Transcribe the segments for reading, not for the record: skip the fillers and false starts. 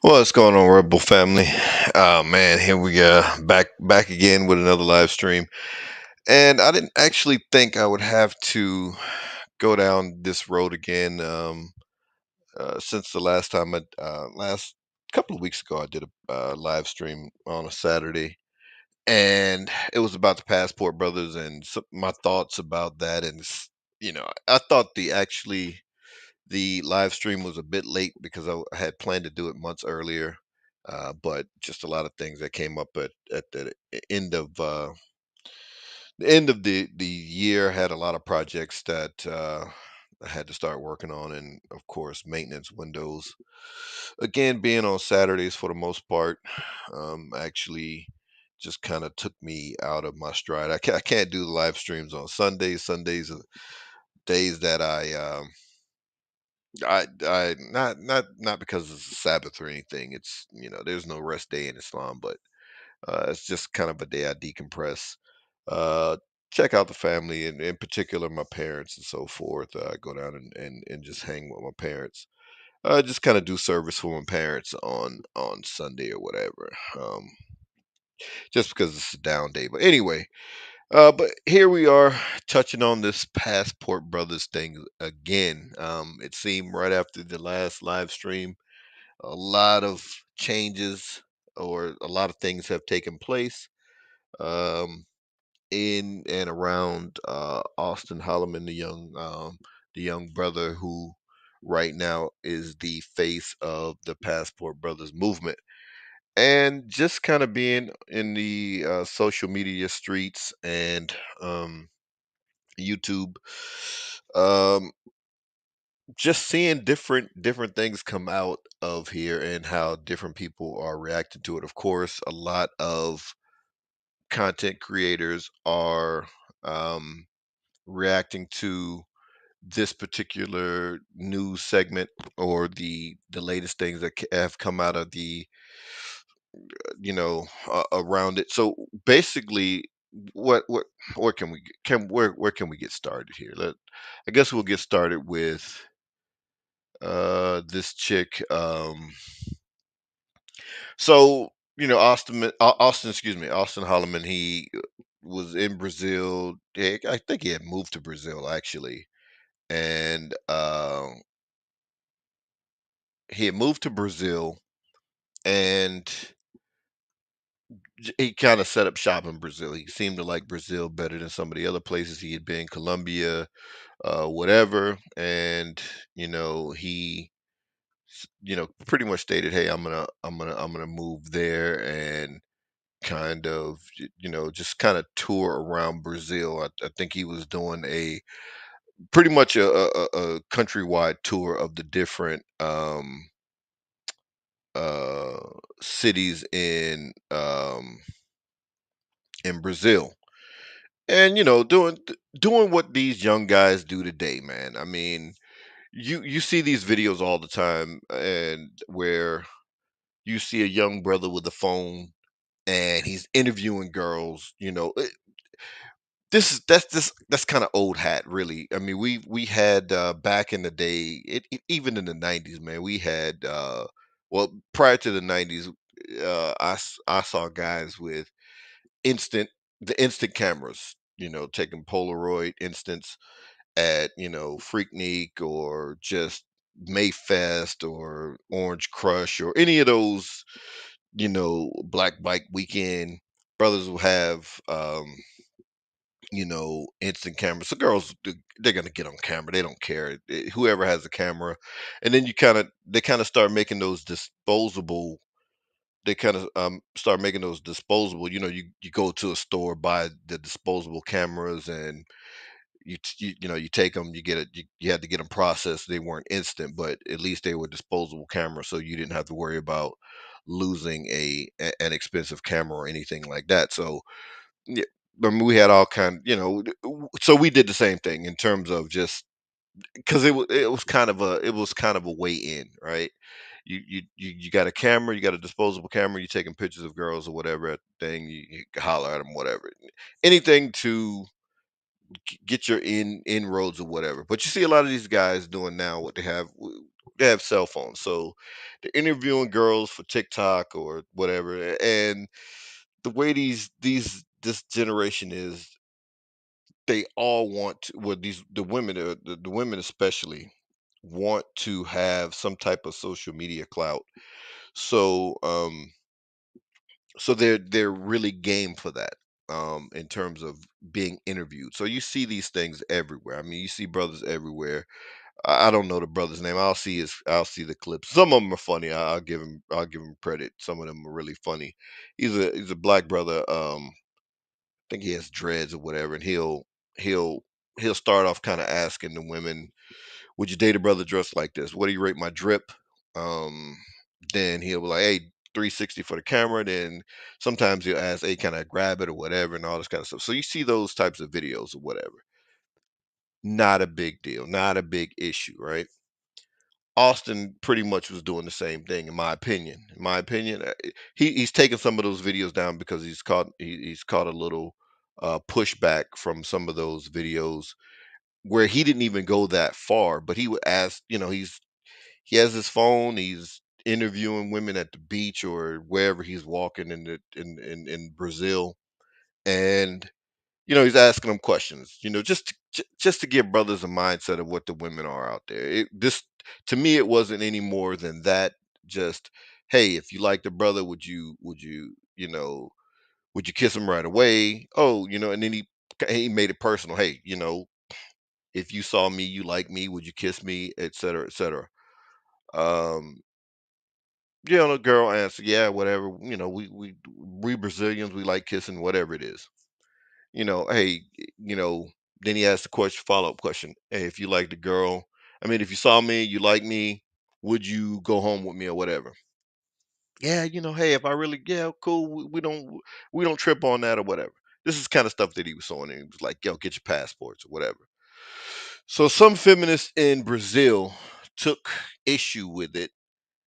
What's going on, Rebel family? Oh man, here we go, back again with another live stream. And I didn't actually think I would have to go down this road again. Since the last time last couple of weeks ago, I did a live stream on a Saturday, and it was about the Passport Brothers and my thoughts about that. And I thought the live stream was a bit late because I had planned to do it months earlier, but just a lot of things that came up at the end of the year. Had a lot of projects that I had to start working on, and of course, maintenance windows. Again, being on Saturdays for the most part, actually just kind of took me out of my stride. I can't do the live streams on Sundays. Sundays are days that I not because it's a Sabbath or anything. It's there's no rest day in Islam, but it's just kind of a day I decompress, uh, check out the family, and in particular my parents and so forth. Go down and just hang with my parents. Just kind of do service for my parents on Sunday or whatever. Just because it's a down day. But anyway, but here we are touching on this Passport Brothers thing again. It seemed right after the last live stream a lot of changes or a lot of things have taken place um, in and around Auston Holleman, the young brother who right now is the face of the Passport Brothers movement. And just kind of being in the social media streets and YouTube, um, just seeing different things come out of here and how different people are reacting to it. Of course, a lot of content creators are um, reacting to this particular news segment or the latest things that have come out of the around it. So basically, what where can we where can we get started here? I guess we'll get started with this chick. So Austin, excuse me, Austin Holleman. He was in Brazil. I think he had moved to Brazil actually, and he had moved to Brazil, and he kind of set up shop in Brazil. He seemed to like Brazil better than some of the other places he had been, Colombia, whatever. And he pretty much stated, "Hey, I'm gonna move there and kind of just kind of tour around Brazil." I think he was doing a pretty much a countrywide tour of the different uh cities in Brazil. And doing what these young guys do today, man. I mean, you see these videos all the time, and where you see a young brother with a phone and he's interviewing girls. That's kind of old hat, really. I mean, we had back in the day, even in the '90s, man. We had well, prior to the '90s, I saw guys with instant the instant cameras, taking Polaroid instants at Freaknik or just Mayfest or Orange Crush or any of those, Black Bike Weekend. Brothers will have instant cameras. So girls, they're gonna get on camera. They don't care. Whoever has a camera, and then they kind of start making those disposable. They kind of start making those disposable. You go to a store, buy the disposable cameras, and you take them. You get it. You had to get them processed. They weren't instant, but at least they were disposable cameras, so you didn't have to worry about losing an expensive camera or anything like that. So yeah, I mean, we had all kind, so we did the same thing in terms of just because it was kind of a way in, right? You got a camera, you got a disposable camera, you're taking pictures of girls or whatever at the thing, you can holler at them, whatever, anything to get your inroads or whatever. But you see a lot of these guys doing now what they have. they have cell phones, so they're interviewing girls for TikTok or whatever. And the way these this generation is, they all want to, well, these the women, the women especially, want to have some type of social media clout. So so they're really game for that, in terms of being interviewed. So you see these things everywhere. I mean, you see brothers everywhere. I don't know the brother's name. I'll see the clips. Some of them are funny. I'll give him credit. Some of them are really funny. He's a black brother. I think he has dreads or whatever, and he'll he'll start off kind of asking the women, "Would you date a brother dressed like this? What do you rate my drip?" Um, then he'll be like, "Hey, 360 for the camera." Then sometimes he'll ask, "Hey, can I grab it or whatever?" and all this kind of stuff. So you see those types of videos or whatever. Not a big deal, not a big issue, right? Austin pretty much was doing the same thing, in my opinion. In my opinion, he's taken some of those videos down because he's caught a little pushback from some of those videos where he didn't even go that far, but he would ask, he has his phone, he's interviewing women at the beach or wherever he's walking in Brazil, and he's asking them questions, just to give brothers a mindset of what the women are out there. This to me, it wasn't any more than that. Just, hey, if you like the brother, would you kiss him right away? Oh, and then he made it personal. Hey, if you saw me, you like me, would you kiss me, et cetera, et cetera. Um, the girl answered, yeah, whatever. We Brazilians, we like kissing, whatever it is. Hey, you know, then he asked the question, follow-up question. Hey, if you like the girl, I mean, if you saw me, you like me, would you go home with me or whatever? Yeah, hey, if I really, yeah, cool. We don't trip on that or whatever. This is kind of stuff that he was saying. And he was like, yo, get your passports or whatever. So some feminists in Brazil took issue with it,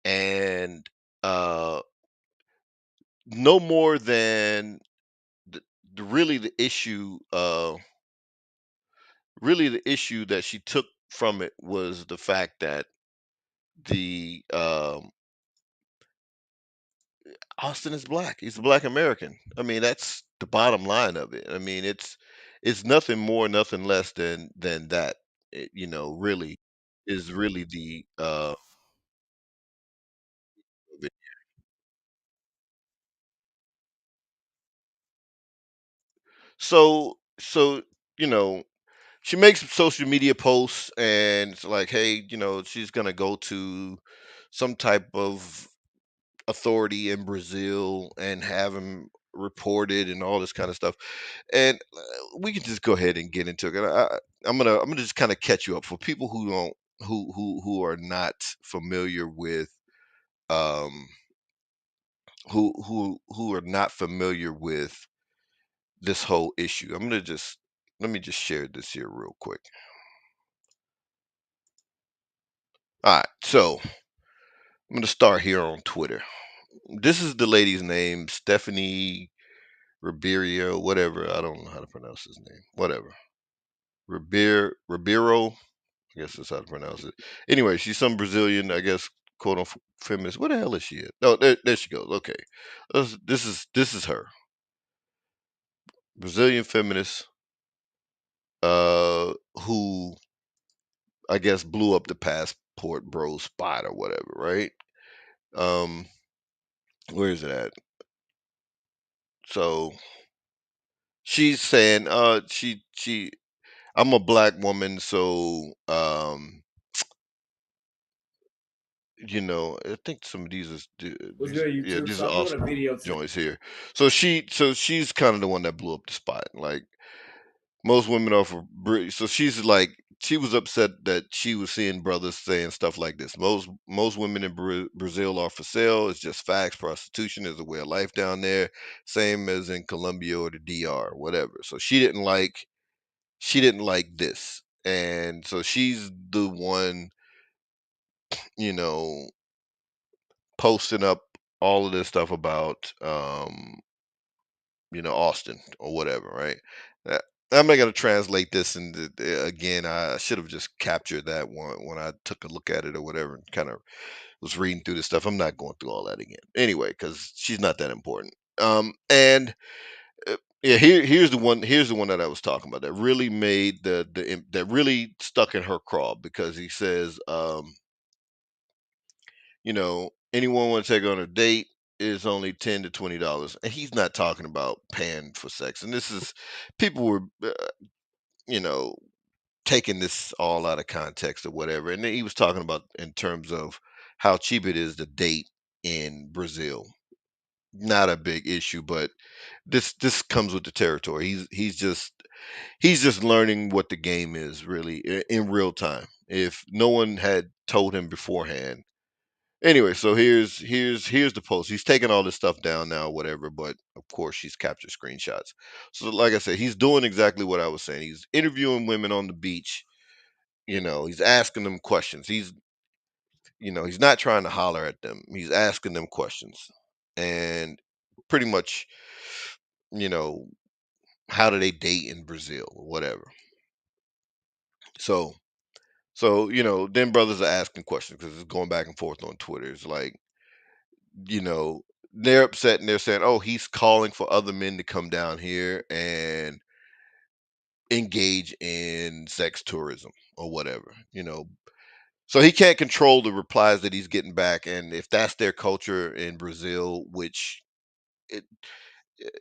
and uh no more than the, the issue really the issue that she took from it was the fact that the Austin is black. He's a black American. I mean, that's the bottom line of it. I mean, it's nothing more, nothing less than that. Really is really the of it. So you know she makes social media posts, and it's like, hey, she's gonna go to some type of authority in Brazil and have him reported and all this kind of stuff. And we can just go ahead and get into it. I'm gonna just kind of catch you up for people who don't who are not familiar with um who are not familiar with this whole issue. Let me just share this here real quick. All right, so I'm gonna start here on Twitter. This is the lady's name, Stephanie Ribeiro, whatever. I don't know how to pronounce his name. Whatever. Ribeiro. I guess that's how to pronounce it. Anyway, she's some Brazilian, I guess, quote unquote feminist. What the hell is she at? No, there she goes. Okay, this is her, Brazilian feminist, who I guess blew up the passport bro spot or whatever, right? Um, where is it at? So she's saying, I'm a black woman, so I think some of What's these, good, yeah, YouTube? these So are I'm doing a awesome video today. joints here. So she's kind of the one that blew up the spot. Like most women are so she's like, she was upset that she was seeing brothers saying stuff like this. Most women in Brazil are for sale. It's just facts. Prostitution is a way of life down there, same as in Colombia or the DR, whatever. So she didn't like this, and so she's the one, you know posting up all of this stuff about Austin or whatever, right? I'm not gonna translate this, and again, I should have just captured that one when I took a look at it or whatever, and kind of was reading through the stuff. I'm not going through all that again anyway, because she's not that important. And yeah, here's the one that I was talking about that really made that really stuck in her craw, because he says, anyone want to take on a date is only $10 to $20, and he's not talking about paying for sex. And this is people were, you know, taking this all out of context or whatever. And then he was talking about in terms of how cheap it is to date in Brazil. Not a big issue, but this comes with the territory. He's just learning what the game is really in real time. If no one had told him beforehand. Anyway, so here's the post. He's taking all this stuff down now, whatever, but of course she's captured screenshots. So like I said, he's doing exactly what I was saying. He's interviewing women on the beach. He's asking them questions. He's not trying to holler at them. He's asking them questions. And pretty much, you know, how do they date in Brazil or whatever. So then brothers are asking questions because it's going back and forth on Twitter. It's like, you know, they're upset and they're saying, "Oh, he's calling for other men to come down here and engage in sex tourism or whatever." So he can't control the replies that he's getting back, and if that's their culture in Brazil, which it,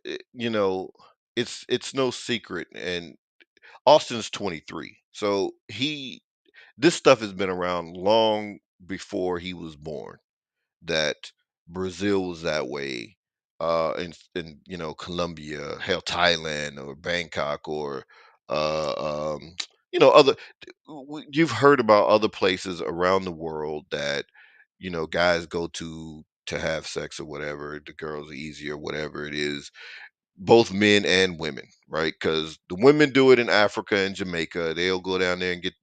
it it's no secret. And Austin's 23, so this stuff has been around long before he was born. That Brazil was that way, in Colombia, hell, Thailand or Bangkok or other. You've heard about other places around the world that guys go to have sex or whatever. The girls are easier, whatever it is, both men and women, right? Because the women do it in Africa and Jamaica. They'll go down there and get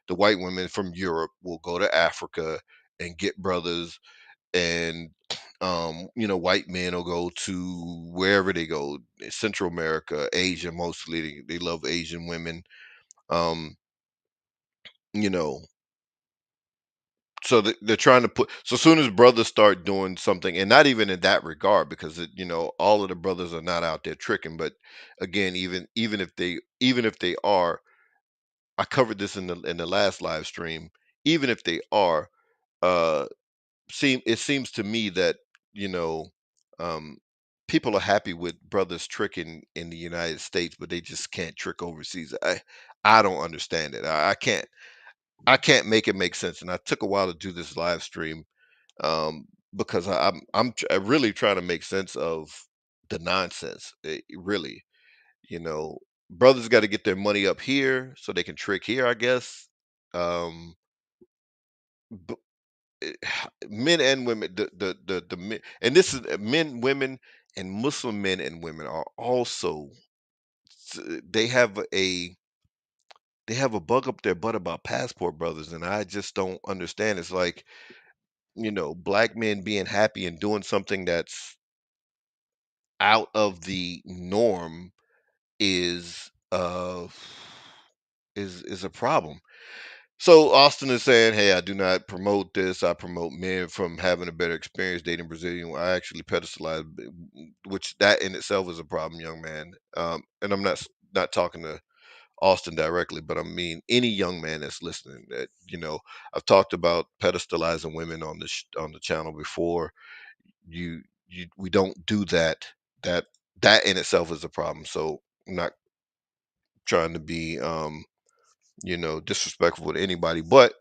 the white women from Europe will go to Africa and get brothers, and white men will go to wherever they go, Central America, Asia mostly. They love Asian women. um you know so they're trying to put, so soon as brothers start doing something, and not even in that regard, because all of the brothers are not out there tricking. But again, even if they are, I covered this in the last live stream. Even if they are, uh it seems to me that you know um people are happy with brothers tricking in the United States, but they just can't trick overseas. I don't understand it. I can't make it make sense. And I took a while to do this live stream, because I'm really trying to make sense of the nonsense. Really, you know, brothers got to get their money up here so they can trick here, I guess. Um, eh, Men and women, the men, and this is men, women, and Muslim men and women are also, they have a bug up their butt about passport brothers, and I just don't understand. It's like, black men being happy and doing something that's out of the norm is is a problem. So Austin is saying, "Hey, I do not promote this. I promote men from having a better experience dating Brazilian. I actually pedestalize, which that in itself is a problem, young man." And I'm not talking to Austin directly, but I mean any young man that's listening. That I've talked about pedestalizing women on on the channel before. We don't do that. That that in itself is a problem. So I'm not trying to be disrespectful to anybody, but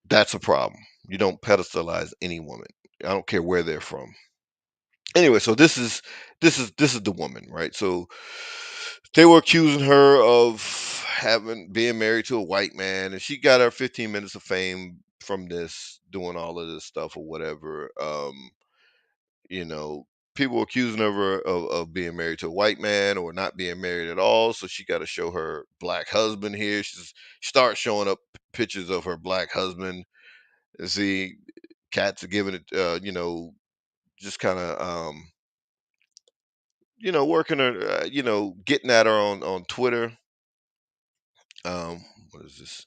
that's a problem. You don't pedestalize any woman. I don't care where they're from. Anyway, so this is the woman, right? So they were accusing her of having being married to a white man, and she got her 15 minutes of fame from this, doing all of this stuff or whatever. You know, People accusing of her of being married to a white man or not being married at all. So she got to show her black husband here. She starts showing up pictures of her black husband. And see, cats are giving it, just kind of, working her, getting at her on Twitter. What is this?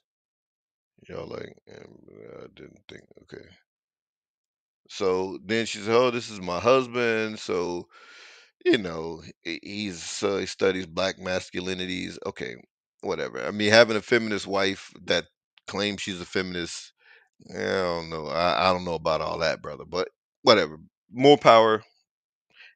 Y'all like, I didn't think. Okay. So then she said, "Oh, this is my husband." So he studies black masculinities. Okay, whatever. I mean, having a feminist wife that claims she's a feminist, I don't know. I don't know about all that, brother. But whatever. More power.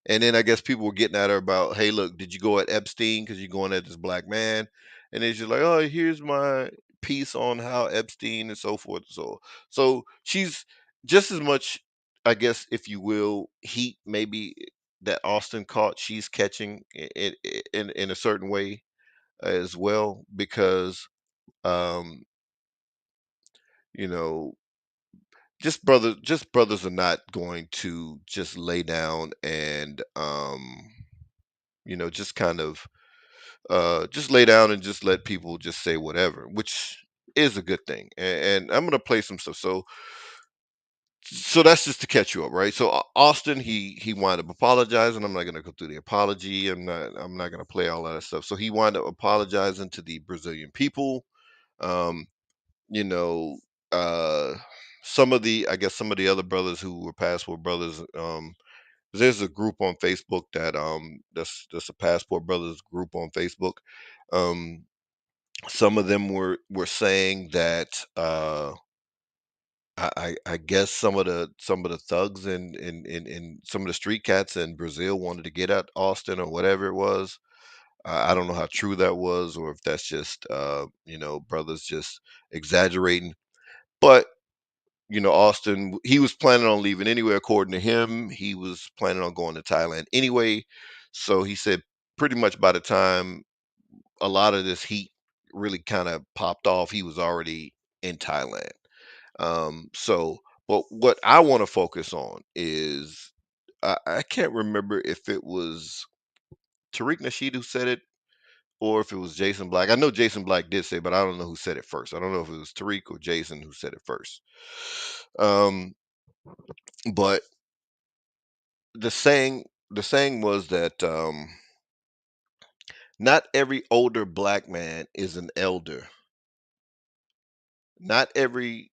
And then I guess people were getting at her about, hey, look, did you go at Epstein because you're going at this black man? And then she's like, oh, here's my piece on how Epstein and so forth and so on. So she's just as much, I guess, if you will, heat maybe that Austin caught, she's catching in a certain way as well because um, you know, just brothers are not going to just lay down and just kind of just lay down and just let people just say whatever, which is a good thing. And I'm gonna play some stuff. So that's just to catch you up, right? So Austin, he wound up apologizing. I'm not gonna go through the apology. I'm not gonna play all that stuff. So he wound up apologizing to the Brazilian people. Um, you know, uh, some of the other brothers who were passport brothers. There's a group on Facebook that's a passport brothers group on Facebook. Um, some of them were saying that I guess some of the thugs and some of the street cats in Brazil wanted to get at Austin or whatever it was. I don't know how true that was or if that's just brothers just exaggerating. But Austin, he was planning on leaving anyway. According to him, he was planning on going to Thailand anyway. So he said pretty much by the time a lot of this heat really kind of popped off, he was already in Thailand. So, but what I want to focus on is I can't remember if it was Tariq Nasheed who said it or if it was Jason Black. I know Jason Black did say, it, but I don't know who said it first. I don't know if it was Tariq or Jason who said it first. Um, but the saying was that not every older black man is an elder. Not every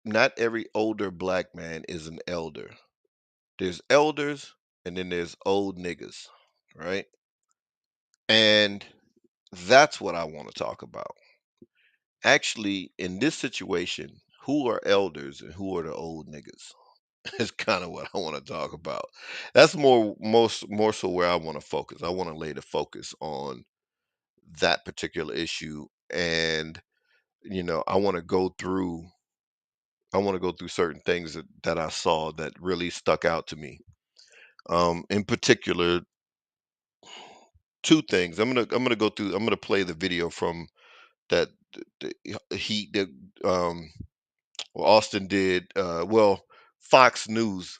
not every older black man is an elder. There's elders and then there's old niggas, right? And that's what I want to talk about. Actually, in this situation, who are elders and who are the old niggas? Is kind of what I want to talk about. That's more so where I want to focus. I want to lay the focus on that particular issue and I want to go through certain things that I saw that really stuck out to me. In particular, two things. I'm gonna go through. I'm gonna play the video from that he that well, Austin did. Fox News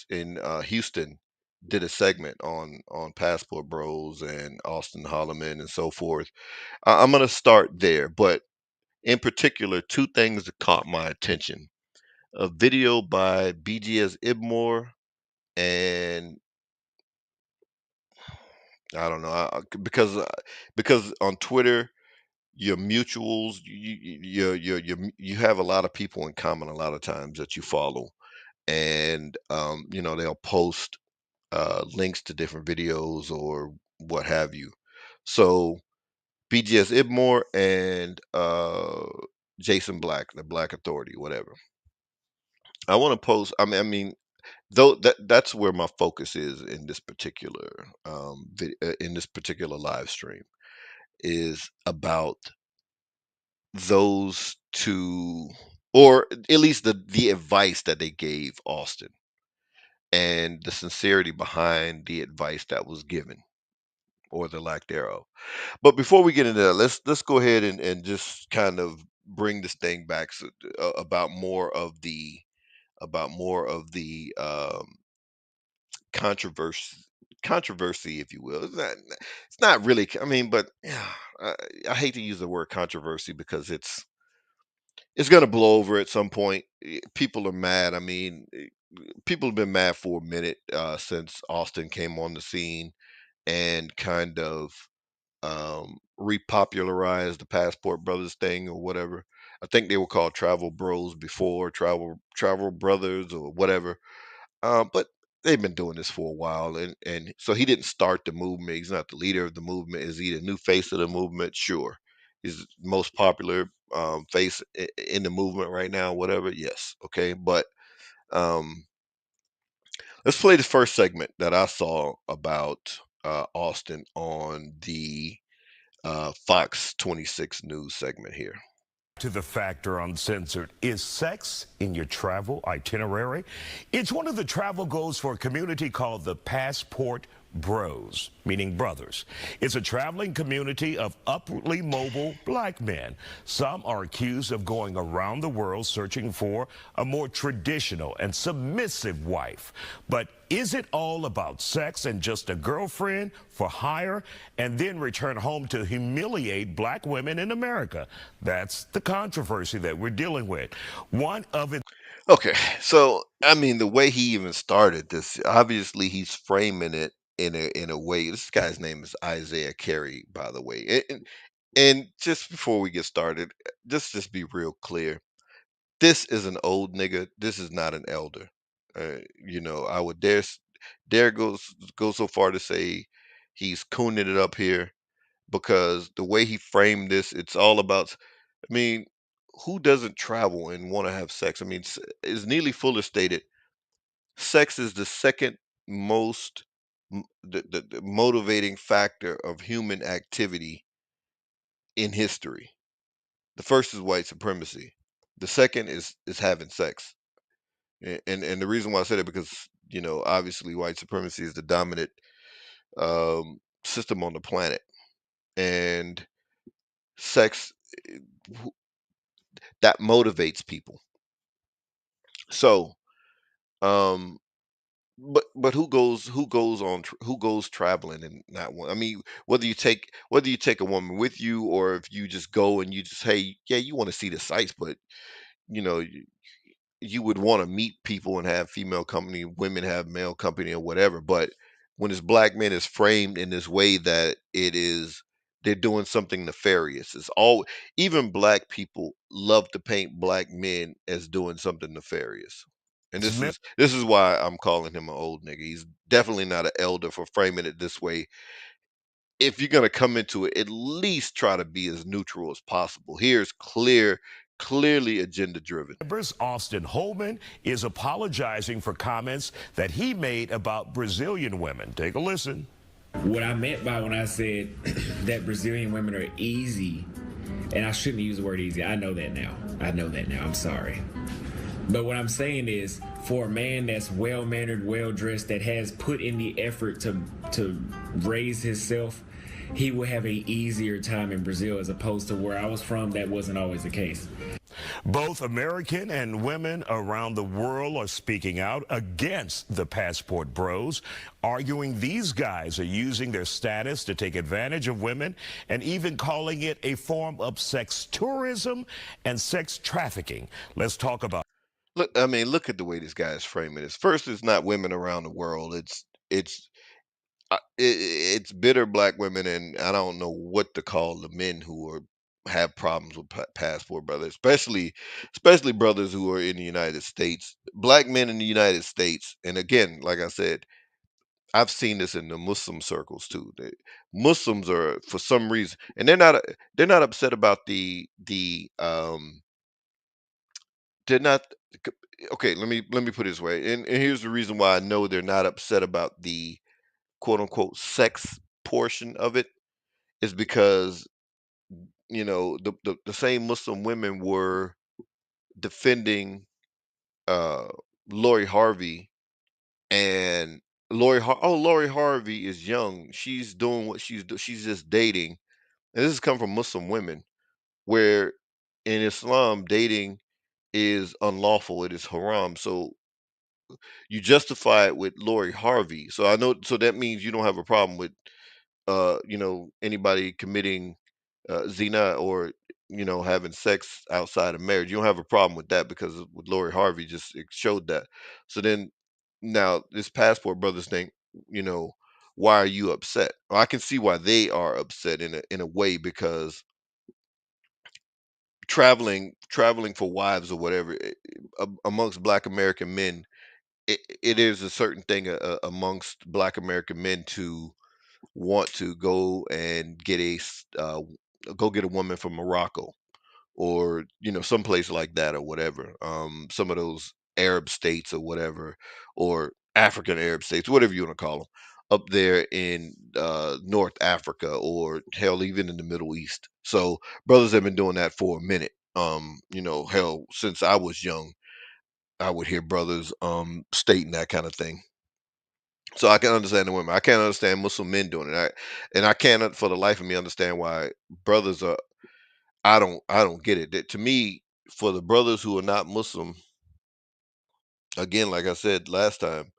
in Houston did a segment on Passport Bros and Austin Holleman and so forth. I'm gonna start there, but in particular, two things that caught my attention: a video by BGS Ibmore and I don't know because on Twitter your mutuals you have a lot of people in common a lot of times that you follow and they'll post links to different videos or what have you. So BGS Ibmore and Jason Black, the Black Authority, whatever. I want to post. I mean, though that's where my focus is in this particular in this particular live stream is about those two, or at least the advice that they gave Austin and the sincerity behind the advice that was given or the lack thereof. But before we get into that, let's go ahead and just kind of bring this thing back about more of the controversy controversy, if you will. It's not really. I mean, but yeah, I, I hate to use the word controversy because it's going to blow over at some point. People are mad. I mean, people have been mad for a minute since Austin came on the scene and kind of repopularized the Passport Brothers thing or whatever. I think they were called Travel Bros before, Travel Brothers or whatever. But they've been doing this for a while, and so he didn't start the movement. He's not the leader of the movement. Is he the new face of the movement? Sure. He's the most popular face in the movement right now. Whatever. Yes. Okay. But um, let's play the first segment that I saw about Austin on the Fox 26 News segment here. To the Factor Uncensored. Is sex in your travel itinerary? It's one of the travel goals for a community called the Passport Bros, meaning brothers. It's a traveling community of upwardly mobile black men. Some are accused of going around the world searching for a more traditional and submissive wife. But is it all about sex and just a girlfriend for hire and then return home to humiliate black women in America? That's the controversy that we're dealing with. One of its Okay, so I mean, the way he even started this, obviously he's framing it in a way. This guy's name is Isaiah Carey, by the way. And just before we get started, just be real clear. This is an old nigga. This is not an elder. I would dare go so far to say he's cooning it up here because the way he framed this, it's all about. I mean, who doesn't travel and want to have sex? I mean, as Neely Fuller stated, sex is the second most the motivating factor of human activity in history. The first is white supremacy. The second is having sex. And the reason why I said it because obviously white supremacy is the dominant system on the planet, and sex wh- that motivates people. So um but who goes traveling and not one? I mean, whether you take a woman with you or if you just go and you just, hey, yeah, you want to see the sights, but you know you, you would want to meet people and have female company, women have male company or whatever. But when it's black men, it's framed in this way that they're doing something nefarious. It's all Even black people love to paint black men as doing something nefarious. And this is why I'm calling him an old nigga. He's definitely not an elder for framing it this way. If you're gonna come into it, at least try to be as neutral as possible. Here's clearly agenda driven. members, Auston Holleman, is apologizing for comments that he made about Brazilian women. Take a listen. What I meant by when I said that Brazilian women are easy, and I shouldn't use the word easy. I know that now. I'm sorry. But what I'm saying is, for a man that's well mannered, well dressed, that has put in the effort to raise himself, he will have a easier time in Brazil as opposed to where I was from. That wasn't always the case. Both American and women around the world are speaking out against the Passport Bros, arguing these guys are using their status to take advantage of women and even calling it a form of sex tourism and sex trafficking. Let's talk about Look, I mean, look at the way this guy is framing this. First, it's not women around the world. It's bitter black women, and I don't know what to call the men who have problems with passport brothers, especially brothers who are in the United States. Black men in the United States, and again, like I said, I've seen this in the Muslim circles too. Muslims are, for some reason, and they're not upset about they're not okay. Let me put it this way, and here's the reason why I know they're not upset about the quote unquote sex portion of it is because the same Muslim women were defending uh Lori Harvey, and Lori Harvey is young. She's doing what she's just dating. And this has come from Muslim women where in Islam dating is unlawful. It is haram. So you justify it with Lori Harvey. So I know so that means you don't have a problem with anybody committing zina or having sex outside of marriage. You don't have a problem with that because with Lori Harvey just it showed that. So then now this passport brothers thing, you know, why are you upset? Well, I can see why they are upset in a way because traveling for wives or whatever amongst Black American men, it is a certain thing amongst Black American men to want to go and get go get a woman from Morocco or some place like that or whatever, some of those Arab states or whatever, or African Arab states, whatever you want to call them, up there in North Africa or hell even in the Middle East. So brothers have been doing that for a minute. Hell, since I was young I would hear brothers stating that kind of thing. So I can understand the women. I can't understand Muslim men doing it. And I cannot for the life of me understand why brothers are. I don't get it. To me, for the brothers who are not Muslim, again, like I said last time,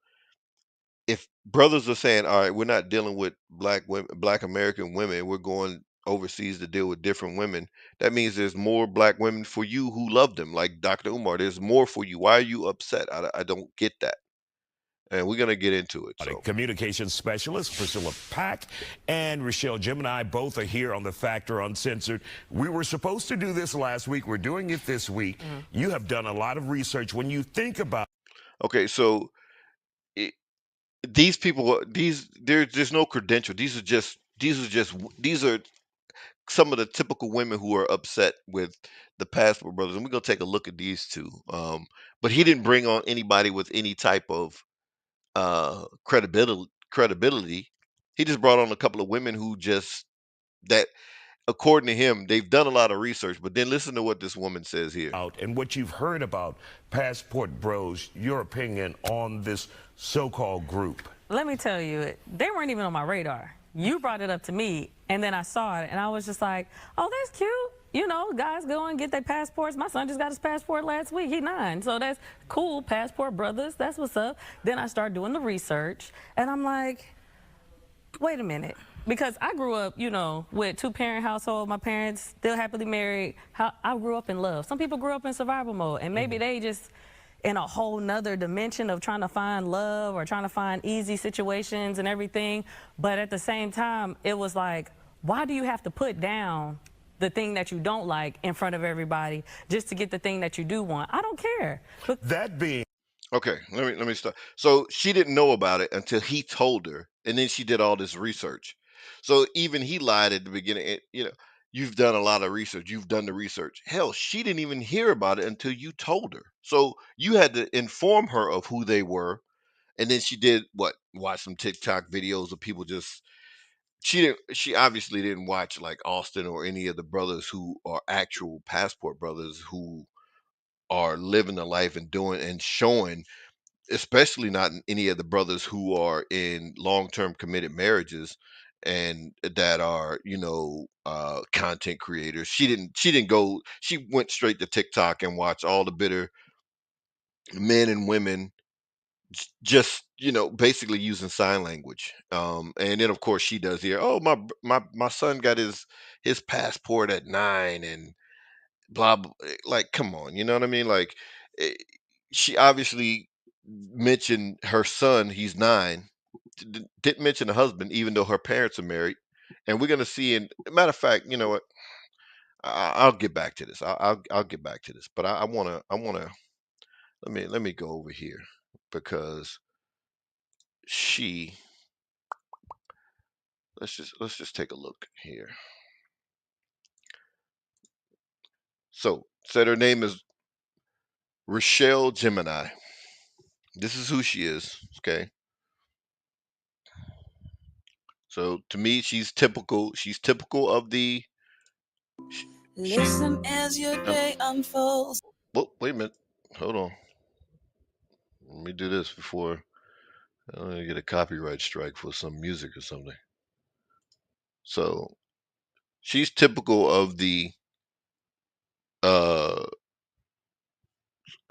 if brothers are saying, "All right, we're not dealing with Black women, Black American women, we're going overseas to deal with different women," that means there's more Black women for you who love them. Like Dr. Umar, there's more for you. Why are you upset? I don't get that. And we're gonna get into it. So. Communications specialist Priscilla Pack and Rochelle Gemini both are here on the Factor Uncensored. We were supposed to do this last week. We're doing it this week. You have done a lot of research. When you think about Okay, so it, these people, there's no credential. These are some of the typical women who are upset with the Passport Brothers, and we're gonna take a look at these two. But he didn't bring on anybody with any type of credibility. He just brought on a couple of women who just that, according to him, they've done a lot of research. But then listen to what this woman says here. and what you've heard about Passport Bros, your opinion on this so-called group. Let me tell you, they weren't even on my radar. You brought it up to me, and then I saw it, and I was just like, oh, that's cute. You know, guys go and get their passports. My son just got his passport last week. He's 9, so that's cool. Passport Brothers, that's what's up. Then I started doing the research, and I'm like, wait a minute. Because I grew up, with 2-parent household. My parents still happily married. I grew up in love. Some people grew up in survival mode, and maybe they just in a whole nother dimension of trying to find love or trying to find easy situations and everything. But at the same time, it was like, why do you have to put down the thing that you don't like in front of everybody just to get the thing that you do want? I don't care. That being Okay, let me start. So she didn't know about it until he told her, and then she did all this research. So even he lied at the beginning. You've done a lot of research. You've done the research. Hell, she didn't even hear about it until you told her. So you had to inform her of who they were, and then she did what? Watch some TikTok videos of people just. She didn't. She obviously didn't watch like Austin or any of the brothers who are actual passport brothers who are living the life and doing and showing, especially not in any of the brothers who are in long-term committed marriages and that are content creators. She didn't go, she went straight to TikTok and watched all the bitter men and women just basically using sign language. And then of course she does here, oh, my son got his passport at 9 and blah, blah, like, come on, you know what I mean? Like, eh, she obviously mentioned her son, he's 9. Didn't mention the husband, even though her parents are married. And we're gonna see. In matter of fact, you know what? I'll get back to this. I'll get back to this. But I wanna let me go over here because she. Let's just take a look here. So said her name is Rochelle Gemini. This is who she is. Okay. So to me, She's typical of the. Listen as your day unfolds. Well, wait a minute. Hold on. Let me do this before I don't get a copyright strike for some music or something. So she's typical of the. Uh,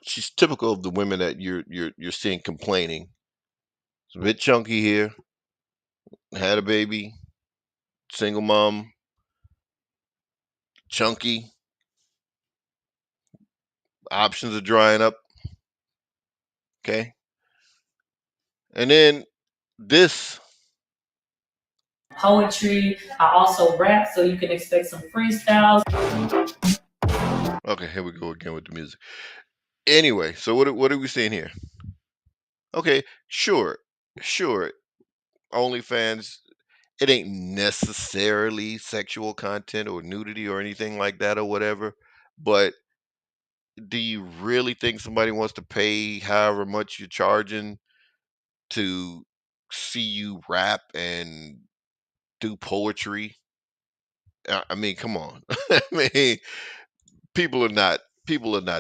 she's typical of the women that you're seeing complaining. It's a bit chunky here. Had a baby. Single mom. Chunky. Options are drying up. Okay, and then this. Poetry. I also rap, so you can expect some freestyles. Okay, here we go again with the music. Anyway, so what are we seeing here? Okay, sure, sure. OnlyFans, it ain't necessarily sexual content or nudity or anything like that or whatever. But do you really think somebody wants to pay however much you're charging to see you rap and do poetry? I mean, come on. I mean, people are not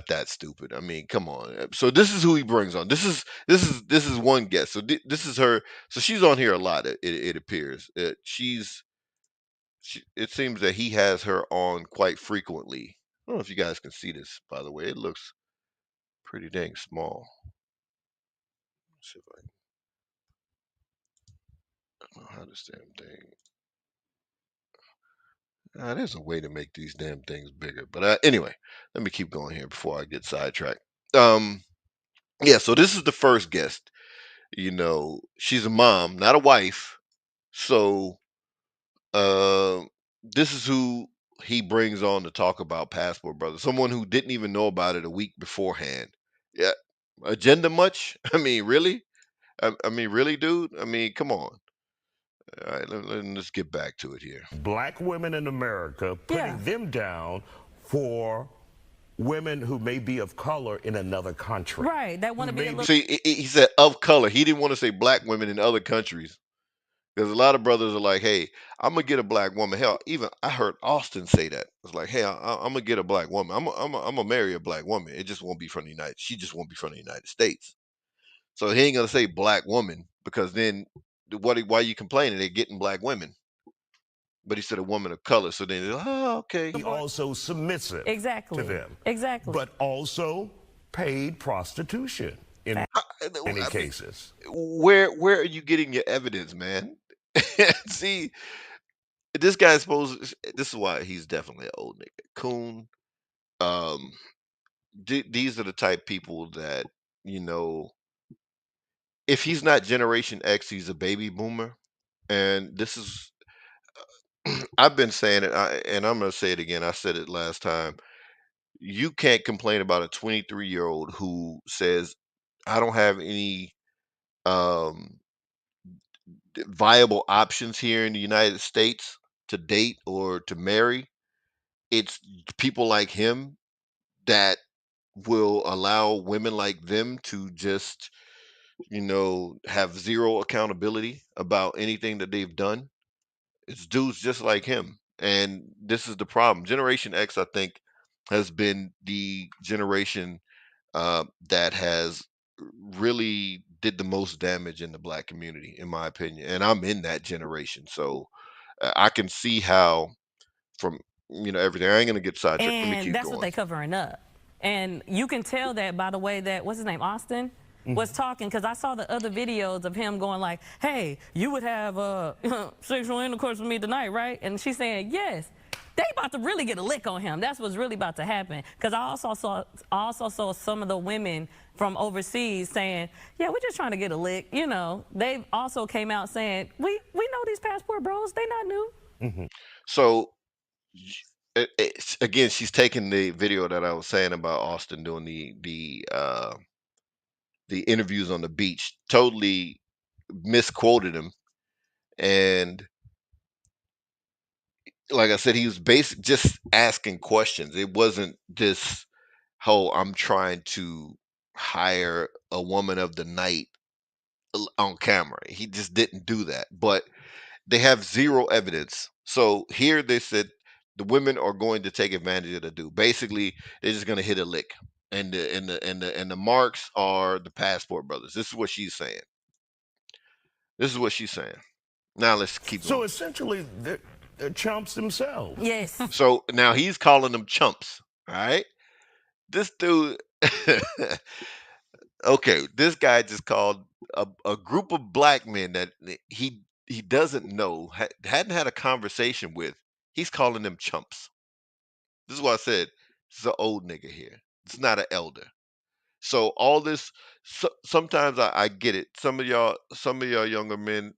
that stupid. I mean, come on. So this is who he brings on. This is one guest. So this is her. So she's on here a lot. It appears. It seems that he has her on quite frequently. I don't know if you guys can see this, by the way. It looks pretty dang small. Let's see if I don't know how this damn thing. There's a way to make these damn things bigger. But anyway, let me keep going here before I get sidetracked. Um, yeah. So this is the first guest. She's a mom, not a wife. So uh, this is who he brings on to talk about Passport Brothers. Someone who didn't even know about it a week beforehand. Yeah, agenda much? I mean, really? I mean, really, dude? I mean, come on. All right, let's get back to it here. Black women in America, putting them down for women who may be of color in another country. Right. That want to be a little. See, he said of color. He didn't want to say black women in other countries. Because a lot of brothers are like, hey, I'm gonna get a black woman. Hell, even I heard Austin say that. It's like, hey, I'm gonna get a black woman. I'm gonna marry a black woman. It just won't be from the United. She just won't be from the United States. So he ain't gonna say black woman because then why you complaining? They're getting black women. But he said a woman of color. So then, oh, okay. He also submissive Exactly. to them. Exactly. But also paid prostitution in many cases. Where are you getting your evidence, man? See, this guy's supposed. This is why he's definitely an old nigga. Coon. Um, these are the type people that you know. If he's not Generation X, he's a baby boomer, and this is. I've been saying it, and I'm gonna say it again. I said it last time. You can't complain about a 23-year-old who says, "I don't have any um, viable options here in the United States to date or to marry." It's people like him that will allow women like them to just, have zero accountability about anything that they've done. It's dudes just like him. And this is the problem. Generation X, I think, has been the generation that has really did the most damage in the black community, in my opinion. And I'm in that generation. So I can see how from everything. I ain't gonna get sidetracked. Let me And keep that's what going. they covering up. And you can tell that by the way that, what's his name, Austin, was talking, because I saw the other videos of him going like, hey, you would have sexual intercourse with me tonight, right? And she's saying, yes. They about to really get a lick on him. That's what's really about to happen. Because I also saw some of the women from overseas saying, yeah, we're just trying to get a lick. They also came out saying, we know these passport bros. They not new. So again, she's taking the video that I was saying about Austin doing the interviews on the beach, totally misquoted him, and like I said, he was basic just asking questions. It wasn't this whole I'm trying to hire a woman of the night on camera. He just didn't do that. But they have zero evidence. So here they said the women are going to take advantage of the dude. Basically, they're just gonna hit a lick. And the marks are the passport brothers. This is what she's saying. This is what she's saying. Now let's keep So going. essentially, they're chumps themselves. Yes. So now he's calling them chumps. All right. This dude okay, this guy just called a group of black men that he doesn't know, hadn't had a conversation with. He's calling them chumps. This is what I said. This is an old nigga here. It's not an elder. So all this, sometimes I get it. Some of y'all younger men,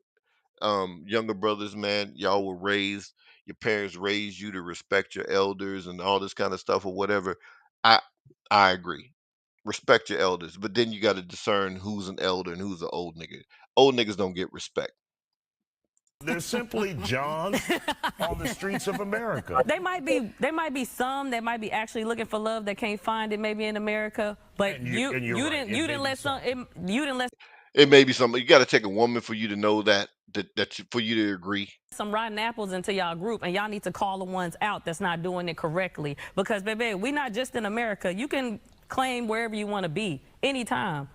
younger brothers, man, y'all were raised, your parents raised you to respect your elders and all this kind of stuff or whatever. I I agree. Respect your elders, but then you got to discern who's an elder and who's an old nigga. Old niggas don't get respect. They're simply Johns on the streets of America. There might be some that might be actually looking for love that can't find it maybe in America, but And you're right. you didn't let you didn't let It may be something you got to take a woman for you to know for you to agree. some rotten apples into y'all group, and y'all need to call the ones out that's not doing it correctly. Because baby, we not just in America. You can claim wherever you want to be anytime.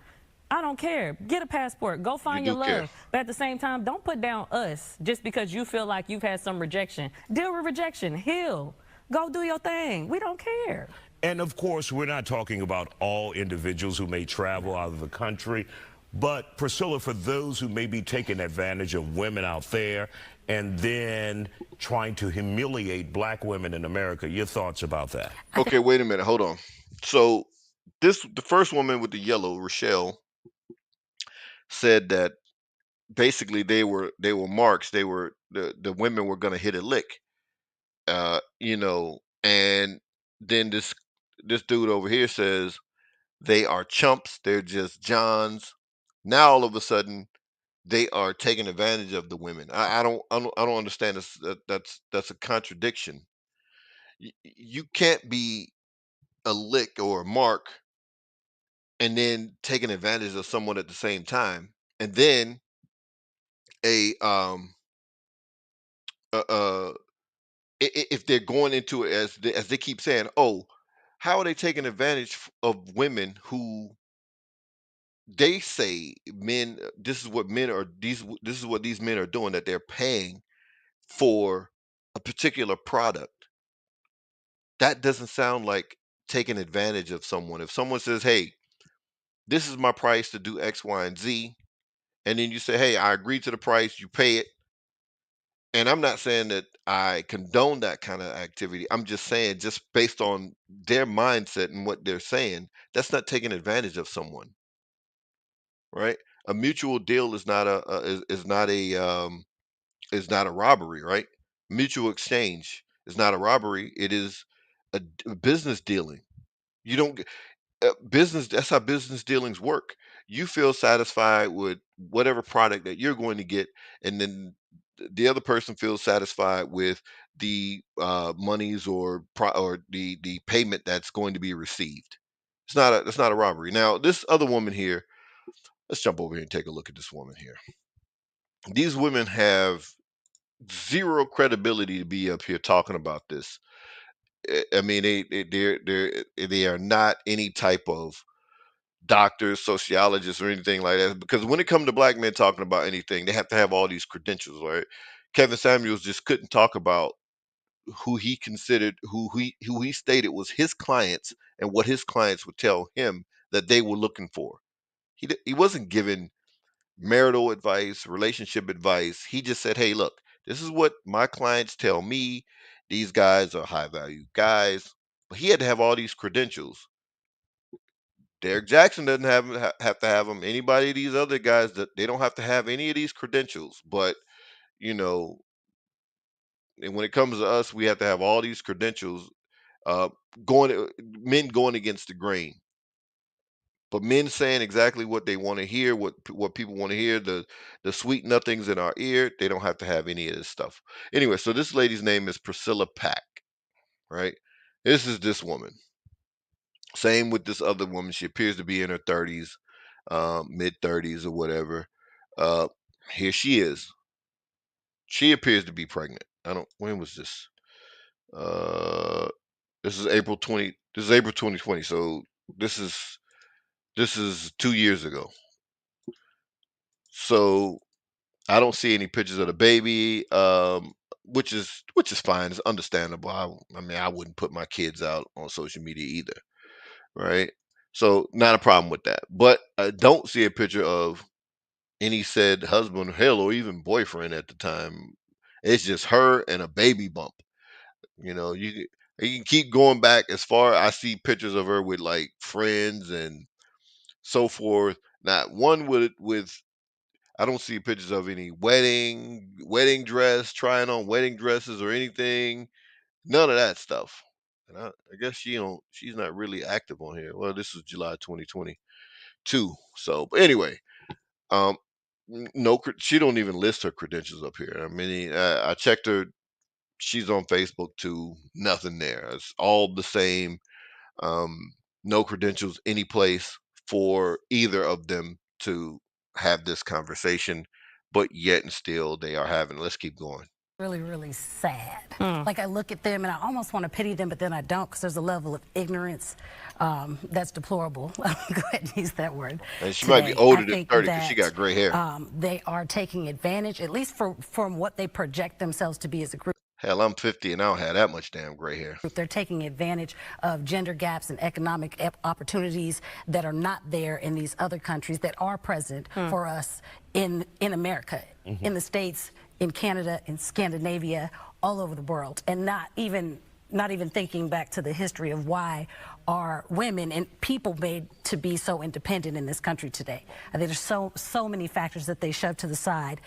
I don't care. Get a passport. Go You find your do care. love. But at the same time, don't put down us just because you feel like you've had some rejection. Deal with rejection. Heal. Go do your thing. We don't care. And of course, we're not talking about all individuals who may travel out of the country. But Priscilla, for those who may be taking advantage of women out there and then trying to humiliate black women in America, your thoughts about that? Okay, wait a minute. Hold on. So the first woman with the yellow, Rochelle, said that basically they were marks. The women were gonna hit a lick. And then this dude over here says they are chumps. They're just Johns. Now all of a sudden they are taking advantage of the women. I don't understand this. That's a contradiction. You can't be a lick or a mark and then taking advantage of someone at the same time. And then a uh, uh if they're going into it as they keep saying, oh, how are they taking advantage of women who they say men? This is what men are. This is what these men are doing. That they're paying for a particular product. That doesn't sound like taking advantage of someone. If someone says, hey, this is my price to do X, Y, and Z, and then you say, hey, I agree to the price, you pay it. And I'm not saying that I condone that kind of activity. I'm just saying, just based on their mindset and what they're saying, that's not taking advantage of someone, right? A mutual deal is not a robbery, right? Mutual exchange is not a robbery. It is a business dealing. You don't business. That's how business dealings work. You feel satisfied with whatever product that you're going to get, and then the other person feels satisfied with the monies or the payment that's going to be received. It's not a robbery. Now this other woman here, let's jump over here and take a look at this woman here. These women have zero credibility to be up here talking about this. I mean, they are not any type of doctors, sociologists, or anything like that. Because when it comes to black men talking about anything, they have to have all these credentials, right? Kevin Samuels just couldn't talk about who he considered, who he stated was his clients, and what his clients would tell him that they were looking for. He wasn't giving marital advice, relationship advice. He just said, "Hey, look, this is what my clients tell me. These guys are high value guys." But he had to have all these credentials. Derek Jackson doesn't have to have them. Anybody of these other guys that they don't have to have any of these credentials. But you know, and when it comes to us, we have to have all these credentials. Uh, men going against the grain, but men saying exactly what they want to hear, what people want to hear, the sweet nothings in our ear. They don't have to have any of this stuff. Anyway, so this lady's name is Priscilla Pack, right? This is this woman. Same with this other woman. She appears to be in her 30s, mid 30s or whatever. Uh, Here she is. She appears to be pregnant. I don't. When was this? Uh, this is April 20. This is April 2020. So this is this is 2 years ago. So I don't see any pictures of the baby, which is fine. It's understandable. I mean, I wouldn't put my kids out on social media either, right? So not a problem with that. But I don't see a picture of any said husband, hell, or even boyfriend at the time. It's just her and a baby bump. You know, You can keep going back as far. I see pictures of her with like friends and so forth. Not one with I don't see pictures of any wedding dress, trying on wedding dresses or anything. None of that stuff. And I guess she's not really active on here. Well, this is July 2022. So, but anyway, um, no, she don't even list her credentials up here. I mean, I checked her. She's on Facebook too. Nothing there. It's all the same. Um, no credentials any place for either of them to have this conversation, but yet and still they are having. Let's keep going. Really, really sad. Mm. Like I look at them and I almost want to pity them, but then I don't because there's a level of ignorance that's deplorable. Go ahead and use that word. And she might be Today, older I than think 30 because she got that gray hair. they are taking advantage, at least from what they project themselves to be as a group. Hell, I'm 50 and I don't have that much damn gray hair. They're taking advantage of gender gaps and economic opportunities that are not there in these other countries that are present for us in America, in the States, in Canada, in Scandinavia, all over the world, and not even thinking back to the history of why are women and people made to be so independent in this country today. I think there's so many factors that they shove to the side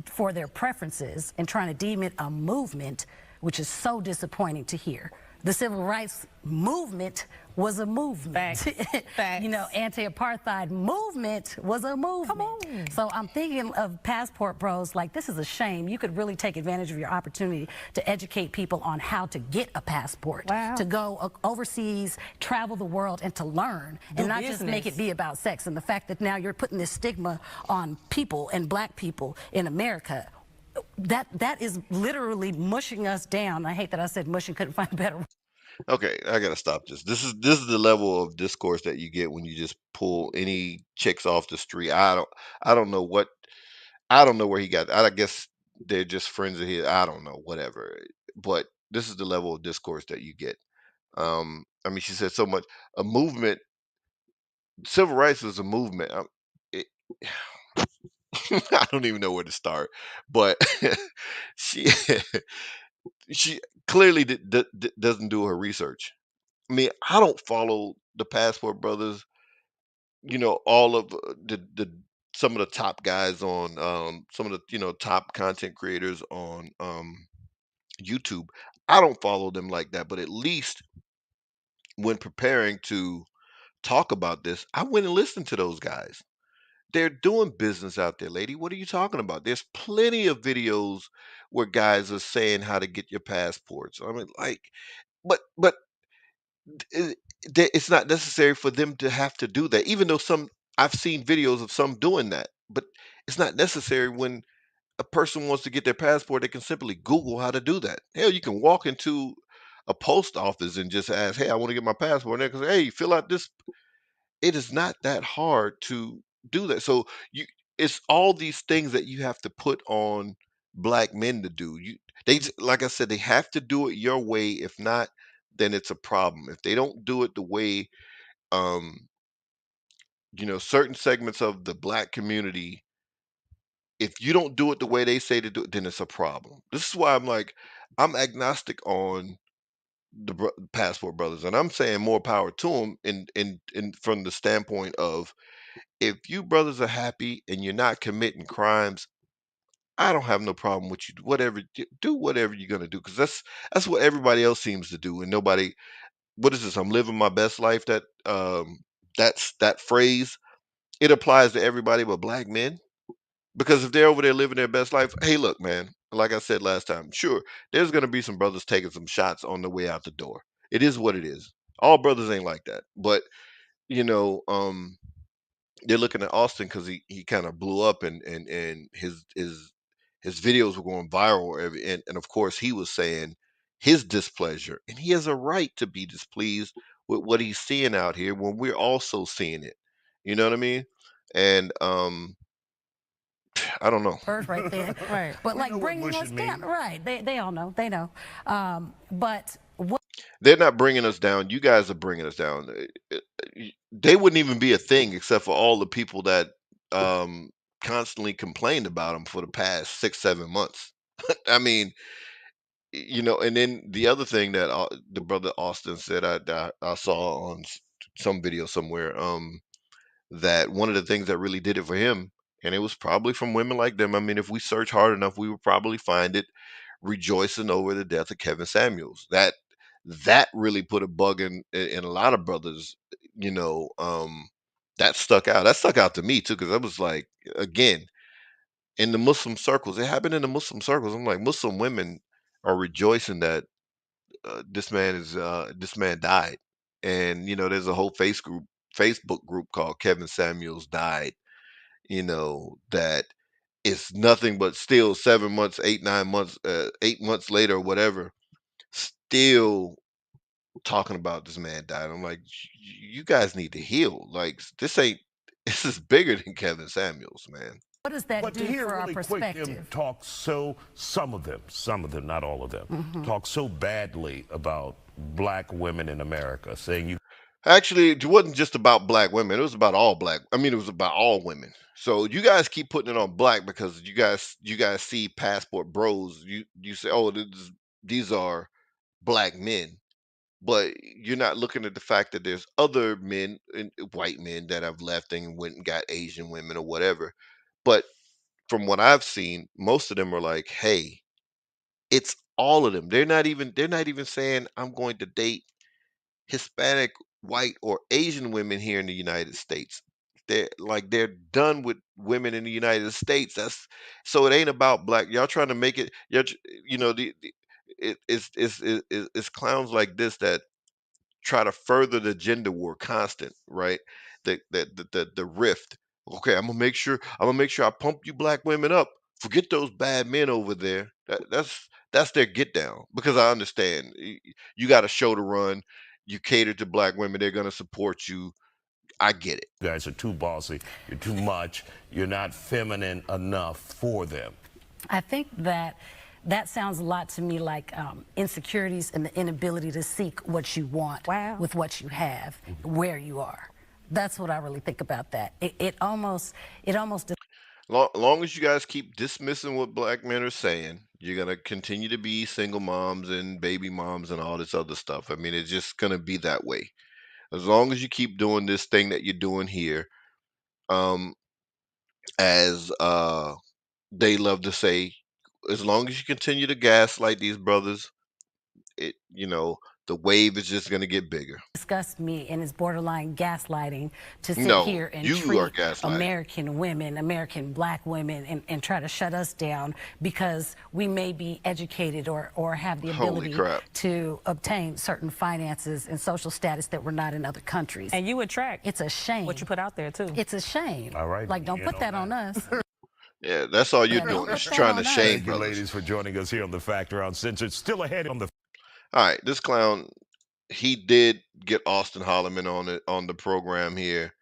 for their preferences and trying to deem it a movement, which is so disappointing to hear. The civil rights movement was a movement. Facts. You know, anti-apartheid movement was a movement. Come on. So I'm thinking of passport bros like, this is a shame. You could really take advantage of your opportunity to educate people on how to get a passport, Wow. to go overseas, travel the world, and to learn, and not just make it be about sex. And the fact that now you're putting this stigma on people and black people in America, that is literally mushing us down. I hate that I said mushing, couldn't find a better word. Okay, I gotta stop this. This is the level of discourse that you get when you just pull any chicks off the street. I don't know where he got. I guess they're just friends of his. I don't know, whatever. But this is the level of discourse that you get. I mean, she said so much. A movement. Civil rights was a movement. It, I don't even know where to start. But she she clearly doesn't do her research. I mean, I don't follow the Passport Brothers. All of the some of the top guys on some of the top content creators on YouTube. I don't follow them like that, but at least when preparing to talk about this, I went and listened to those guys. They're doing business out there, lady. What are you talking about? There's plenty of videos where guys are saying how to get your passports. I mean, like, but it, it's not necessary for them to have to do that. Even though some I've seen videos of some doing that, but it's not necessary when a person wants to get their passport. They can simply Google how to do that. Hell, you can walk into a post office and just ask, "Hey, I want to get my passport." And they can say, "Hey, fill out this." It is not that hard to do that. So it's all these things that you have to put on black men to do. Like I said, they have to do it your way. If not, then it's a problem. If they don't do it the way, um, certain segments of the black community, if you don't do it the way they say to do it, then it's a problem. This is why I'm like, I'm agnostic on the Passport Brothers, and I'm saying more power to them in from the standpoint of, if you brothers are happy and you're not committing crimes, I don't have no problem with you. Whatever, do whatever you're gonna do, because that's what everybody else seems to do, and nobody. What is this? I'm living my best life. That phrase. It applies to everybody but black men, because if they're over there living their best life, hey, look, man. Like I said last time, sure, there's gonna be some brothers taking some shots on the way out the door. It is what it is. All brothers ain't like that, but you know, um, they're looking at Austin because he kind of blew up, and his videos were going viral, and of course he was saying his displeasure, and he has a right to be displeased with what he's seeing out here when we're also seeing it. You know what I mean? And I don't know. Birth right there. Right. But We like know what bringing us mushing down, mean. right? They all know. They know. But what They're not bringing us down. You guys are bringing us down. They wouldn't even be a thing except for all the people that um, constantly complained about them for the past 6, 7 months. I mean, And then the other thing that the brother Austin said, I saw on some video somewhere, that one of the things that really did it for him, and it was probably from women like them. I mean, if we search hard enough, we would probably find it, rejoicing over the death of Kevin Samuels. That really put a bug in a lot of brothers, you know. That stuck out. That stuck out to me too, because I was like, again, in the Muslim circles, it happened in the Muslim circles. I'm like, Muslim women are rejoicing that this man died, and there's a whole Facebook group called Kevin Samuels Died. That is nothing but still 7 months, 8 9 months, 8 months later, or whatever, still talking about this man died. I'm like, you guys need to heal. Like, this ain't. This is bigger than Kevin Samuels, man. What does that But to do hear for our really quick them perspective? talk some of them, not all of them, talk so badly about black women in America, saying you Actually, it wasn't just about black women. It was about all black. I mean, it was about all women. So you guys keep putting it on black because you guys see passport bros. You say, oh, these are black men, but you're not looking at the fact that there's other men, and white men, that have left and went and got Asian women or whatever. But from what I've seen, most of them are like, hey, it's all of them. They're not even saying I'm going to date Hispanic, white, or Asian women here in the United States. They're done with women in the United States. That's so it ain't about black. Y'all trying to make it. It's clowns like this that try to further the gender war constant, right? The rift. Okay, I'm gonna make sure I pump you black women up. Forget those bad men over there. That's their get down, because I understand you got a show to run. You cater to black women, they're gonna support you. I get it. guys are too bossy, you're too much, you're not feminine enough for them. I think that sounds a lot to me like insecurities and the inability to seek what you want Wow. with what you have, where you are. That's what I really think about that. It almost Long as you guys keep dismissing what black men are saying, you're gonna continue to be single moms and baby moms and all this other stuff. I mean, it's just gonna be that way. As long as you keep doing this thing that you're doing here, um, as they love to say, as long as you continue to gaslight these brothers, it the wave is just gonna get bigger. disgusts me and is borderline gaslighting to sit No, here and you are treat gaslighting. American women, American black women, and try to shut us down because we may be educated or have the Holy ability crap. to obtain certain finances and social status that we're not in other countries. And you attract It's a shame. what you put out there too. It's a shame. All right, Like, don't in put on that that. on us. Yeah, that's all you're Yeah, doing don't is put that trying to on us. shame Thank you, brothers. ladies, for joining us here on The Factor Uncensored. Still ahead on the All right, this clown, he did get Austin Holleman on the program here.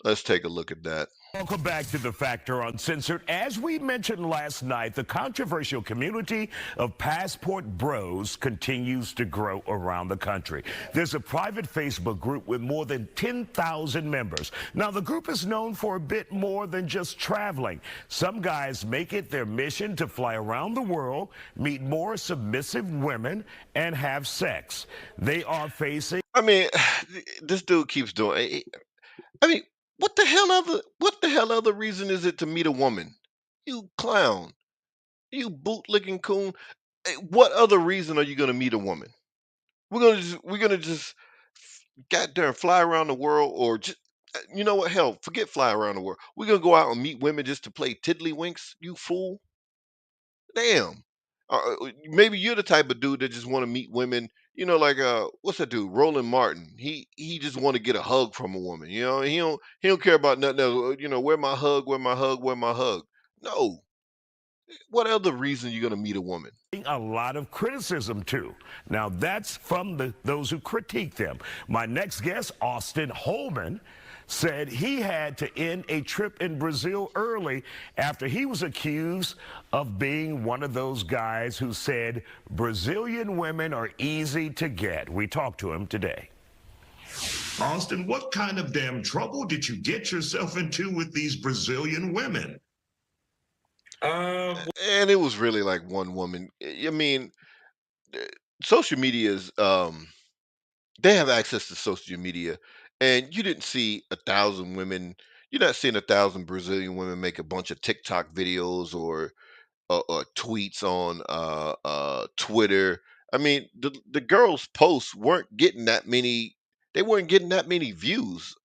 Let's take a look at that. Welcome back to The Factor Uncensored. As we mentioned last night, the controversial community of passport bros continues to grow around the country. There's a private Facebook group with more than 10,000 members. Now, the group is known for a bit more than just traveling. Some guys make it their mission to fly around the world, meet more submissive women, and have sex. They are facing I mean, this dude keeps doing. I mean, what the hell other reason is it to meet a woman? You clown, you bootlicking coon. What other reason are you gonna meet a woman? We're gonna just goddamn fly around the world, or just you know what? Hell, forget fly around the world. We're gonna go out and meet women just to play tiddlywinks. You fool! Damn. Maybe you're the type of dude that just want to meet women. Like what's that dude? Roland Martin. He just want to get a hug from a woman. He don't care about nothing else. Where my hug? Where my hug? Where my hug? No. What other reason you gonna meet a woman? a lot of criticism too. Now that's from those who critique them. My next guest, Auston Holleman, said he had to end a trip in Brazil early after he was accused of being one of those guys who said Brazilian women are easy to get. We talked to him today. Auston, what kind of damn trouble did you get yourself into with these Brazilian women? And it was really like one woman. I mean, social media is they have access to social media, and you didn't see 1,000 women. You're not seeing 1,000 Brazilian women make a bunch of TikTok videos or tweets on Twitter. I mean, the girls' posts weren't getting that many. They weren't getting that many views.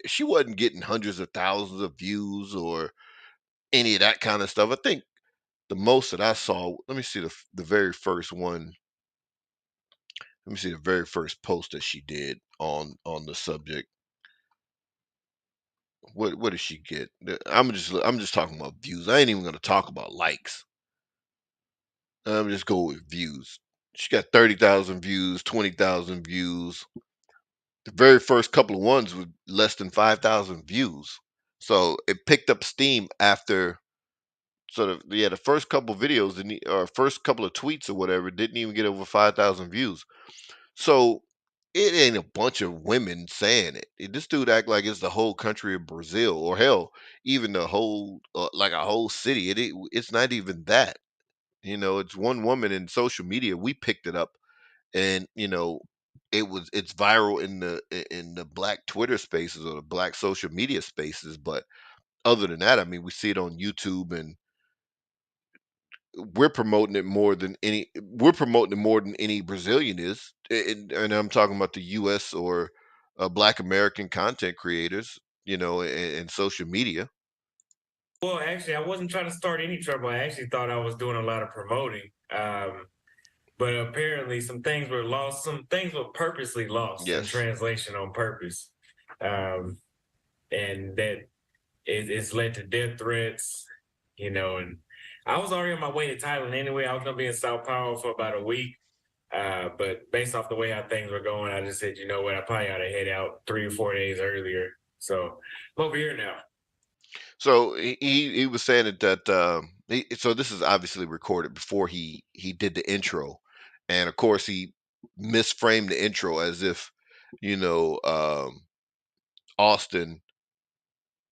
She wasn't getting hundreds of thousands of views or any of that kind of stuff. I think the most that I saw. Let me see the very first one. Let me see the very first post that she did on the subject. What did she get? I'm just talking about views. I ain't even gonna talk about likes. I'm just go with views. She got 30,000 views, 20,000 views. The very first couple of ones with less than 5,000 views. So it picked up steam after sort of yeah the first couple videos or first couple of tweets or whatever didn't even get over 5,000 views. So it ain't a bunch of women saying it. This dude act like it's the whole country of Brazil, or hell, even the whole like a whole city. It's not even that. It's one woman in social media. We picked it up, and it's viral in the black Twitter spaces or the black social media spaces. But other than that, I mean, we see it on YouTube, and we're promoting it more than any Brazilian is, and I'm talking about the U.S. or Black American content creators, and social media. Well, actually, I wasn't trying to start any trouble. I actually thought I was doing a lot of promoting. But apparently, some things were lost. Some things were purposely lost in Yes. translation on purpose. Um, and it's led to death threats, and I was already on my way to Thailand anyway. I was going to be in Sao Paulo for about a week. But based off the way how things were going, I just said, you know what, I probably ought to head out 3 or 4 days earlier. So I'm over here now. So he was saying so this is obviously recorded before he did the intro, and of course he misframed the intro as if you know Austin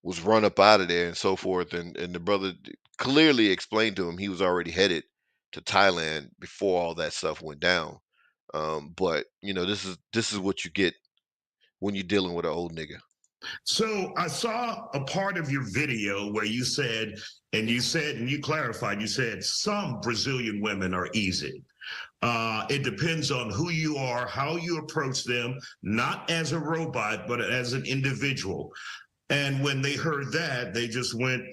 was run up out of there and so forth, and the brother clearly explained to him he was already headed to Thailand before all that stuff went down. But this is what you get when you're dealing with an old nigga. So I saw a part of your video where and you clarified, you said some Brazilian women are easy. It depends on who you are, how you approach them, not as a robot, but as an individual. And when they heard that, they just went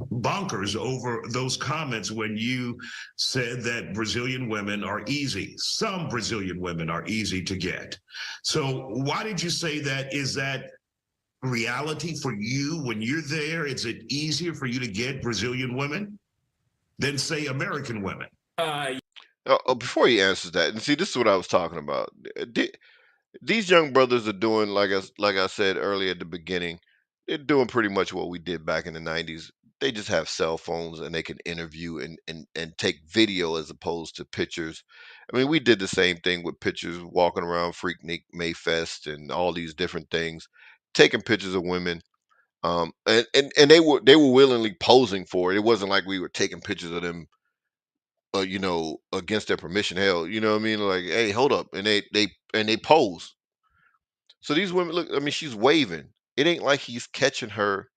bonkers over those comments when you said that Brazilian women are easy. Some Brazilian women are easy to get. So why did you say that? Is that reality for you when you're there? Is it easier for you to get Brazilian women than, say, American women? Before he answers that, and see, this is what I was talking about. These young brothers are doing like I said earlier at the beginning. They're doing pretty much what we did back in the '90s. They just have cell phones and they can interview and take video as opposed to pictures. I mean, we did the same thing with pictures, walking around Freaknik Mayfest and all these different things, taking pictures of women. And they were willingly posing for it. It wasn't like we were taking pictures of them against their permission. Hell, you know what I mean? Like, hey, hold up, and they pose. So these women look. I mean, she's waving. It ain't like he's catching her,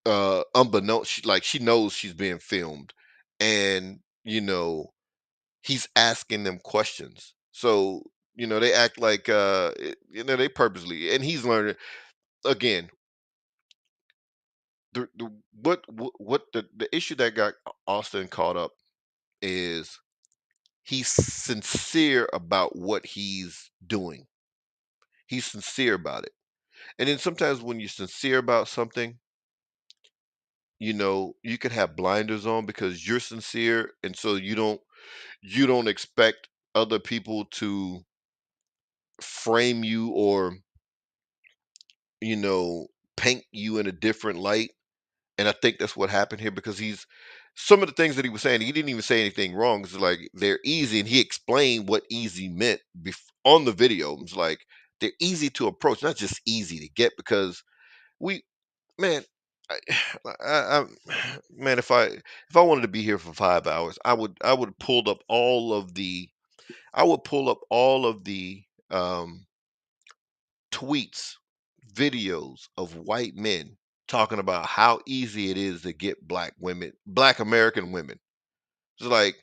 unbeknownst. Like she knows she's being filmed, and he's asking them questions. So they act like they purposely, and he's learning again. The what the issue that got Austin caught up is he's sincere about what he's doing. He's sincere about it. And then sometimes when you're sincere about something, you could have blinders on because you're sincere, and so you don't expect other people to frame you or, you know, paint you in a different light. And I think that's what happened here because some of the things that he was saying, he didn't even say anything wrong. It's like they're easy, and he explained what easy meant on the video. It's like they're easy to approach, not just easy to get. Because we, man, I man, if I wanted to be here for 5 hours, I would pulled up all of the I would pull up all of the um, tweets, videos of white men talking about how easy it is to get black women, black American women. It's like,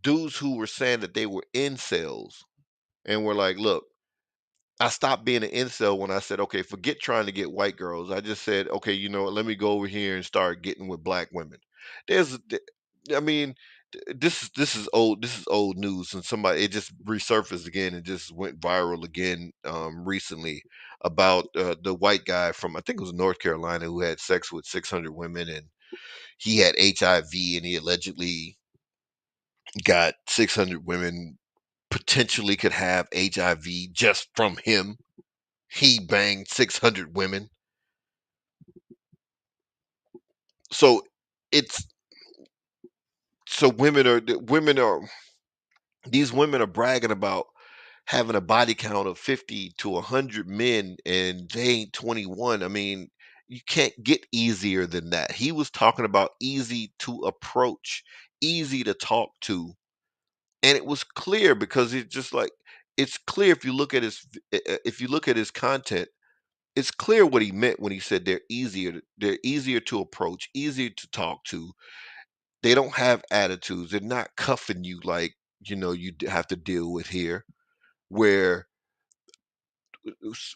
dudes who were saying that they were incels and were like, look, I stopped being an incel when I said, okay, forget trying to get white girls. I just said, okay, you know what, let me go over here and start getting with black women. There's, th- I mean, this is old news, and somebody it just resurfaced again and just went viral again recently about the white guy from I think it was North Carolina who had sex with 600 women and he had HIV and he allegedly got 600 women potentially could have HIV just from him. He banged 600 women. So it's so these women are bragging about having a body count of 50 to 100 men and they ain't 21. I mean, you can't get easier than that. He was talking about easy to approach, easy to talk to, and it was clear because it's just like it's clear if you look at if you look at his content. It's clear what he meant when he said they're easier to approach, easier to talk to. They don't have attitudes. They're not cuffing you like, have to deal with here where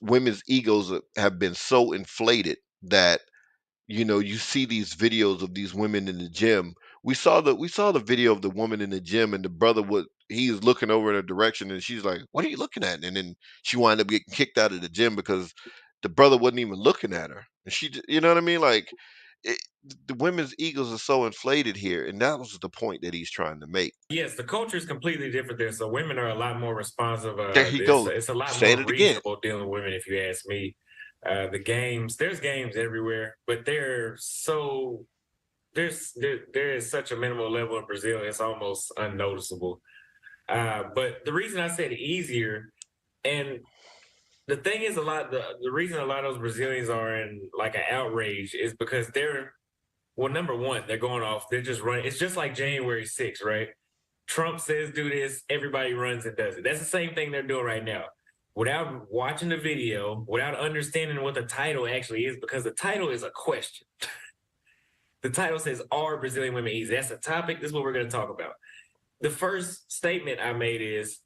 women's egos have been so inflated that you see these videos of these women in the gym. We saw the video of the woman in the gym and the brother would he is looking over in her direction and she's like, what are you looking at? And then she wound up getting kicked out of the gym because the brother wasn't even looking at her and you know what I mean, like it, the women's egos are so inflated here, and that was the point that he's trying to make. Yes, the culture is completely different there. So women are a lot more responsive. There he It's goes, it's a lot saying more it again. reasonable dealing with women, if you ask me. There's games everywhere, but there is such a minimal level in Brazil. It's almost unnoticeable. But the reason I said easier, and the thing is, the reason a lot of those Brazilians are in like an outrage is because well, number one, they're going off. They're just running. It's just like January 6th, right? Trump says do this, everybody runs and does it. That's the same thing they're doing right now. Without watching the video, without understanding what the title actually is, because the title is a question. The title says, Are Brazilian Women Easy? That's the topic. This is what we're going to talk about. The first statement I made is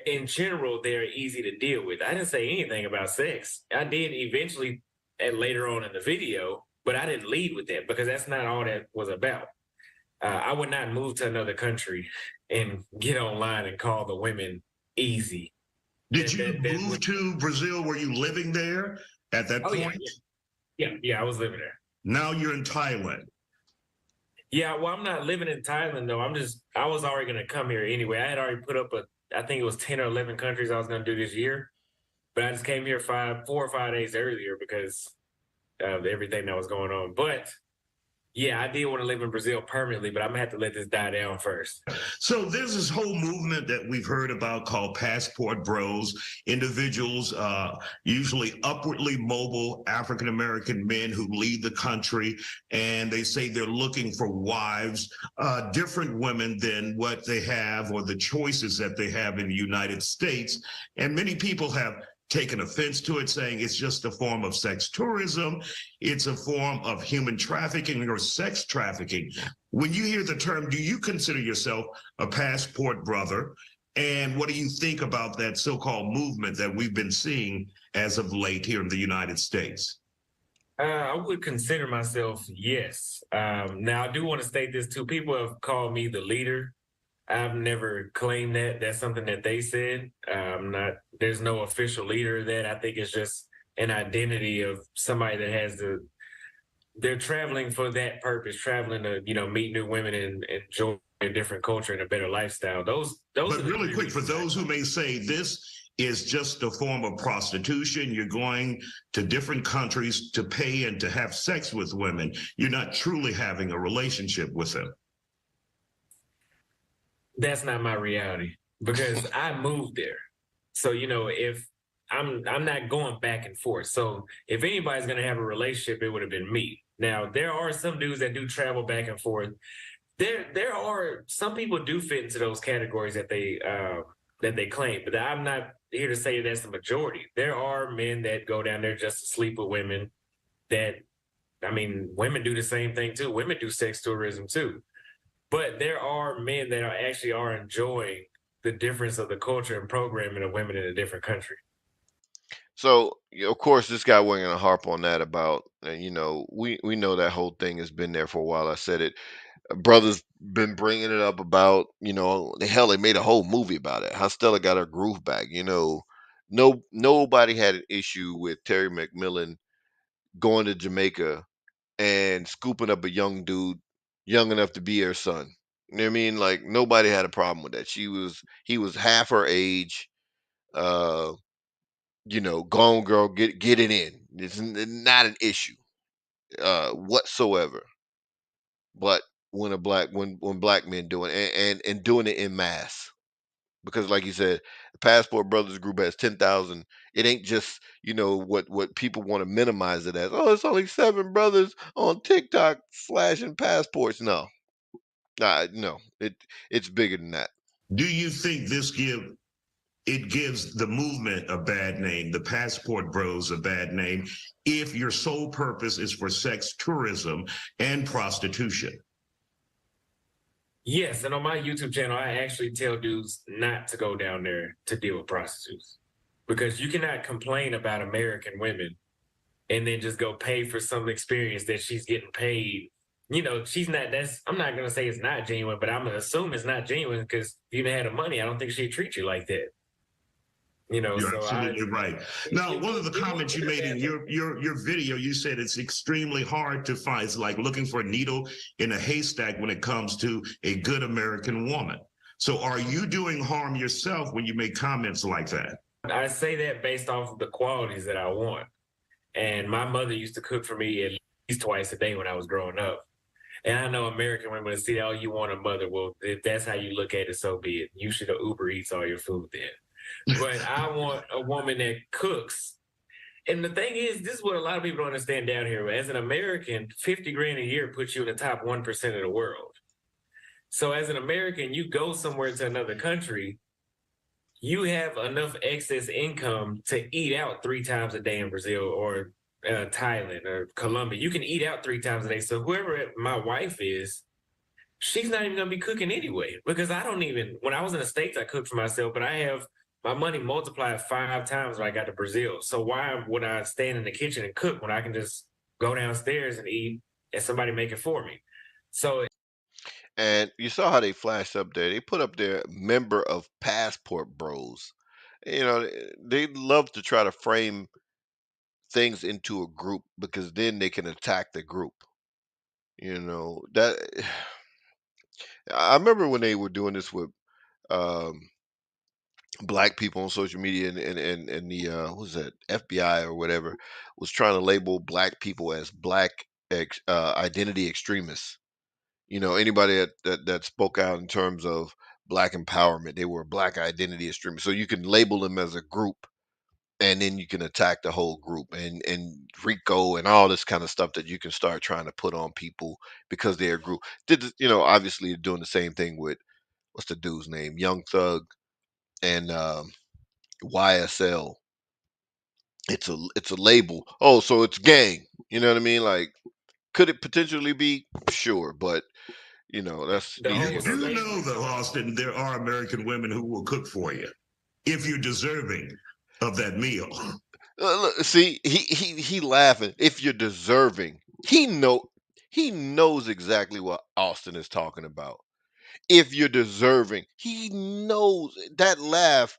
in general, they're easy to deal with. I didn't say anything about sex. I did eventually later on in the video, but I didn't lead with that because that's not all that was about. I would not move to another country and get online and call the women easy. Did you move to Brazil? Were you living there at that point? Yeah, I was living there. Now you're in Thailand. Yeah, well, I'm not living in Thailand though. I was already going to come here anyway. I had already put up I think it was 10 or 11 countries I was going to do this year, but I just came here 4 or 5 days earlier because of everything that was going on. But yeah, I did want to live in Brazil permanently, but I'm gonna have to let this die down first. So there's this whole movement that we've heard about called passport bros, individuals, usually upwardly mobile African-American men who leave the country, and they say they're looking for wives, different women than what they have or the choices that they have in the United States. And many people have taken offense to it, saying it's just a form of sex tourism. It's a form of human trafficking or sex trafficking. When you hear the term, do you consider yourself a passport brother? And what do you think about that so-called movement that we've been seeing as of late here in the United States? I would consider myself, yes. Now, I do want to state this too. People have called me the leader. I've never claimed that. That's something that they said. There's no official leader of that. I think it's just an identity of somebody that they're traveling for that purpose, traveling to, meet new women and enjoy a different culture and a better lifestyle. But really quick, for those who may say this is just a form of prostitution, you're going to different countries to pay and to have sex with women. You're not truly having a relationship with them. That's not my reality because I moved there. So, if I'm not going back and forth. So if anybody's gonna have a relationship, it would have been me. Now there are some dudes that do travel back and forth. There are some people do fit into those categories that they claim, but I'm not here to say that's the majority. There are men that go down there just to sleep with women. That I mean, women do the same thing too. Women do sex tourism too. But there are men that actually are enjoying the difference of the culture and programming of women in a different country. So, of course, this guy wasn't gonna harp on that about, we know that whole thing has been there for a while. I said it. Brothers been bringing it up about, the hell they made a whole movie about it. How Stella got her groove back. Nobody had an issue with Terry McMillan going to Jamaica and scooping up a young dude, young enough to be her son. You know what I mean? Like nobody had a problem with that. He was half her age. Uh, go on, girl, get it in. It's not an issue whatsoever. But when black men do it and doing it in mass, because like you said, the Passport Brothers group has 10,000. It ain't just what people want to minimize it as. Oh, it's only 7 brothers on TikTok slashing passports. No, no, it's bigger than that. Do you think it gives the movement a bad name, the Passport Bros a bad name, if your sole purpose is for sex tourism and prostitution? Yes, and on my YouTube channel, I actually tell dudes not to go down there to deal with prostitutes because you cannot complain about American women and then just go pay for some experience that she's getting paid. She's not. I'm not gonna say it's not genuine, but I'm gonna assume it's not genuine because if you even had the money, I don't think she'd treat you like that. You're So absolutely right. Now, one of the comments you made in your video, you said it's extremely hard to find. It's like looking for a needle in a haystack when it comes to a good American woman. So are you doing harm yourself when you make comments like that? I say that based off of the qualities that I want. And my mother used to cook for me at least twice a day when I was growing up. And I know American women see, oh, you want a mother. Well, if that's how you look at it, so be it. You should have Uber Eats all your food then. But I want a woman that cooks. And the thing is, this is what a lot of people don't understand down here. As an American, 50 grand a year puts you in the top 1% of the world. So as an American, you go somewhere to another country, you have enough excess income to eat out 3 times a day in Brazil or Thailand or Colombia. You can eat out 3 times a day. So whoever my wife is, she's not even gonna be cooking anyway. Because I don't even when I was in the States, I cooked for myself, but I have my money multiplied 5 times when I got to Brazil. So why would I stand in the kitchen and cook when I can just go downstairs and eat and somebody make it for me? So And you saw how they flashed up there. They put up their member of Passport Bros. They love to try to frame things into a group because then they can attack the group. That I remember when they were doing this with um, black people on social media and the what was that FBI or whatever was trying to label black people as black identity extremists. Anybody that spoke out in terms of black empowerment, they were black identity extremists. So you can label them as a group and then you can attack the whole group and Rico and all this kind of stuff that you can start trying to put on people because they're a group. Obviously you're doing the same thing with what's the dude's name, Young Thug and YSL. It's a label. Oh, so it's gang. You know what I mean? Like, could it potentially be? Sure, but that's the neither whole You here nor do there. know, though, Austin, there are American women who will cook for you if you're deserving of that meal. Look, see, he laughing. If you're deserving, he knows exactly what Austin is talking about. If you're deserving, he knows that laugh.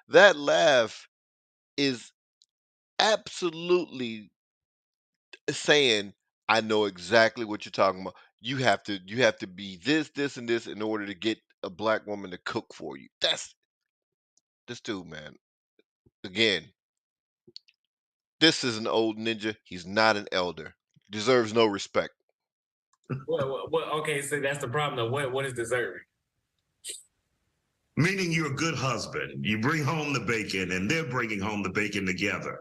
That laugh is absolutely saying, I know exactly what you're talking about. You have to be this, and this in order to get a black woman to cook for you. That's this dude, man. Again, this is an old ninja. He's not an elder. Deserves no respect. okay, so that's the problem though. What is deserving? Meaning you're a good husband. You bring home the bacon, and they're bringing home the bacon together.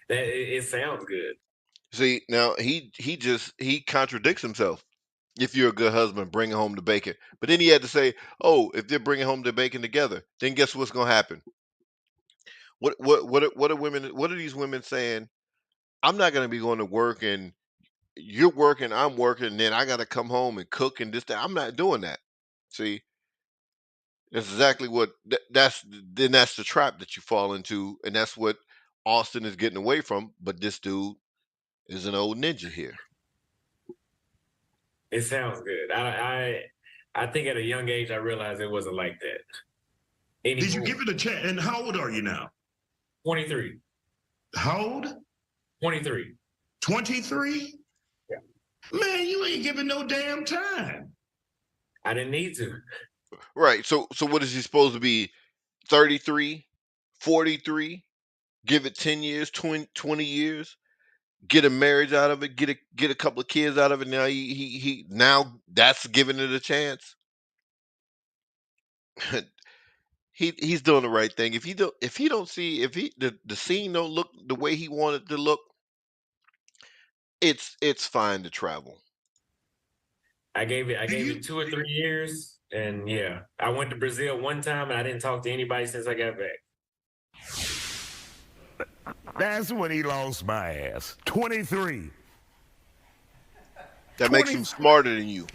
It sounds good. See, now he contradicts himself. If you're a good husband, bringing home the bacon. But then he had to say, "Oh, if they're bringing home the bacon together, then guess what's going to happen? What are women? What are these women saying? I'm not going to be going to work, and you're working, I'm working, and then I got to come home and cook and this that. I'm not doing that. See, that's exactly what that's the trap that you fall into, and that's what Austin is getting away from. But this dude is an old ninja here. It sounds good. I think at a young age I realized it wasn't like that. Anymore. Did you give it a chance? And how old are you now? 23. How old? 23. 23? Yeah. Man, you ain't giving no damn time. I didn't need to. Right. So what is he supposed to be? 33, 43? Give it 10 years, 20 years, get a marriage out of it, get a couple of kids out of it. Now he now that's giving it a chance. He's doing the right thing. If he don't see if he the scene don't look the way he wanted to look, it's fine to travel. I gave it 2 or 3 years, and yeah, I went to Brazil one time, and I didn't talk to anybody since I got back. That's when he lost my ass. 23. That makes him smarter than you.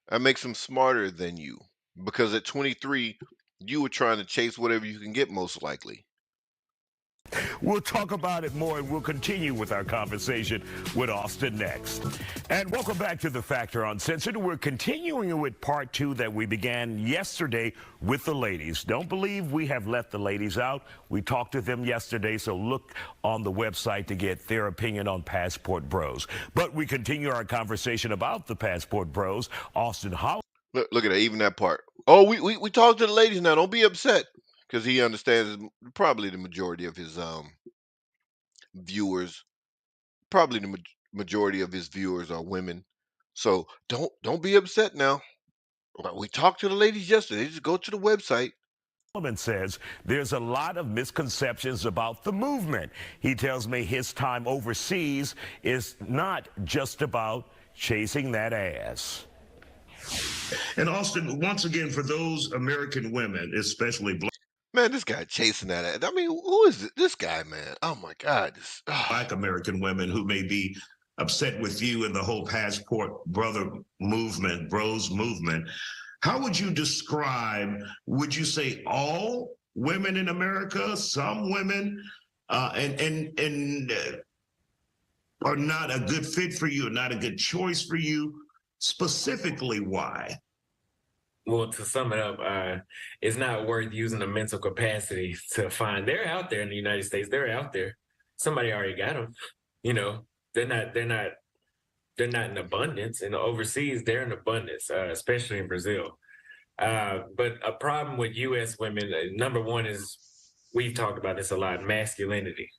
That makes him smarter than you. Because at 23, you were trying to chase whatever you can get most likely. We'll talk about it more, and we'll continue with our conversation with Auston next. And welcome back to The Factor Uncensored. We're continuing with part 2 that we began yesterday with the ladies. Don't believe we have left the ladies out. We talked to them yesterday, so look on the website to get their opinion on Passport Bros. But we continue our conversation about the Passport Bros. Auston Holleman. Look at that, even that part. Oh, we talked to the ladies now. Don't be upset. Because he understands probably the majority of his viewers, probably the majority of his viewers are women. So don't be upset now. We talked to the ladies yesterday. Just go to the website. Holleman says there's a lot of misconceptions about the movement. He tells me his time overseas is not just about chasing that ass. And Auston, once again, for those American women, especially Man, this guy chasing that ass. I mean, who is this guy, man? Oh my God. Black American women who may be upset with you and the whole Passport Brother movement, Bros movement, how would you describe, would you say all women in America, some women, and are not a good fit for you, not a good choice for you? Specifically, why? Well, to sum it up, it's not worth using the mental capacity to find. They're out there in the United States. They're out there. Somebody already got them. You know, they're not in abundance. And overseas, they're in abundance, especially in Brazil. But a problem with U.S. women, number one is, we've talked about this a lot, masculinity.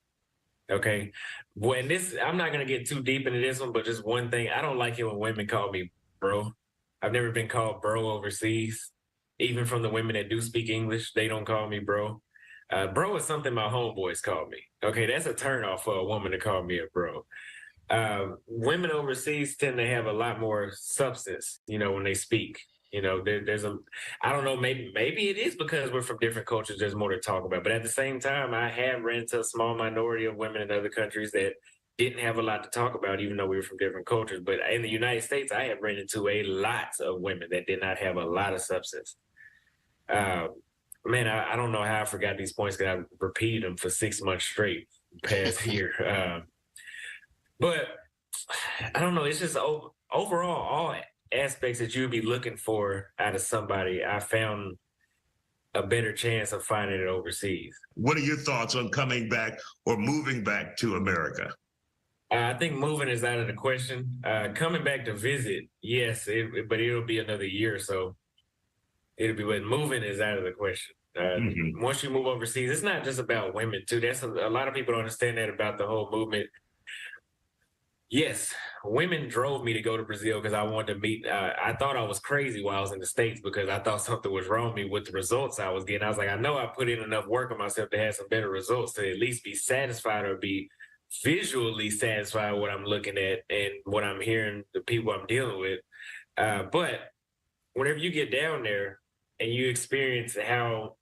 Okay. When I'm not going to get too deep into this one, but just one thing, I don't like it when women call me bro. I've never been called bro overseas. Even from the women that do speak English, they don't call me bro. Bro is something my homeboys call me. Okay, that's a turnoff for a woman to call me a bro. Women overseas tend to have a lot more substance, when they speak. I don't know, maybe it is because we're from different cultures, there's more to talk about. But at the same time, I have ran into a small minority of women in other countries that didn't have a lot to talk about, even though we were from different cultures. But in the United States, I have ran into a lot of women that did not have a lot of substance. Man, I don't know how I forgot these points because I repeated them for 6 months straight past year. But I don't know. It's just overall, all aspects that you'd be looking for out of somebody, I found a better chance of finding it overseas. What are your thoughts on coming back or moving back to America? I think moving is out of the question. Coming back to visit, yes, but it'll be another year or so. But moving is out of the question. Once you move overseas, it's not just about women too. That's a lot of people don't understand that about the whole movement. Yes, women drove me to go to Brazil because I wanted to meet. I thought I was crazy while I was in the States because I thought something was wrong with me with the results I was getting. I was like, I know I put in enough work on myself to have some better results to at least be satisfied or be visually satisfied with what I'm looking at and what I'm hearing, the people I'm dealing with. But whenever you get down there and you experience how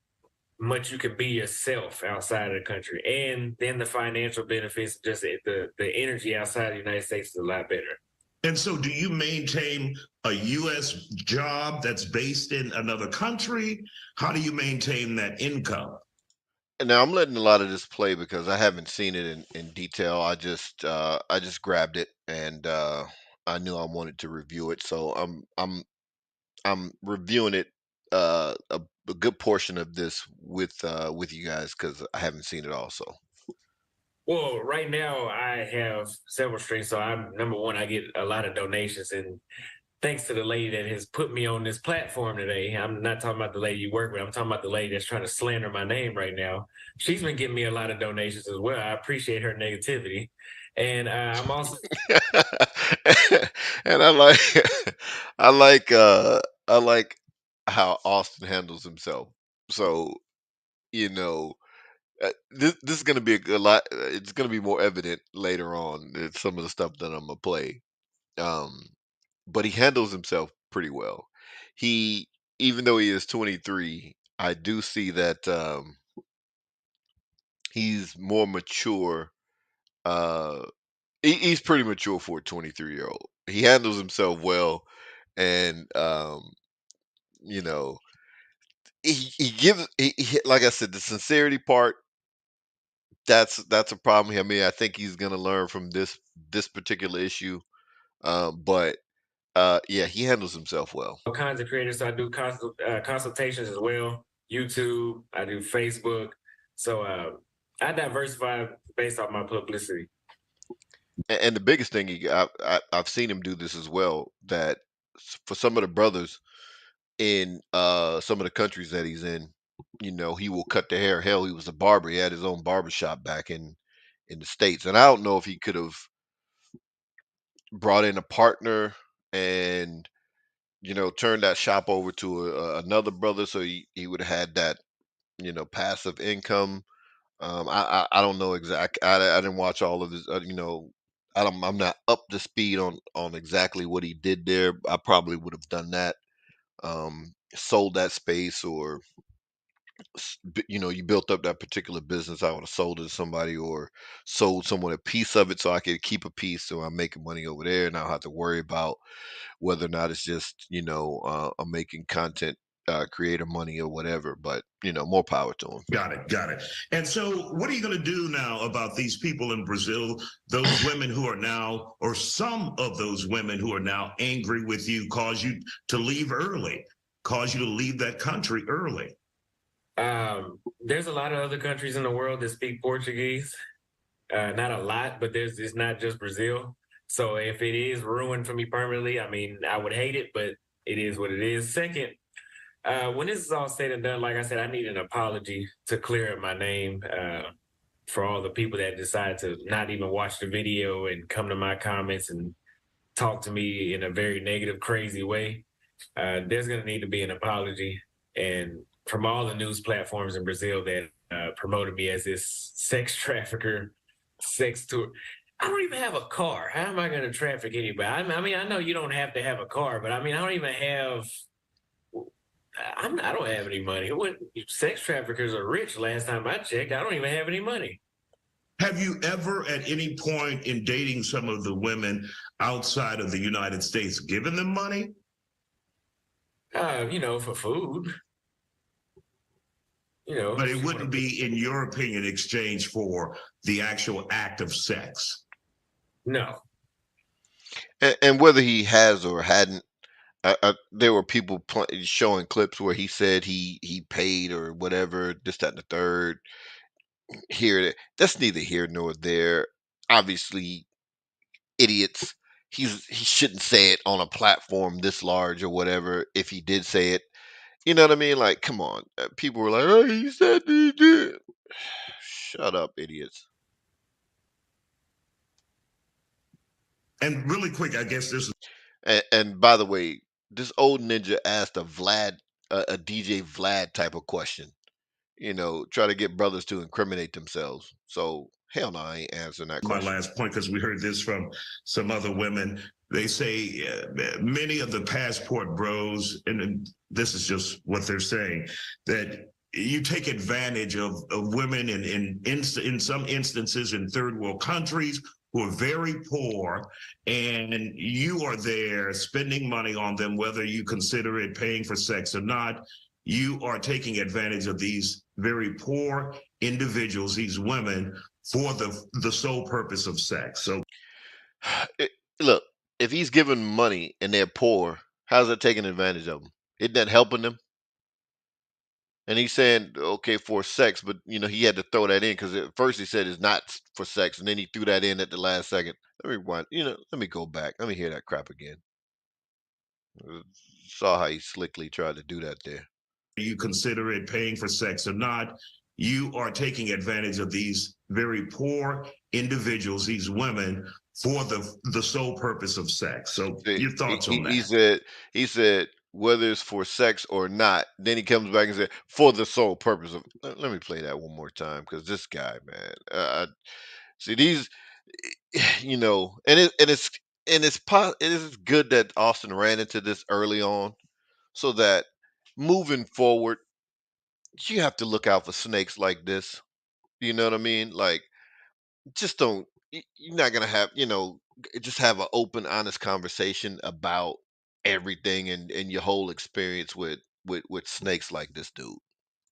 much you can be yourself outside of the country, and then the financial benefits, just the energy outside of the United States is a lot better. And so, do you maintain a U.S. job that's based in another country? How do you maintain that income? And now I'm letting a lot of this play because I haven't seen it in detail. I just grabbed it and I knew I wanted to review it, so I'm reviewing it a good portion of this with you guys because I haven't seen it also. Well, right now I have several streams. So I'm number one, I get a lot of donations, and thanks to the lady that has put me on this platform today. I'm not talking about the lady you work with. I'm talking about the lady that's trying to slander my name right now. She's been giving me a lot of donations as well. I appreciate her negativity, and I'm also And I like I like I like how Austin handles himself. So, you know, this is going to be a lot it's going to be more evident later on in some of the stuff that I'm going to play. Um but he handles himself pretty well. He Even though he is 23, I do see that he's more mature. uh he's pretty mature for a 23-year-old. He handles himself well, and you know, he gives like I said, the sincerity part, that's a problem. I mean, I think he's gonna learn from this particular issue. But yeah, he handles himself well. all kinds of creators. So I do consultations as well. YouTube, I do Facebook. So I diversify based off my publicity. And the biggest thing I've seen him do this as well. That for some of the brothers in some of the countries that he's in, he will cut their hair. Hell, he was a barber. He had his own barber shop back in the States. And I don't know if he could have brought in a partner and turned that shop over to another brother, so he would have had that passive income. I don't know exact. I didn't watch all of this. I'm not up to speed on exactly what he did there. I probably would have done that. Sold that space, or you built up that particular business. I would have sold it to somebody, or sold someone a piece of it so I could keep a piece, so I'm making money over there and I don't have to worry about whether or not it's just I'm making content creator money or whatever. But more power to him. Got it. Got it. And so, what are you going to do now about these people in Brazil, those women who are now, or some of those women who are now angry with you, cause you to leave early, cause you to leave that country early? There's a lot of other countries in the world that speak Portuguese. Not a lot, but it's not just Brazil. So if it is ruined for me permanently, I mean, I would hate it, but it is what it is. Second, when this is all said and done, like I said, I need an apology to clear up my name for all the people that decide to not even watch the video and come to my comments and talk to me in a very negative, crazy way. There's going to need to be an apology. And from all the news platforms in Brazil that promoted me as this sex trafficker, sex tour. I don't even have a car. How am I going to traffic anybody? I mean, I know you don't have to have a car, but I mean, I don't even have. I don't have any money. Sex traffickers are rich. Last time I checked, I don't even have any money. Have you ever, at any point in dating some of the women outside of the United States, given them money? For food. But it wouldn't be, in your opinion, exchange for the actual act of sex. No. And whether he has or hadn't, there were people showing clips where he said he paid or whatever, this, that, and the third. Here, that's neither here nor there. Obviously, idiots. He shouldn't say it on a platform this large or whatever. If he did say it, you know what I mean? Like, come on. People were like, "Oh, he said he did." Shut up, idiots. And really quick, I guess this is And by the way, this old ninja asked a DJ Vlad type of question. Try to get brothers to incriminate themselves. So hell no, I ain't answering that my question. last point because we heard this from some other women. They say many of the passport bros, and this is just what they're saying, that you take advantage of women in some instances in third world countries who are very poor, and you are there spending money on them, whether you consider it paying for sex or not. You are taking advantage of these very poor individuals, these women, for the sole purpose of sex. So It- Look, if he's giving money and they're poor, how's that taking advantage of them? Isn't that helping them? And he's saying, okay, for sex, but he had to throw that in because at first he said it's not for sex, and then he threw that in at the last second. Let me rewind. Let me go back. Let me hear that crap again. Saw how he slickly tried to do that there. you consider it paying for sex or not, you are taking advantage of these very poor individuals, these women, for the sole purpose of sex. So See, your He, thoughts he, on he that? said he said whether it's for sex or not. Then he comes back and said for the sole purpose of. Let me play that one more time because this guy, man. See these, it is good that Austin ran into this early on, so that moving forward, you have to look out for snakes like this. You know what I mean? Like, just don't. You're not gonna have, just have an open, honest conversation about everything and your whole experience with snakes like this dude.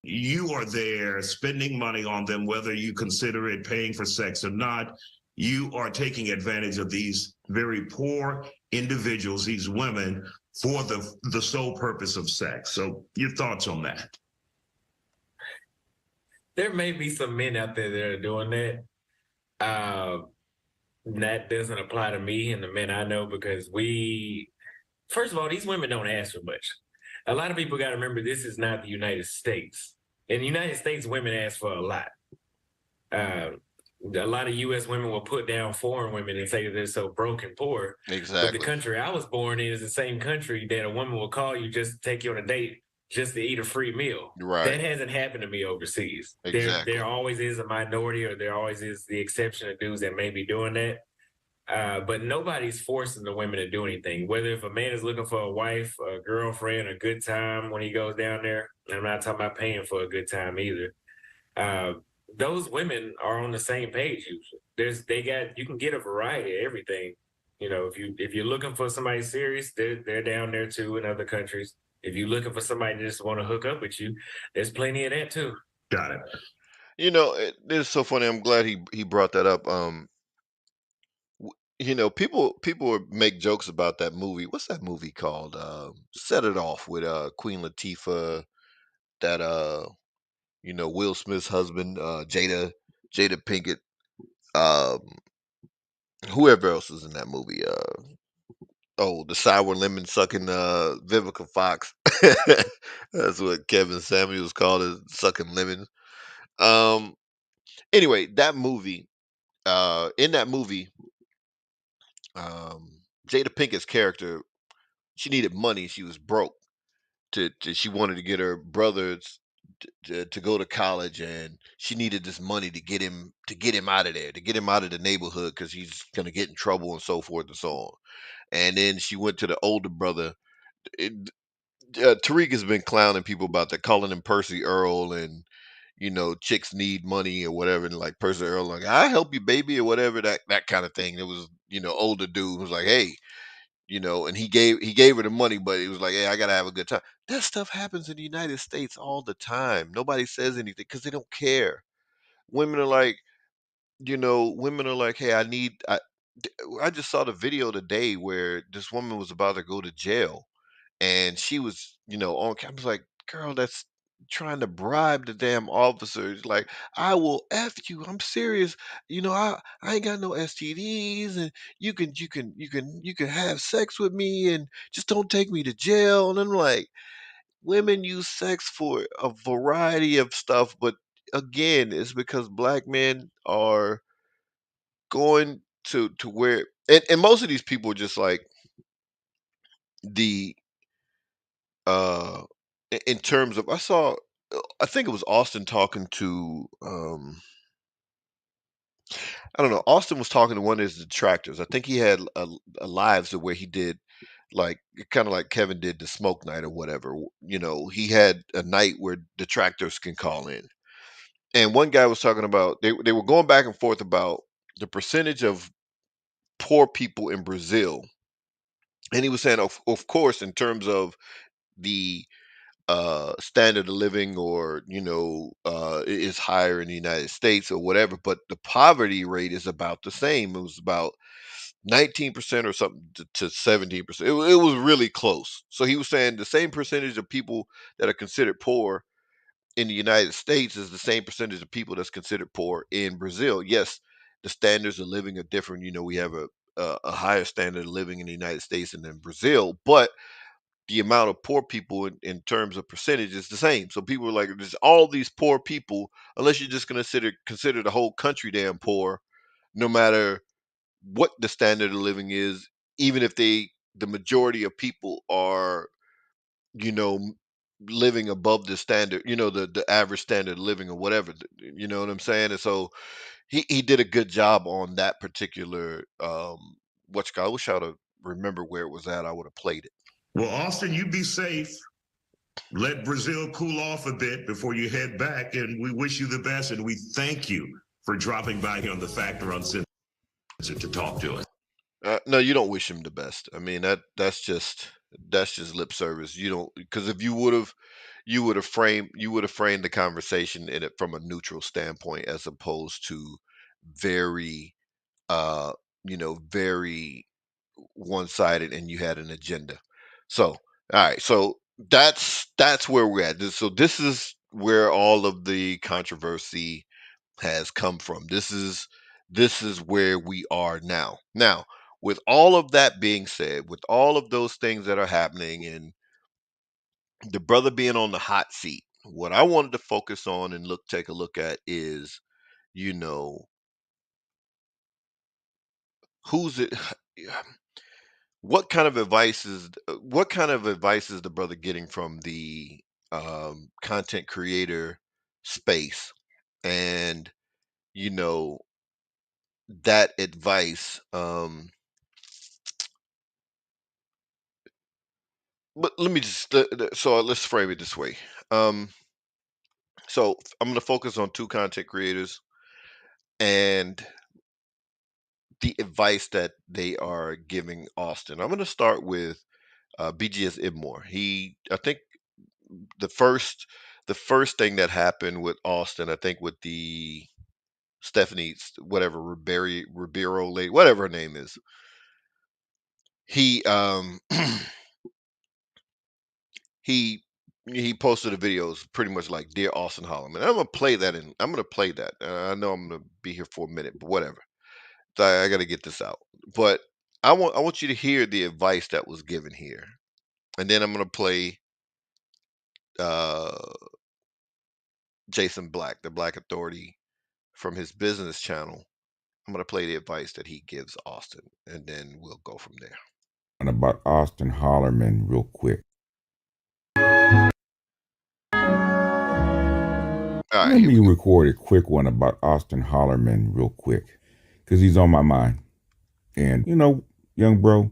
You are there spending money on them, whether you consider it paying for sex or not. You are taking advantage of these very poor individuals, these women, for the sole purpose of sex. So your thoughts on that? There may be some men out there that are doing that. Uh, that doesn't apply to me and the men I know because first of all, these women don't ask for much. A lot of people got to remember this is not the United States. In the United States, women ask for a lot. Uh, a lot of U.S. women will put down foreign women and say that they're so broke and poor. But the Exactly. country I was born in is the same country that a woman will call you just to take you on a date just to eat a free meal. Right. That hasn't happened to me overseas. There Exactly. always is a minority, or there always is the exception of dudes that may be doing that. But nobody's forcing the women to do anything. Whether if a man is looking for a wife, a girlfriend, a good time when he goes down there, I'm not talking about paying for a good time either. Uh, those women are on the same page usually. You can get a variety of everything. If you're looking for somebody serious, they're down there too in other countries. If you're looking for somebody that just want to hook up with you, there's plenty of that too. Got it. It's so funny. I'm glad he brought that up. People make jokes about that movie. What's that movie called? Set It Off with Queen Latifah. That Will Smith's husband, Jada Pinkett, um, whoever else is in that movie. Oh, the sour lemon sucking Vivica Fox. That's what Kevin Samuels called it, sucking lemons. Um. Anyway, that movie. In that movie, Jada Pinkett's character, she needed money. She was broke. She wanted to get her brothers to go to college, and she needed this money to get him out of there, to get him out of the neighborhood because he's gonna get in trouble and so forth and so on. And then she went to the older brother. It, Tariq has been clowning people about that, calling him Percy Earl, and chicks need money or whatever, and like Percy Earl, like I help you, baby, or whatever, that kind of thing. It was older dude was like, hey, and he gave her the money, but it was like, hey, I gotta have a good time. That stuff happens in the United States all the time. Nobody says anything because they don't care. Women are like, hey, I just saw the video today where this woman was about to go to jail, and she was, on campus, like, girl, that's trying to bribe the damn officers. Like, I will F you. I'm serious. I ain't got no STDs, and you can have sex with me, and just don't take me to jail. And I'm like, women use sex for a variety of stuff, but again, it's because black men are going to where, and most of these people are just like the in terms of, I think it was Austin talking to I don't know. Austin was talking to one of his detractors. I think he had a lives where he did like kind of like Kevin did the smoke night or whatever. He had a night where detractors can call in. And one guy was talking about, they were going back and forth about the percentage of poor people in Brazil. And he was saying, of course, in terms of the standard of living, or is higher in the United States or whatever, but the poverty rate is about the same. It was about 19% or something to 17%. It was really close. So he was saying the same percentage of people that are considered poor in the United States is the same percentage of people that's considered poor in Brazil. Yes, the standards of living are different. We have a higher standard of living in the United States than in Brazil, but the amount of poor people in terms of percentage is the same. So people are like, there's all these poor people, unless you're just going to consider the whole country damn poor, no matter what the standard of living is, even if the majority of people are, you know, m- living above the standard, the average standard of living or whatever. You know what I'm saying? And so he did a good job on that particular I wish I'd have remember where it was at. I would have played it. Well, Austin, you be safe. Let Brazil cool off a bit before you head back, and we wish you the best, and we thank you for dropping by here on the Factor Uncensored to talk to us. No, you don't wish him the best. I mean, that's just lip service. You don't, because if you would have framed the conversation in it from a neutral standpoint, as opposed to very uh very one-sided, and you had an agenda. So, all right, so that's where we're at. So this is where all of the controversy has come from. This is where we are now. Now, with all of that being said, with all of those things that are happening, and the brother being on the hot seat, what I wanted to focus on and take a look at is, you know, who's it what kind of advice is the brother getting from the content creator space, and you know that advice, but let me just so let's frame it this way. um so I'm going to focus on two content creators and the advice that they are giving Austin. I'm going to start with BGS Ibmore. I think the first the first thing that happened with Austin, I think with the Stephanie, whatever, Ribeiro lady, whatever her name is, he he he posted a videos pretty much like "Dear Austin Holleman." I'm gonna play that. I know I'm gonna be here for a minute, but whatever. So I got to get this out. But I want you to hear the advice that was given here, and then I'm gonna play uh, Jason Black, the Black Authority, from his business channel. I'm gonna play the advice that he gives Austin, and then we'll go from there. About Auston Holleman real quick. All right, Let here me we go. record a quick one about Auston Holleman real quick, because he's on my mind. And, young bro,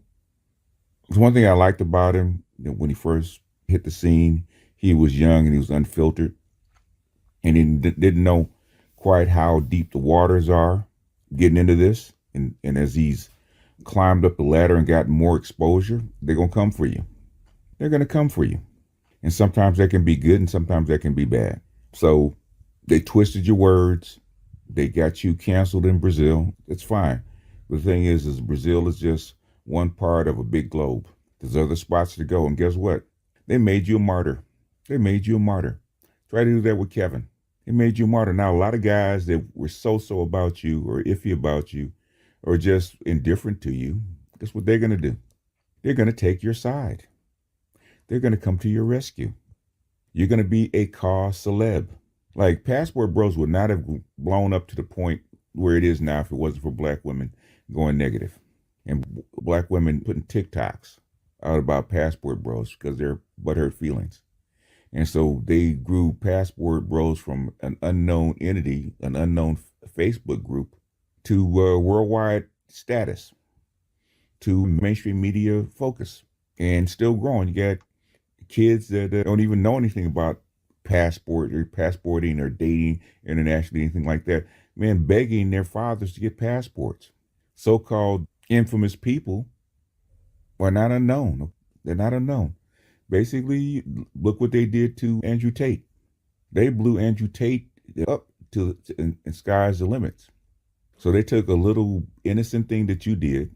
there's one thing I liked about him, that when he first hit the scene, he was young and he was unfiltered, and he didn't know quite how deep the waters are getting into this. And as he's climbed up the ladder and got more exposure, they're going to come for you. They're going to come for you. And sometimes that can be good and sometimes that can be bad. So they twisted your words. They got you canceled in Brazil. It's fine. The thing is Brazil is just one part of a big globe. There's other spots to go. And guess what? They made you a martyr. They made you a martyr. Try to do that with Kevin. They made you a martyr. Now, a lot of guys that were so about you or iffy about you or just indifferent to you, guess what they're going to do? They're going to take your side. They're going to come to your rescue. You're going to be a cause celeb. Like, Passport Bros would not have blown up to the point where it is now if it wasn't for black women going negative, and black women putting TikToks out about passport bros because they're butthurt feelings. And so they grew passport bros from an unknown entity, an unknown Facebook group, to worldwide status, to mainstream media focus, and still growing. You got kids that don't even know anything about passport or passporting or dating internationally, anything like that. Man, begging their fathers to get passports. So-called infamous people are not unknown. They're not unknown. Basically, look what they did to Andrew Tate. They blew Andrew Tate up and sky's the limits. So they took a little innocent thing that you did.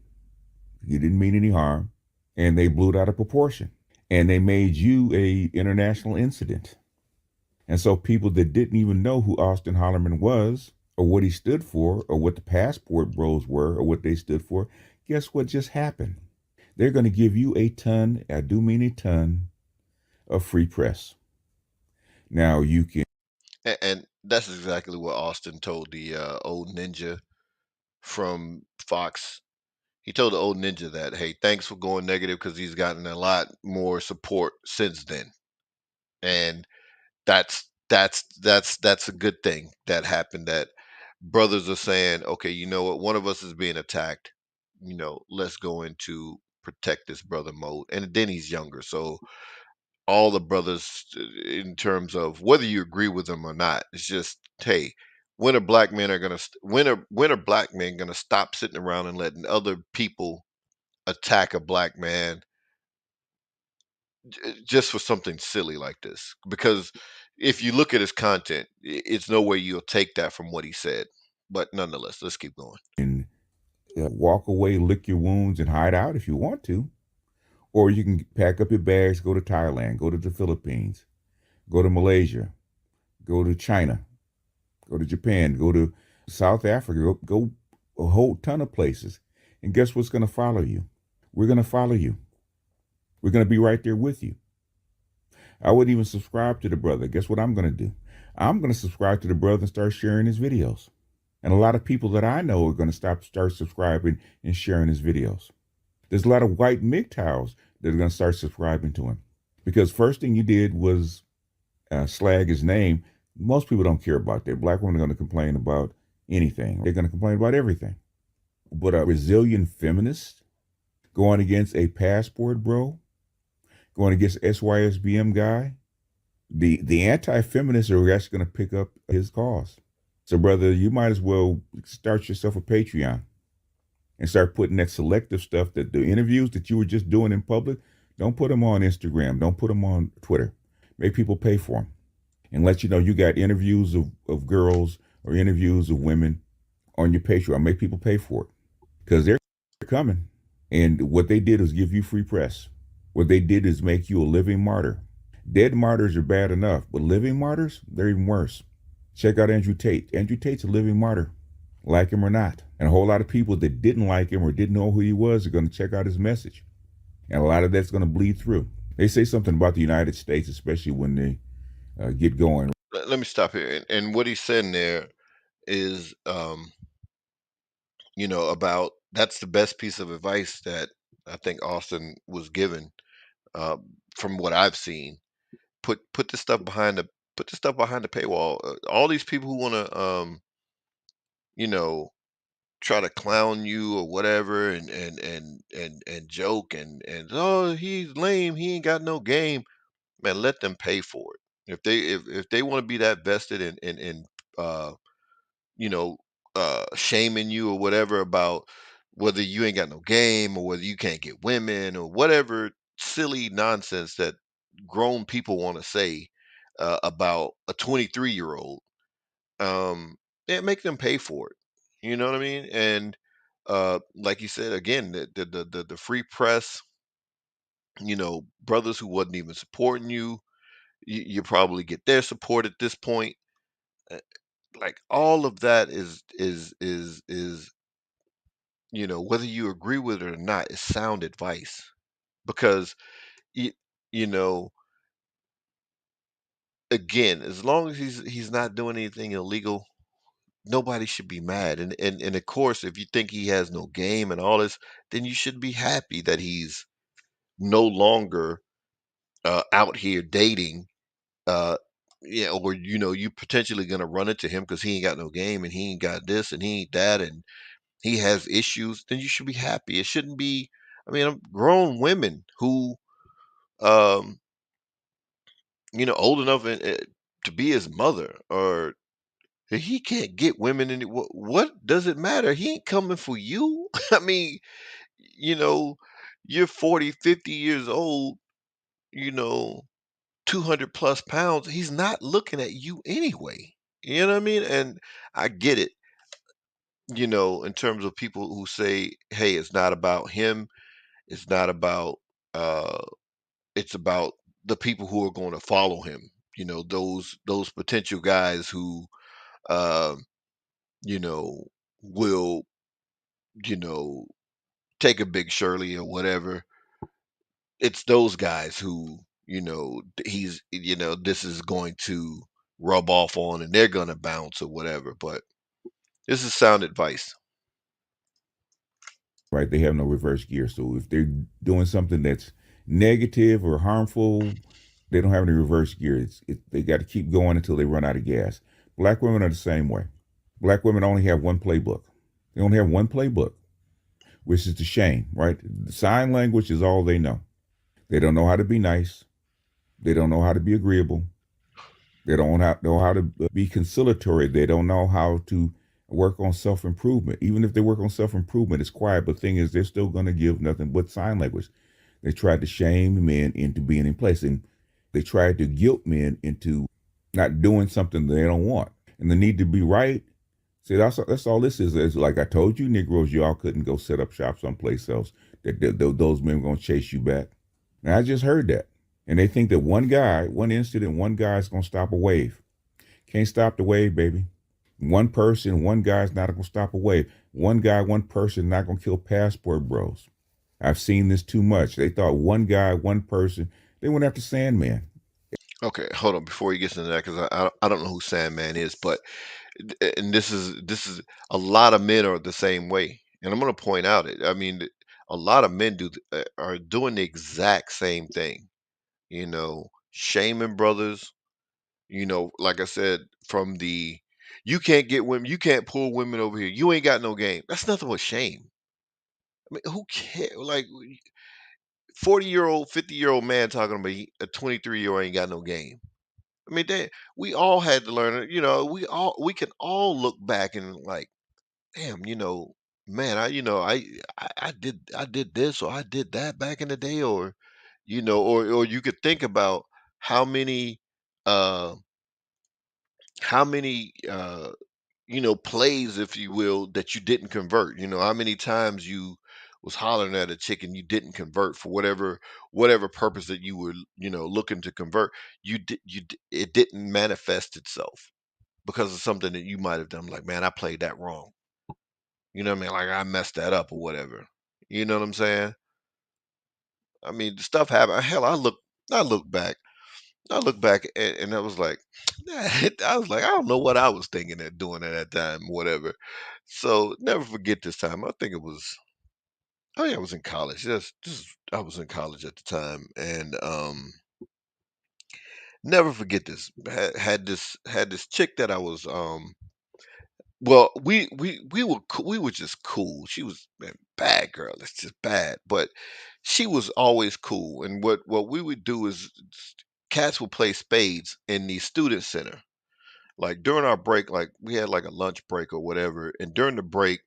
You didn't mean any harm, and they blew it out of proportion. And they made you a international incident. And so people that didn't even know who Auston Holleman was, or what he stood for, or what the passport bros were, or what they stood for, guess what just happened? They're going to give you a ton, I do mean a ton, of free press. Now you can. And that's exactly what Austin told the old ninja from Fox. He told the old ninja that, hey, thanks for going negative because he's gotten a lot more support since then. And that's a good thing that happened, that brothers are saying, okay, you know what, one of us is being attacked, let's go into protect this brother mode. And then he's younger, so all the brothers, in terms of whether you agree with them or not, it's just, hey, when are black men gonna stop sitting around and letting other people attack a black man just for something silly like this? Because if you look at his content, it's no way you'll take that from what he said. But nonetheless, let's keep going. Walk away, lick your wounds, and hide out if you want to. Or you can pack up your bags, go to Thailand, go to the Philippines, go to Malaysia, go to China, go to Japan, go to South Africa, go a whole ton of places. And guess what's going to follow you? We're going to follow you. We're going to be right there with you. I wouldn't even subscribe to the brother. Guess what I'm going to do? I'm going to subscribe to the brother and start sharing his videos. And a lot of people that I know are going to start subscribing and sharing his videos. There's a lot of white MGTOWs that are going to start subscribing to him. Because first thing you did was slag his name. Most people don't care about that. Black women are going to complain about anything. They're going to complain about everything. But a resilient feminist going against a passport bro, going against SYSBM guy, the anti-feminists are actually going to pick up his cause. So, brother, you might as well start yourself a Patreon and start putting that selective stuff, that the interviews that you were just doing in public, don't put them on Instagram. Don't put them on Twitter. Make people pay for them. And let you know you got interviews of girls or interviews of women on your Patreon. Make people pay for it because they're coming. And what they did was give you free press. What they did is make you a living martyr. Dead martyrs are bad enough, but living martyrs, they're even worse. Check out Andrew Tate. Andrew Tate's a living martyr, like him or not. And a whole lot of people that didn't like him or didn't know who he was are going to check out his message. And a lot of that's going to bleed through. They say something about the United States, especially when they get going. Let me stop here. And what he's saying there is, about, that's the best piece of advice that I think Austin was given, uh, from what I've seen. Put this stuff behind the paywall. All these people who want to, you know, try to clown you or whatever, and joke, and oh, he's lame, he ain't got no game. Man, let them pay for it. If they want to be that vested in uh you know shaming you or whatever about whether you ain't got no game or whether you can't get women or whatever silly nonsense that grown people want to say about a 23-year-old, yeah, make them pay for it. You know what I mean? And like you said again, the free press, brothers who wasn't even supporting you, you probably get their support at this point. Uh, Like all of that is whether you agree with it or not, is sound advice. Because you, you know again, as long as he's not doing anything illegal, nobody should be mad. And of course, if you think he has no game and all this, then you should be happy that he's no longer out here dating. Uh, yeah, or you potentially gonna run into him because he ain't got no game and he ain't got this and he ain't that and he has issues. Then you should be happy. It shouldn't be. I mean, grown women who um old enough to be his mother, or he can't get women any what does it matter? He ain't coming for you. I mean, you know, you're 40, 50 years old, you know, 200 plus pounds. He's not looking at you anyway. You know what I mean? And I get it, in terms of people who say, hey, it's not about him. It's not about uh it's about the people who are going to follow him. Those potential guys who um, you know, will, you know, take a big Shirley or whatever. It's those guys who, this is going to rub off on and they're going to bounce or whatever. But this is sound advice. right? They have no reverse gear. So if they're doing something that's negative or harmful, they don't have any reverse gear. They got to keep going until they run out of gas. Black women are the same way. Black women only have one playbook. They only have one playbook, which is the shame, right? The sign language is all they know. They don't know how to be nice. They don't know how to be agreeable. They don't know how to be conciliatory. They don't know how to work on self improvement. Even if they work on self improvement, it's quiet. But the thing is, they're still going to give nothing but sign language. They tried to shame men into being in place, and they tried to guilt men into not doing something they don't want. And the need to be right. See, that's all this is. It's like I told you, Negroes, y'all couldn't go set up shop someplace else. That those men were going to chase you back. And I just heard that. And they think that one guy, one incident, one guy is going to stop a wave. Can't stop the wave, baby. One person, one guy's not going to stop a wave. One guy, one person not going to kill passport bros. I've seen this too much. They thought one guy, one person. They went after Sandman. Okay, hold on before he gets into that, because I don't know who Sandman is, but and this is a lot of men are the same way, and I'm going to point out it. I mean, a lot of men are doing the exact same thing. Shaming brothers. Like I said, from the you can't get women, you can't pull women over here. You ain't got no game. That's nothing but shame. I mean, who cares? Like 40-year-old, 50-year-old man talking about a 23-year-old ain't got no game. I mean, we all had to learn it. We can all look back and like, damn, man, I did this or I did that back in the day, or or you could think about how many uh how many plays, if you will, that you didn't convert. How many times you was hollering at a chick and you didn't convert for whatever purpose that you were, looking to convert. It didn't manifest itself because of something that you might have done. Like, man, I played that wrong. You know what I mean? Like, I messed that up or whatever. You know what I'm saying? I mean, the stuff happened. Hell, I look back. I look back and I was like, I was like, I don't know what I was thinking at doing at that time, whatever. So never forget this time. I was in college. Just I was in college at the time, and never forget this. Had this chick that I was well, we were just cool. She was, man, bad girl. It's just bad, but she was always cool. And what we would do is cats would play spades in the student center. Like during our break, like we had like a lunch break or whatever, and during the break,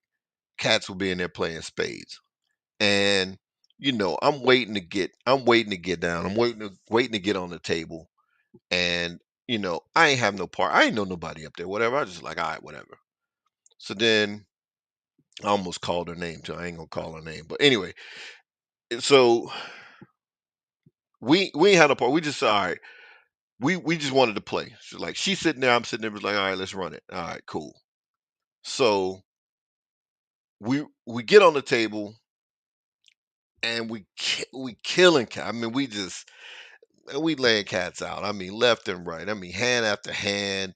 cats would be in there playing spades. And I'm waiting to get down. I'm waiting to get on the table. And I ain't have no part. I ain't know nobody up there. Whatever. I was just like, all right, whatever. So then I almost called her name too. I ain't gonna call her name, but anyway. So we ain't had no part. We just all right. We just wanted to play. So like she's sitting there, I'm sitting there. Was like, all right, let's run it. All right, cool. So we get on the table and we killing cat. I mean, we laying cats out. I mean, left and right. I mean, hand after hand.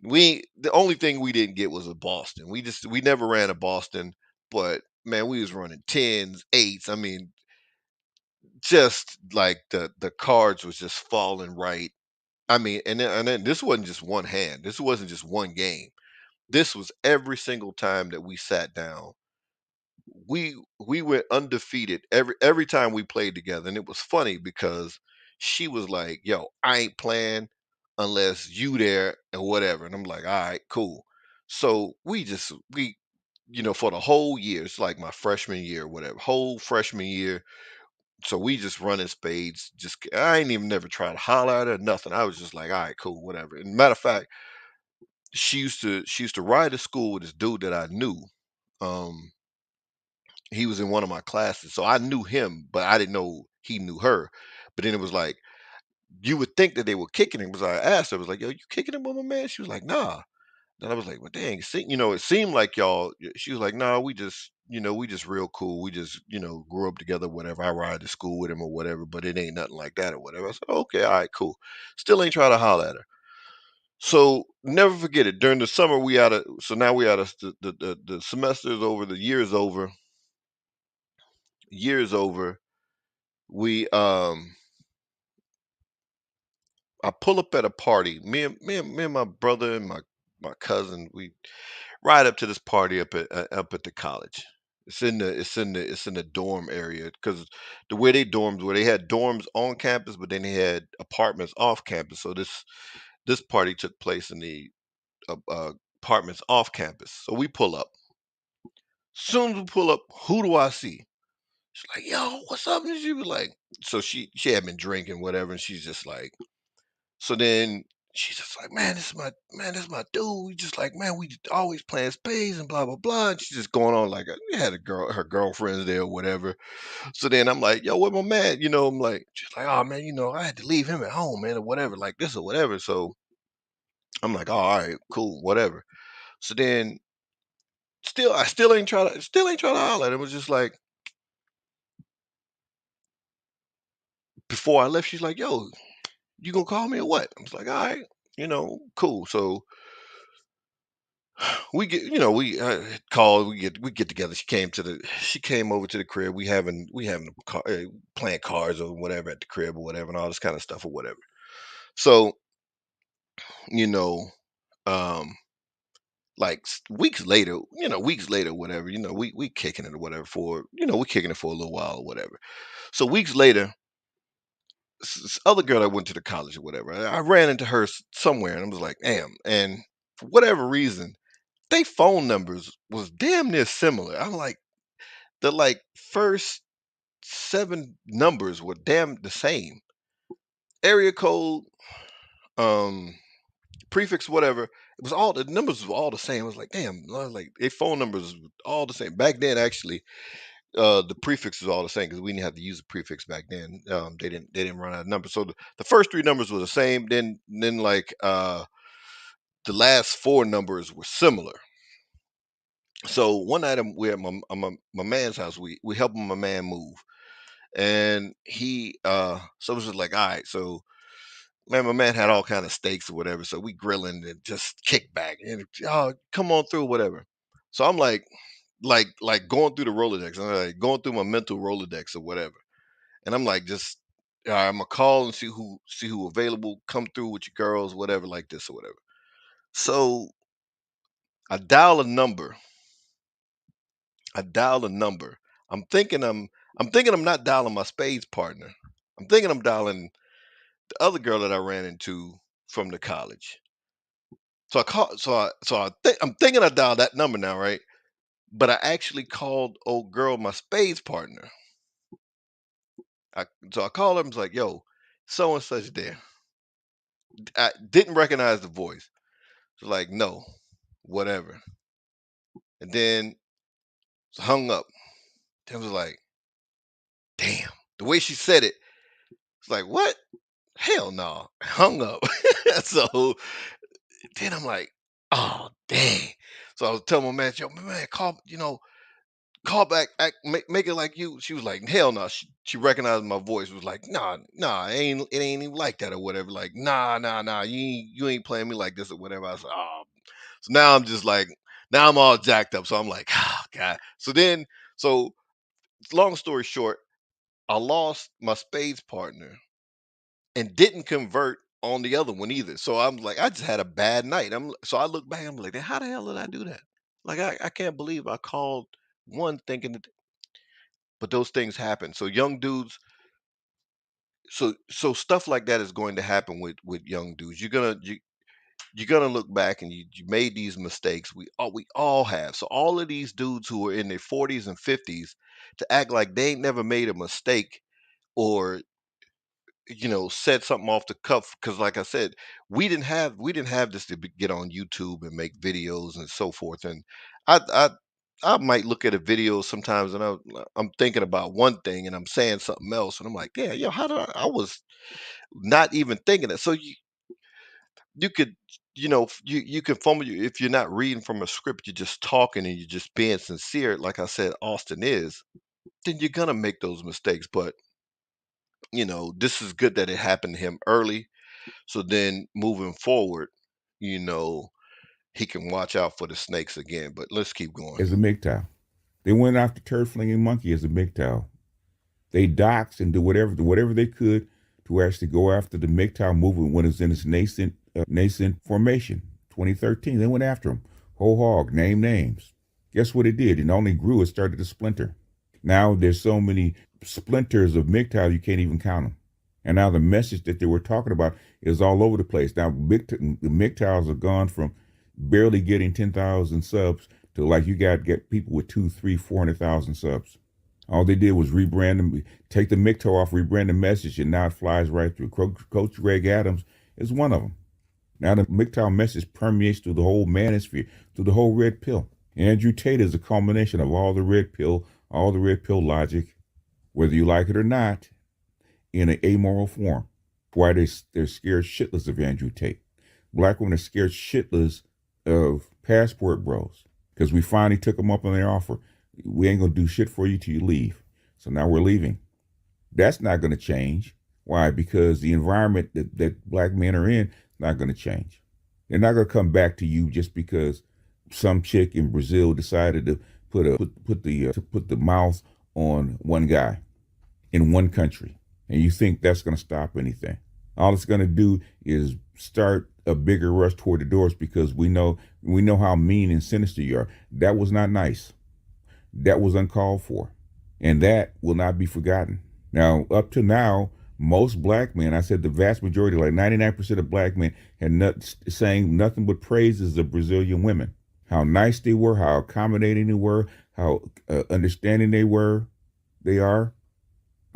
The only thing we didn't get was a Boston. We never ran a Boston, but man, we was running tens, eights. I mean, just like the cards was just falling right. I mean, and then this wasn't just one hand. This wasn't just one game. This was every single time that we sat down. We went undefeated every time we played together, and it was funny because she was like, "Yo, I ain't playing unless you there and whatever," and I'm like, "All right, cool." So for the whole year, it's like my freshman year, whatever, whole freshman year. So we just running spades. I ain't even never tried to holler at her, nothing. I was just like, all right, cool, whatever. And matter of fact, she used to ride to school with this dude that I knew. Um, he was in one of my classes, so I knew him, but I didn't know he knew her. But then it was like you would think that they were kicking him. Because I asked her, I was like, "Yo, you kicking him with my man?" She was like, "Nah." Then I was like, "Well, dang, it seemed like y'all." She was like, "No, we just real cool. We just, grew up together, whatever. I ride to school with him or whatever, but it ain't nothing like that or whatever." I said, "Okay, all right, cool." Still ain't try to holler at her. So never forget it. During the summer, so now we out of the semester is over, the year is over, year is over. We I pull up at a party. Me and my brother and my cousin, we ride up to this party up at the college. It's in the dorm area because the way they dorms where they had dorms on campus, but then they had apartments off campus. So this party took place in the apartments off campus. So we pull up. Soon as we pull up, who do I see? She's like, "Yo, what's up?" And she was like, so she had been drinking whatever, and she's just like, so then she's just like, this is my dude. We just like, man, we just always playing spades and blah blah blah. And she's just going on like we had her girlfriends there or whatever. So then I'm like, "Yo, where my man?" I'm like, she's like, "Oh man, I had to leave him at home, man, or whatever, like this or whatever." So I'm like, "Oh, all right, cool, whatever." So then I still ain't try to holler at him. It was just like before I left, she's like, "Yo, you gonna call me or what?" I was like, "All right, cool." So we get we call we get together. She came over to the crib. We having playing cards or whatever at the crib or whatever and all this kind of stuff or whatever. So you know um like weeks later whatever, we kicking it or whatever for we kicking it for a little while or whatever. So weeks later, this other girl that went to the college or whatever, I ran into her somewhere and I was like, damn. And for whatever reason, they phone numbers was damn near similar. I'm like, the like first seven numbers were damn the same. Area code, um, prefix, whatever. It was all the numbers were all the same. I was like, damn, I was like their phone numbers were all the same. Back then, actually, the prefix was all the same because we didn't have to use a prefix back then. They didn't run out of numbers. So the first three numbers were the same. Then like the last four numbers were similar. So one night we're at my man's house. We helping my man move. And he so it was just like, all right, so man, my man had all kind of steaks or whatever, so we grilling and just kick back and oh come on through whatever. So I'm like going through the Rolodex, I'm like going through my mental Rolodex or whatever, and I'm like just all right, I'm gonna call and see who available, come through with your girls, whatever, like this or whatever. So I dial a number, I dial a number. I'm thinking I'm I'm thinking I'm not dialing my spades partner. I'm thinking I'm dialing the other girl that I ran into from the college. So I call I'm thinking I dialed that number now, right? But I actually called old girl my spades partner. So I called her and was like, "Yo, so and such there." I didn't recognize the voice. She's like, "No, whatever." And then hung up. Then was like, "Damn." The way she said it, it's like, "What? Hell no." Hung up. So then I'm like, "Oh, dang." So I was telling my man, "Yo, my man, call, call back, make it like you. She was like, hell no. She recognized my voice. Was like, nah, it ain't even like that or whatever. Like, nah, you ain't playing me like this or whatever. I was like, oh. So now I'm just like, now I'm all jacked up. So I'm like, oh god. So long story short, I lost my spades partner and didn't convert on the other one either. So I'm like, I just had a bad night. So I look back, I'm like, how the hell did I do that? Like I can't believe I called one thinking that, but those things happen. So young dudes, so stuff like that is going to happen with young dudes. You're gonna look back and you made these mistakes. We all have. So all of these dudes who are in their 40s and 50s to act like they ain't never made a mistake or said something off the cuff, because like I said, we didn't have this to get on YouTube and make videos and so forth. And I I I might look at a video sometimes and I'm thinking about one thing and I'm saying something else and I'm like, yeah, how did I was not even thinking it. So you could you can fumble if you're not reading from a script, you're just talking and you're just being sincere, like I said Austin is, then you're gonna make those mistakes. But this is good that it happened to him early. So then moving forward, you know, he can watch out for the snakes again. But let's keep going. As a MGTOW. They went after turd flinging monkey as a MGTOW. They doxed and did whatever they could to actually go after the MGTOW movement when it was in its nascent formation. 2013, they went after him. Whole hog, name names. Guess what it did? It only grew. It started to splinter. Now there's so many splinters of MGTOW you can't even count them. And now the message that they were talking about is all over the place. Now the MGTOWs have gone from barely getting 10,000 subs to like you get people with 2, 3, 400,000 subs. All they did was rebrand them, take the MGTOW off, rebrand the message, and now it flies right through. Coach Greg Adams is one of them. Now the MGTOW message permeates through the whole manosphere, through the whole red pill. Andrew Tate is a culmination of all the red pill logic, whether you like it or not, in an amoral form. Why they're scared shitless of Andrew Tate. Black women are scared shitless of passport bros because we finally took them up on their offer. We ain't gonna do shit for you till you leave. So now we're leaving. That's not gonna change. Why? Because the environment that black men are in is not gonna change. They're not gonna come back to you just because some chick in Brazil decided to put the mouth on one guy in one country, and you think that's gonna stop anything. All it's gonna do is start a bigger rush toward the doors because we know how mean and sinister you are. That was not nice. That was uncalled for. And that will not be forgotten. Now, up to now, most black men, I said the vast majority, like 99% of black men, had saying nothing but praises of Brazilian women. How nice they were, how accommodating they were, how understanding they are,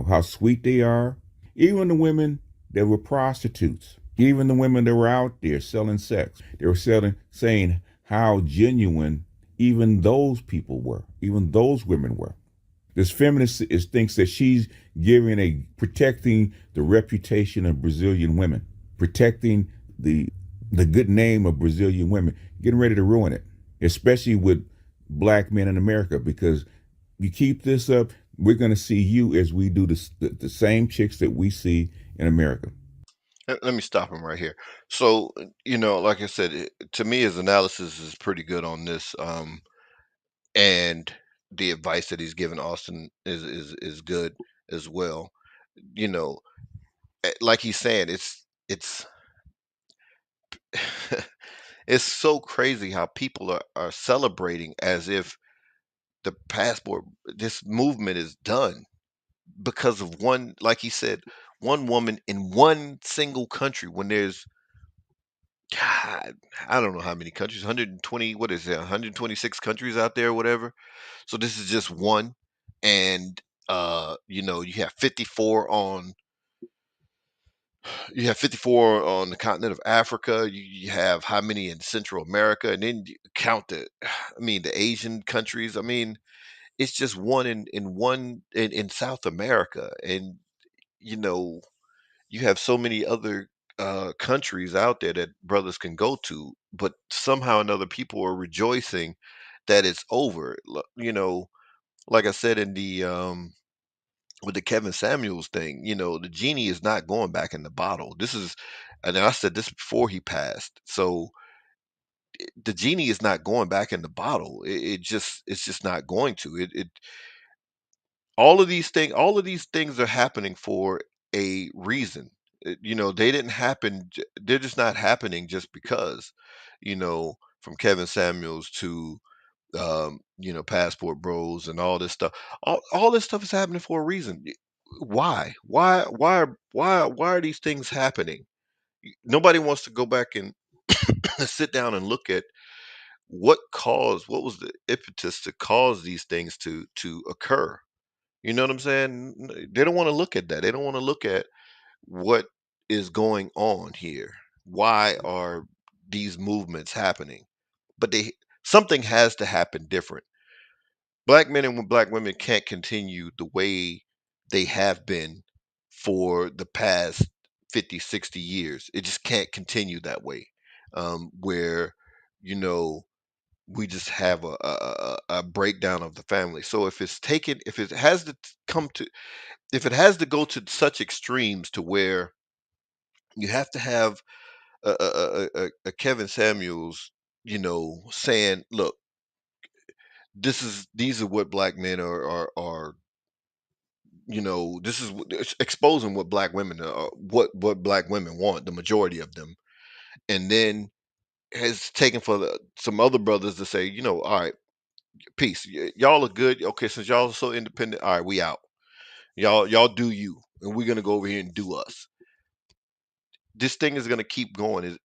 how sweet they are. Even the women that were prostitutes, even the women that were out there selling sex, they were saying how genuine even those people were, even those women were. This feminist thinks that she's protecting the reputation of Brazilian women, protecting the good name of Brazilian women, getting ready to ruin it, especially with black men in America, because you keep this up, we're going to see you as we do the same chicks that we see in America. Let me stop him right here. So, like I said, to me, his analysis is pretty good on this. And the advice that he's given Austin is good as well. You know, like he's saying, it's it's so crazy how people are celebrating as if the passport, this movement is done because of one, like he said, one woman in one single country when there's God, I don't know how many countries, 120, what is it, 126 countries out there, whatever. So this is just one. And you have 54 on the continent of Africa. You have how many in Central America, and then you count the Asian countries. I mean, it's just one in South America. And you know, you have so many other countries out there that brothers can go to, but somehow or another people are rejoicing that it's over. like I said in the with the Kevin Samuels thing, the genie is not going back in the bottle. This is, and I said this before he passed. So the genie is not going back in the bottle. It's just not going to. It all of these things are happening for a reason. They didn't happen. They're just not happening just because. From Kevin Samuels to Passport Bros and all this stuff. All this stuff is happening for a reason. Why? Why are these things happening? Nobody wants to go back and sit down and look at what was the impetus to cause these things to occur. You know what I'm saying? They don't want to look at that. They don't want to look at what is going on here. Why are these movements happening? But they something has to happen different. Black men and black women can't continue the way they have been for the past 50, 60 years. It just can't continue that way. Where, you know, we just have a breakdown of the family. So if it has to come to, if it has to go to such extremes to where you have to have a Kevin Samuels, saying, "Look, these are what black men are this is it's exposing what black women are, what black women want, the majority of them, and then has taken for some other brothers to say, all right, peace, y'all are good, okay, since y'all are so independent, all right, we out, y'all do you, and we're gonna go over here and do us. This thing is gonna keep going.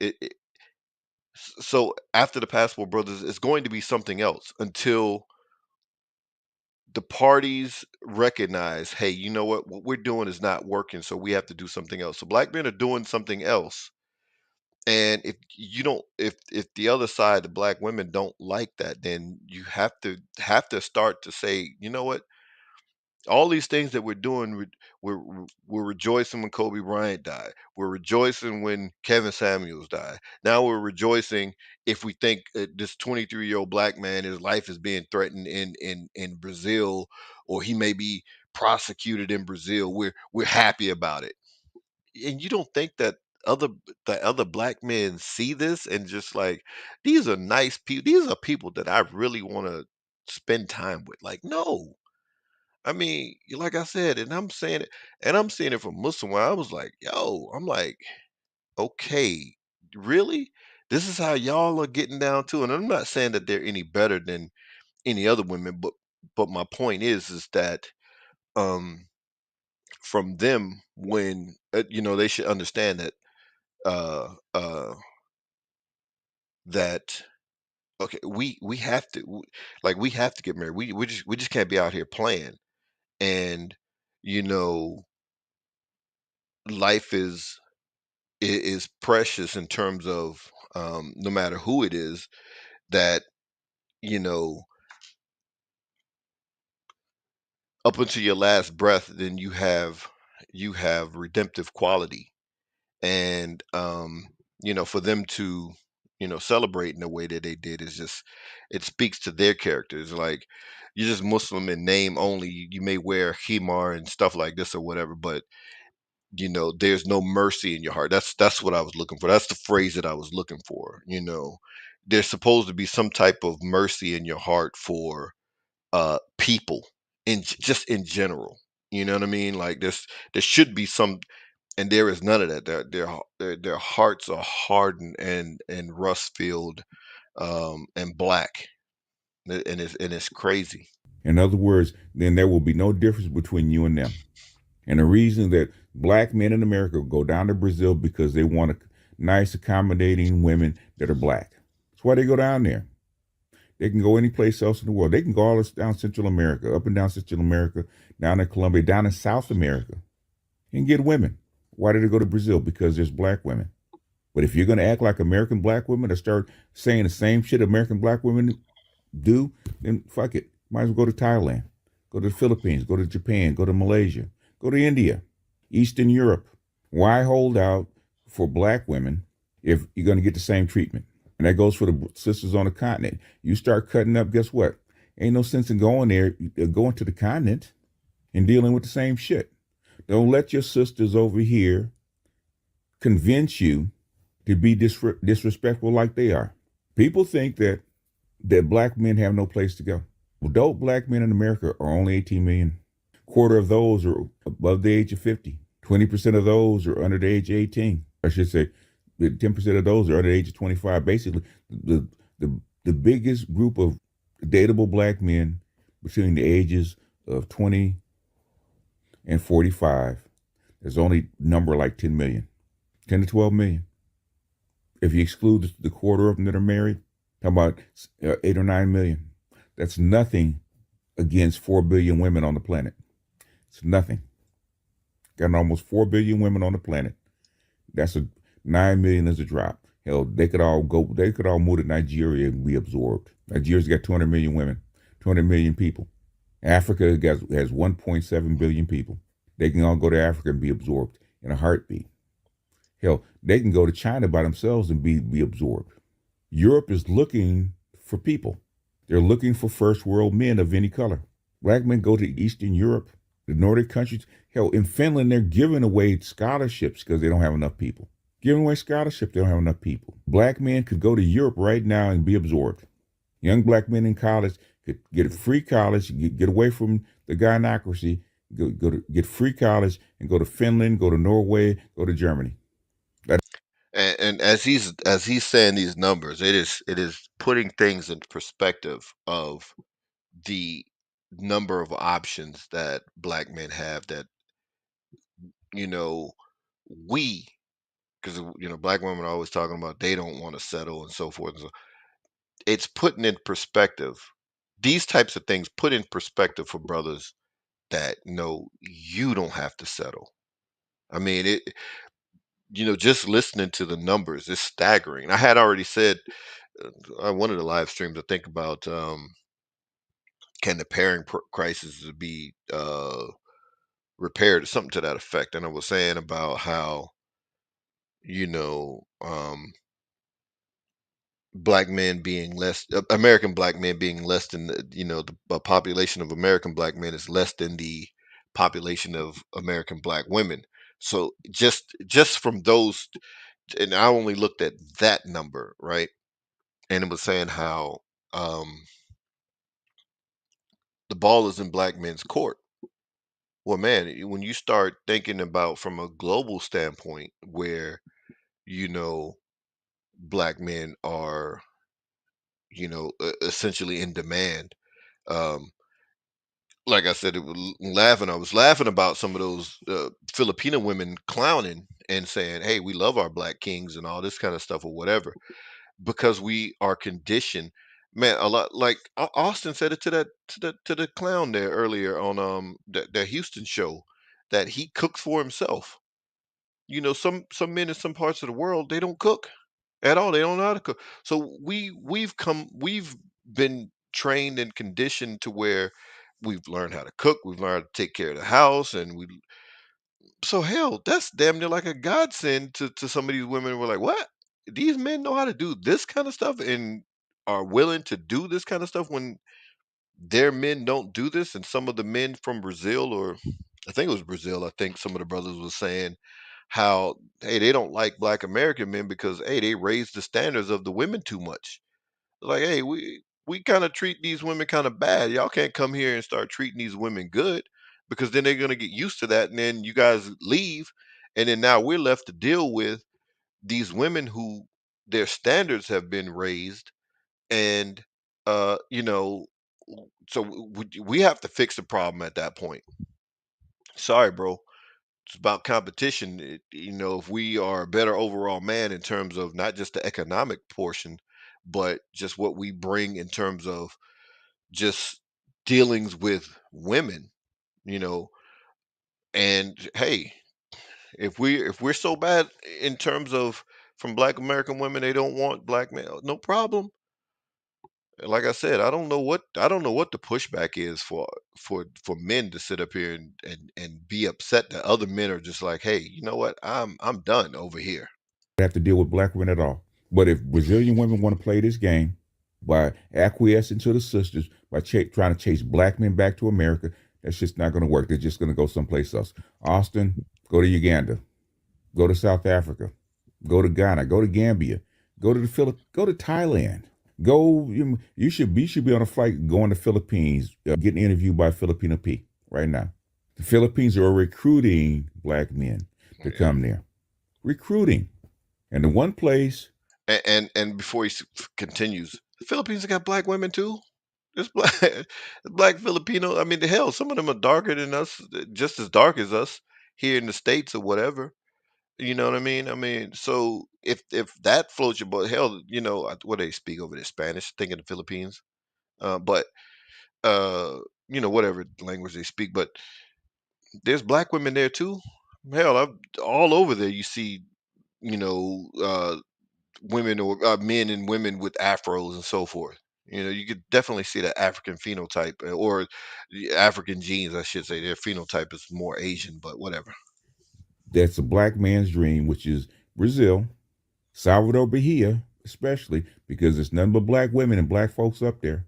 So after the Passport Brothers, it's going to be something else until the parties recognize, hey, you know what we're doing is not working, so we have to do something else. So black men are doing something else, and if you don't, if the other side, the black women, don't like that, then you have to start to say, you know what, all these things that we're doing, we're rejoicing when Kobe Bryant died. We're rejoicing when Kevin Samuels died. Now we're rejoicing if we think this 23-year-old black man, his life is being threatened in Brazil, or he may be prosecuted in Brazil. We're happy about it. And you don't think that other other black men see this and just like, these are nice people. These are people that I really want to spend time with. Like, no. I mean, like I said, and I'm seeing it from Muslim, where I was like, yo, I'm like, okay, really? This is how y'all are getting down to, and I'm not saying that they're any better than any other women, but my point is that um from them, when they should understand that uh uh that okay, we have to like we have to get married. We just can't be out here playing. And you know life is precious in terms of no matter who it is, that you know up until your last breath, then you have redemptive quality. And for them to celebrate in the way that they did is just, it speaks to their characters. Like, you're just Muslim in name only. You may wear khimar and stuff like this or whatever, but there's no mercy in your heart. That's what I was looking for. That's the phrase that I was looking for. There's supposed to be some type of mercy in your heart for people, just in general. You know what I mean? Like, there should be some, and there is none of that. Their hearts are hardened and rust filled, and black. And it's crazy. In other words, then there will be no difference between you and them. And the reason that black men in America go down to Brazil because they want nice, accommodating women that are black. That's why they go down there. They can go any place else in the world. They can go all down Central America, up and down Central America, down in Colombia, down in South America, and get women. Why did they go to Brazil? Because there's black women. But if you're going to act like American black women or start saying the same shit American black women do, then fuck it. Might as well go to Thailand, go to the Philippines, go to Japan, go to Malaysia, go to India, Eastern Europe. Why hold out for black women if you're going to get the same treatment? And that goes for the sisters on the continent. You start cutting up, guess what? Ain't no sense in going there, going to the continent and dealing with the same shit. Don't let your sisters over here convince you to be disrespectful like they are. People think that black men have no place to go. Adult black men in America are only 18 million. Quarter of those are above the age of 50. 20% of those are under the age of 18. I should say 10% of those are under the age of 25. Basically, the biggest group of dateable black men between the ages of 20 and 45, there's only number like 10 million, 10 to 12 million. If you exclude the quarter of them that are married, how about 8 or 9 million? That's nothing against 4 billion women on the planet. It's nothing. Got almost 4 billion women on the planet. That's 9 million is a drop. Hell, they could all move to Nigeria and be absorbed. Nigeria's got 200 million women, 200 million people. Africa has 1.7 billion people. They can all go to Africa and be absorbed in a heartbeat. Hell, they can go to China by themselves and be absorbed. Europe is looking for people. They're looking for first world men of any color. Black men go to Eastern Europe, the Nordic countries. Hell, in Finland, they're giving away scholarships because they don't have enough people. Giving away scholarships, they don't have enough people. Black men could go to Europe right now and be absorbed. Young black men in college could get a free college, get away from the gynocracy, get free college and go to Finland, go to Norway, go to Germany. And as he's saying these numbers, it is putting things in perspective of the number of options that black men have that you know we because black women are always talking about they don't want to settle and so forth and so it's putting in perspective these types of things put in perspective for brothers that no you don't have to settle. I mean just listening to the numbers is staggering. I had already said on one of the live streams I think about can the crisis be repaired or something to that effect, and I was saying about how you know black men being less American black men being less than the population of American black men is less than the population of American black women. So just from those, and I only looked at that number, right? And it was saying how um the ball is in black men's court. Well, man, when you start thinking about from a global standpoint where you know black men are essentially in demand. um like I said, it was laughing. I was laughing about some of those Filipino women clowning and saying, "Hey, we love our black kings and all this kind of stuff or whatever," because we are conditioned. Man, a lot like Austin said it to the clown there earlier on the Houston show that he cooks for himself. Some men in some parts of the world they don't cook at all. They don't know how to cook. So we've been trained and conditioned to where we've learned how to cook, we've learned how to take care of the house, and we so hell, that's damn near like a godsend to some of these women. We're like, what? These men know how to do this kind of stuff and are willing to do this kind of stuff when their men don't do this. And some of the men from Brazil, or I think it was Brazil, I think some of the brothers was saying how hey they don't like black American men because hey they raise the standards of the women too much. Like hey we kind of treat these women kind of bad. Y'all can't come here and start treating these women good because then they're gonna get used to that and then you guys leave and then now we're left to deal with these women who their standards have been raised and uh you know so we have to fix the problem at that point. Sorry, bro. It's about competition. If we are a better overall man in terms of not just the economic portion, but just what we bring in terms of just dealings with women, you know, and hey, if we're so bad in terms of from black American women, they don't want black male, no problem. Like I said, I don't know what the pushback is for men to sit up here and be upset that other men are just like, hey, you know what? I'm done over here. Have to deal with black women at all. But if Brazilian women want to play this game, by acquiescing to the sisters, by trying to chase black men back to America. That's just not going to work. They're just going to go someplace else. Austin, go to Uganda, go to South Africa, go to Ghana, go to Gambia, go to the go to Thailand. Go. You should be on a flight going to Philippines, getting interviewed by Filipino P right now. The Philippines are recruiting black men to Yeah. come there. Recruiting. And the one place, And before he continues, the Philippines have got black women too. There's black black Filipino. I mean, the hell, some of them are darker than us, just as dark as us here in the states or whatever. You know what I mean? I mean, so if that floats your boat, hell, what they speak over there, Spanish, I think in the Philippines, but uh, whatever language they speak, but there's black women there too. Hell, all over there you see, you know, uh, women or men and women with afros and so forth. You could definitely see that African phenotype, or the African genes, I should say. Their phenotype is more Asian, but whatever. that's a black man's dream, which is Brazil, Salvador Bahia, especially because there's nothing but black women and black folks up there.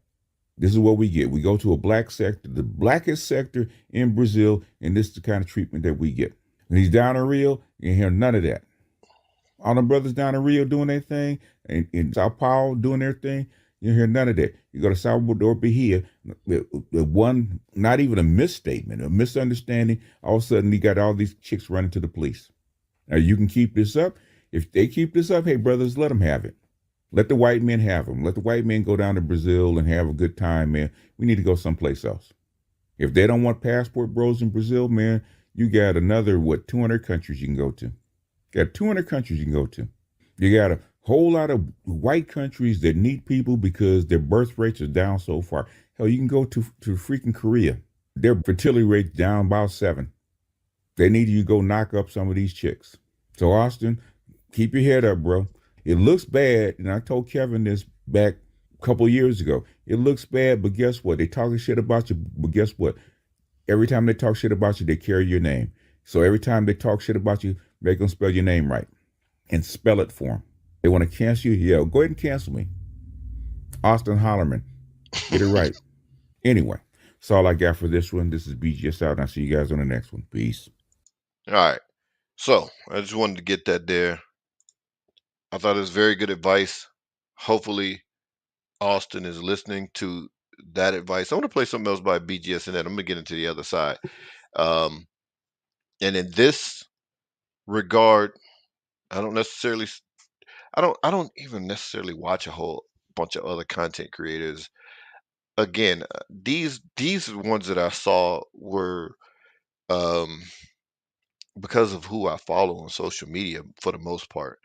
This is what we get. We go to a black sector, the blackest sector in Brazil, and this is the kind of treatment that we get. And he's down in Rio, you hear none of that. All the brothers down in Rio doing their thing, and in Sao Paulo doing their thing, you hear none of that. You go to Salvador Bahia, one, not even a misstatement, a misunderstanding, all of a sudden you got all these chicks running to the police. Now you can keep this up. If they keep this up, hey brothers, let them have it. Let the white men have them. Let the white men go down to Brazil and have a good time, man. We need to go someplace else. If they don't want passport bros in Brazil, man, you got another, 200 countries you can go to. You got 200 countries you can go to. You got a whole lot of white countries that need people because their birth rates are down so far. Hell, you can go to freaking Korea. Their fertility rate's down about 7. They need you to go knock up some of these chicks. So Austin, keep your head up, bro. It looks bad, and I told Kevin this back a couple years ago. It looks bad, but guess what? They talking shit about you, but guess what? Every time they talk shit about you, they carry your name. So every time they talk shit about you, make them spell your name right and spell it for them. They want to cancel you? Yeah, go ahead and cancel me. Auston Holleman. Get it right. Anyway, that's all I got for this one. This is BGS out, and I'll see you guys on the next one. Peace. All right. So I just wanted to get that there. I thought it was very good advice. Hopefully, Austin is listening to that advice. I want to play something else by BGS, and then I'm gonna get into the other side. Um, and in this regard, I don't necessarily, I don't even necessarily watch a whole bunch of other content creators. Again, these ones that I saw were um, because of who I follow on social media for the most part,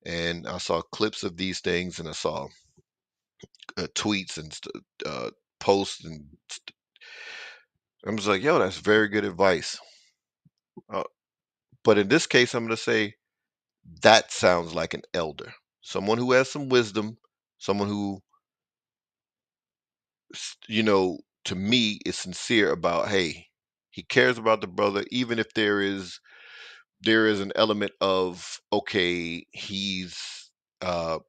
and I saw clips of these things, and I saw tweets and posts, and I was like, "Yo, that's very good advice." Uh, but in this case, I'm going to say that sounds like an elder, someone who has some wisdom, someone who, to me, is sincere about, hey, he cares about the brother, even if there is an element of, okay, he's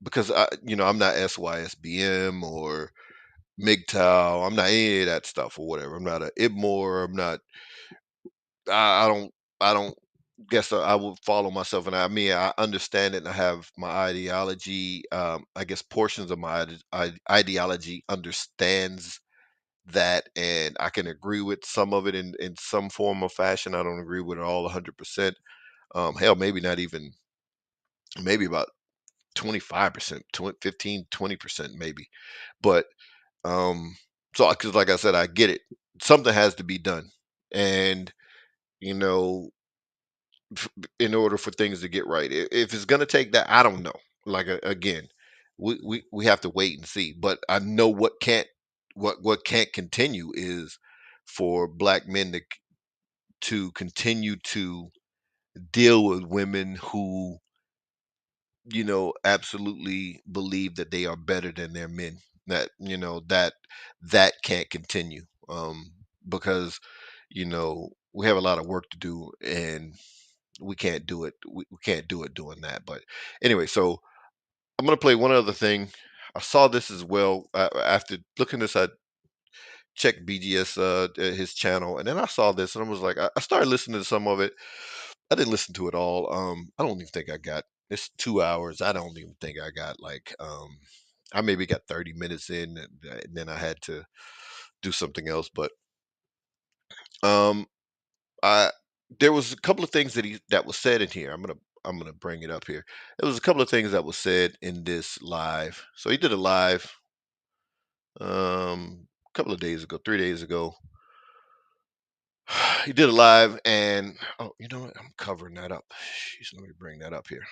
because I'm not SYSBM or MGTOW. I'm not any of that stuff or whatever. I'm not a IBMOR. I'm not. I don't. I don't guess I would follow myself, and I mean I understand it. And I have my ideology. I guess portions of my ideology understands that, and I can agree with some of it in some form or fashion. I don't agree with it all 100%. Hell, maybe not even, maybe about 25%, 15, 20% maybe. But um, so because like I said, I get it. Something has to be done, and you know, in order for things to get right, if it's gonna take that, I don't know. Like again, we have to wait and see. But I know what can't continue is for black men to continue to deal with women who absolutely believe that they are better than their men. That can't continue, because we have a lot of work to do, and we can't do it. We can't do it doing that. But anyway, so I'm gonna play one other thing. I saw this as well after looking this. I checked BGS his channel, and then I saw this, and I was like, I started listening to some of it. I didn't listen to it all. I don't even think I got. It's 2 hours. I don't even think I got like. I maybe got 30 minutes in, and then I had to do something else. But um, I there was a couple of things that was said in here. I'm gonna bring it up here. There was a couple of things that was said in this live. So he did a live a couple of days ago, 3 days ago. He did a live, and oh, you know what? I'm covering that up. Jeez, let me bring that up here.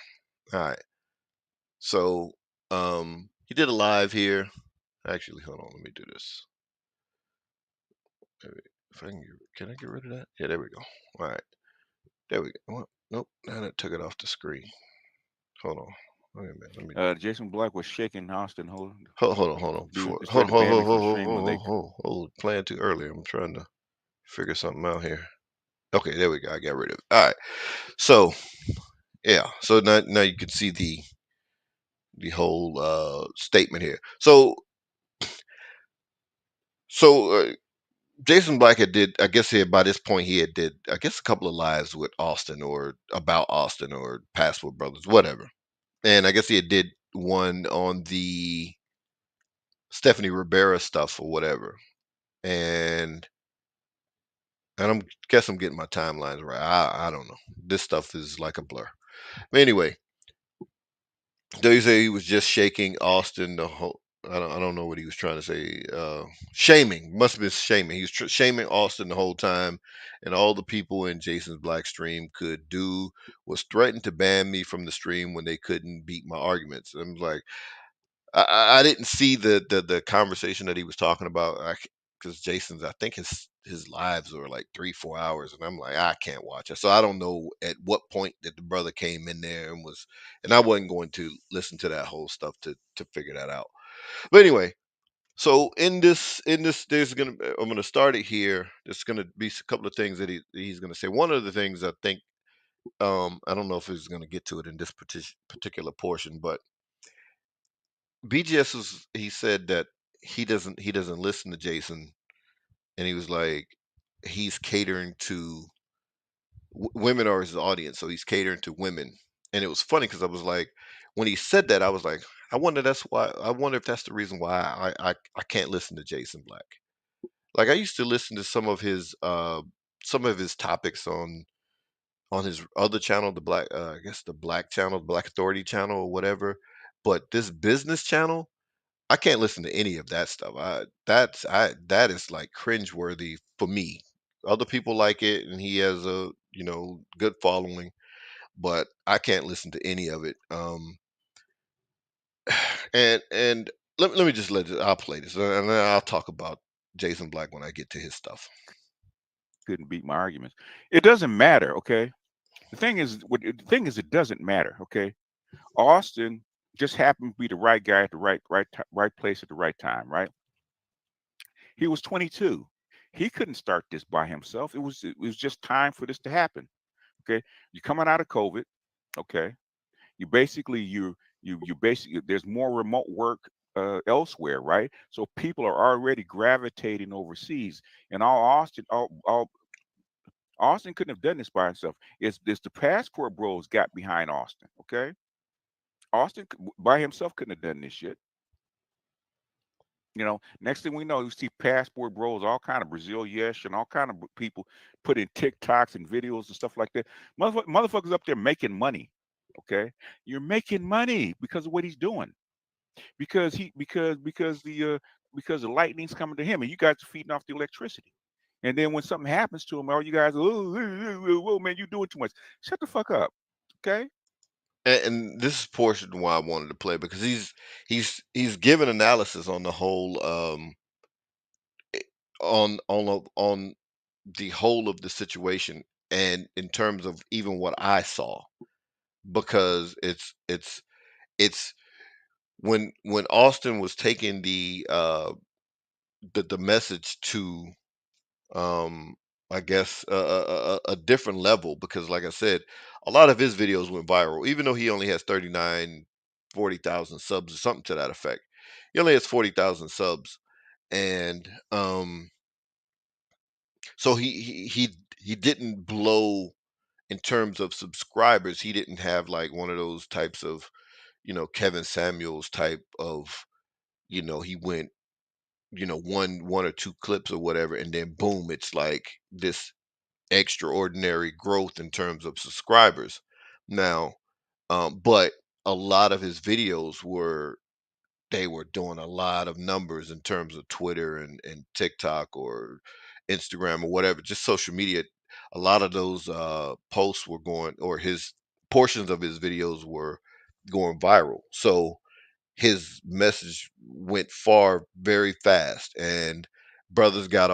All right. So he did a live here. Actually, hold on. Let me do this. If I can I get rid of that? Yeah, there we go. All right. There we go. Well, nope. Now that took it off the screen. Hold on. Wait a minute. Let me Jason Black was shaking Austin Holleman. hold on. Dude, Before they tried to ban me from the stream when they. hold. Playing too early. I'm trying to figure something out here. Okay, there we go. I got rid of it. All right. So yeah. So now you can see the whole statement here. So Jason Black had did, I guess he had, by this point he had did, I guess, a couple of lives with Austin or about Austin or Passport Brothers, whatever. And I guess he had did one on the Stephanie Rivera stuff or whatever. And I'm guess I'm getting my timelines right. I don't know. This stuff is like a blur. But anyway, they say he was just shaking Austin the whole. I don't know what he was trying to say. Shaming must have been shaming. He was shaming Austin the whole time, and all the people in Jason's Black stream could do was threaten to ban me from the stream when they couldn't beat my arguments. I'm like, I didn't see the conversation that he was talking about because Jason's, I think his lives were like 3-4 hours, and I'm like, I can't watch it, so I don't know at what point that the brother came in there and I wasn't going to listen to that whole stuff to figure that out. But anyway, so in this I'm gonna start it here. There's gonna be a couple of things that he's gonna say. One of the things I think, I don't know if he's gonna get to it in this particular portion, but BGS was he said that he doesn't listen to Jason, and he was like he's catering to women are his audience, so he's catering to women. And it was funny because I was like, when he said that, I was like, I wonder if that's the reason why I can't listen to Jason Black. Like I used to listen to some of his topics on his other channel, the black I guess the black channel, the Black Authority channel or whatever. But this business channel, I can't listen to any of that stuff. That is like cringeworthy for me. Other people like it, and he has a good following, but I can't listen to any of it. And let me just I'll play this, and then I'll talk about Jason Black when I get to his stuff. Couldn't beat my arguments. It doesn't matter, okay? The thing is, it doesn't matter, okay? Austin just happened to be the right guy at the right place at the right time, right? He was 22. He couldn't start this by himself. It was just time for this to happen. Okay, you're coming out of COVID. Okay, you basically there's more remote work elsewhere, right? So people are already gravitating overseas, and all Austin couldn't have done this by himself. It's the passport bros got behind Austin. Okay, by himself couldn't have done this shit. Next thing we know, you see passport bros, all kind of Brazil Yesh and all kind of people putting TikToks and videos and stuff like that. Motherfuckers up there making money. Okay, you're making money because of what he's doing. Because the lightning's coming to him, and you guys are feeding off the electricity. And then when something happens to him, all you guys, oh man, you doing too much. Shut the fuck up. Okay. And this is portion why I wanted to play because he's given analysis on the whole on the whole of the situation, and in terms of even what I saw, because it's when Austin was taking the message to, um I guess, a different level, because like I said, a lot of his videos went viral even though he only has 39, 40,000 subs or something to that effect. He only has 40,000 subs, and so he didn't blow in terms of subscribers. He didn't have like one of those types of, Kevin Samuels type of, he went, one or two clips or whatever, and then boom, it's like this extraordinary growth in terms of subscribers. Now, but a lot of his videos were they were doing a lot of numbers in terms of Twitter and TikTok or Instagram or whatever, just social media. A lot of those posts were going, or his portions of his videos were going viral. So his message went far very fast, and brothers got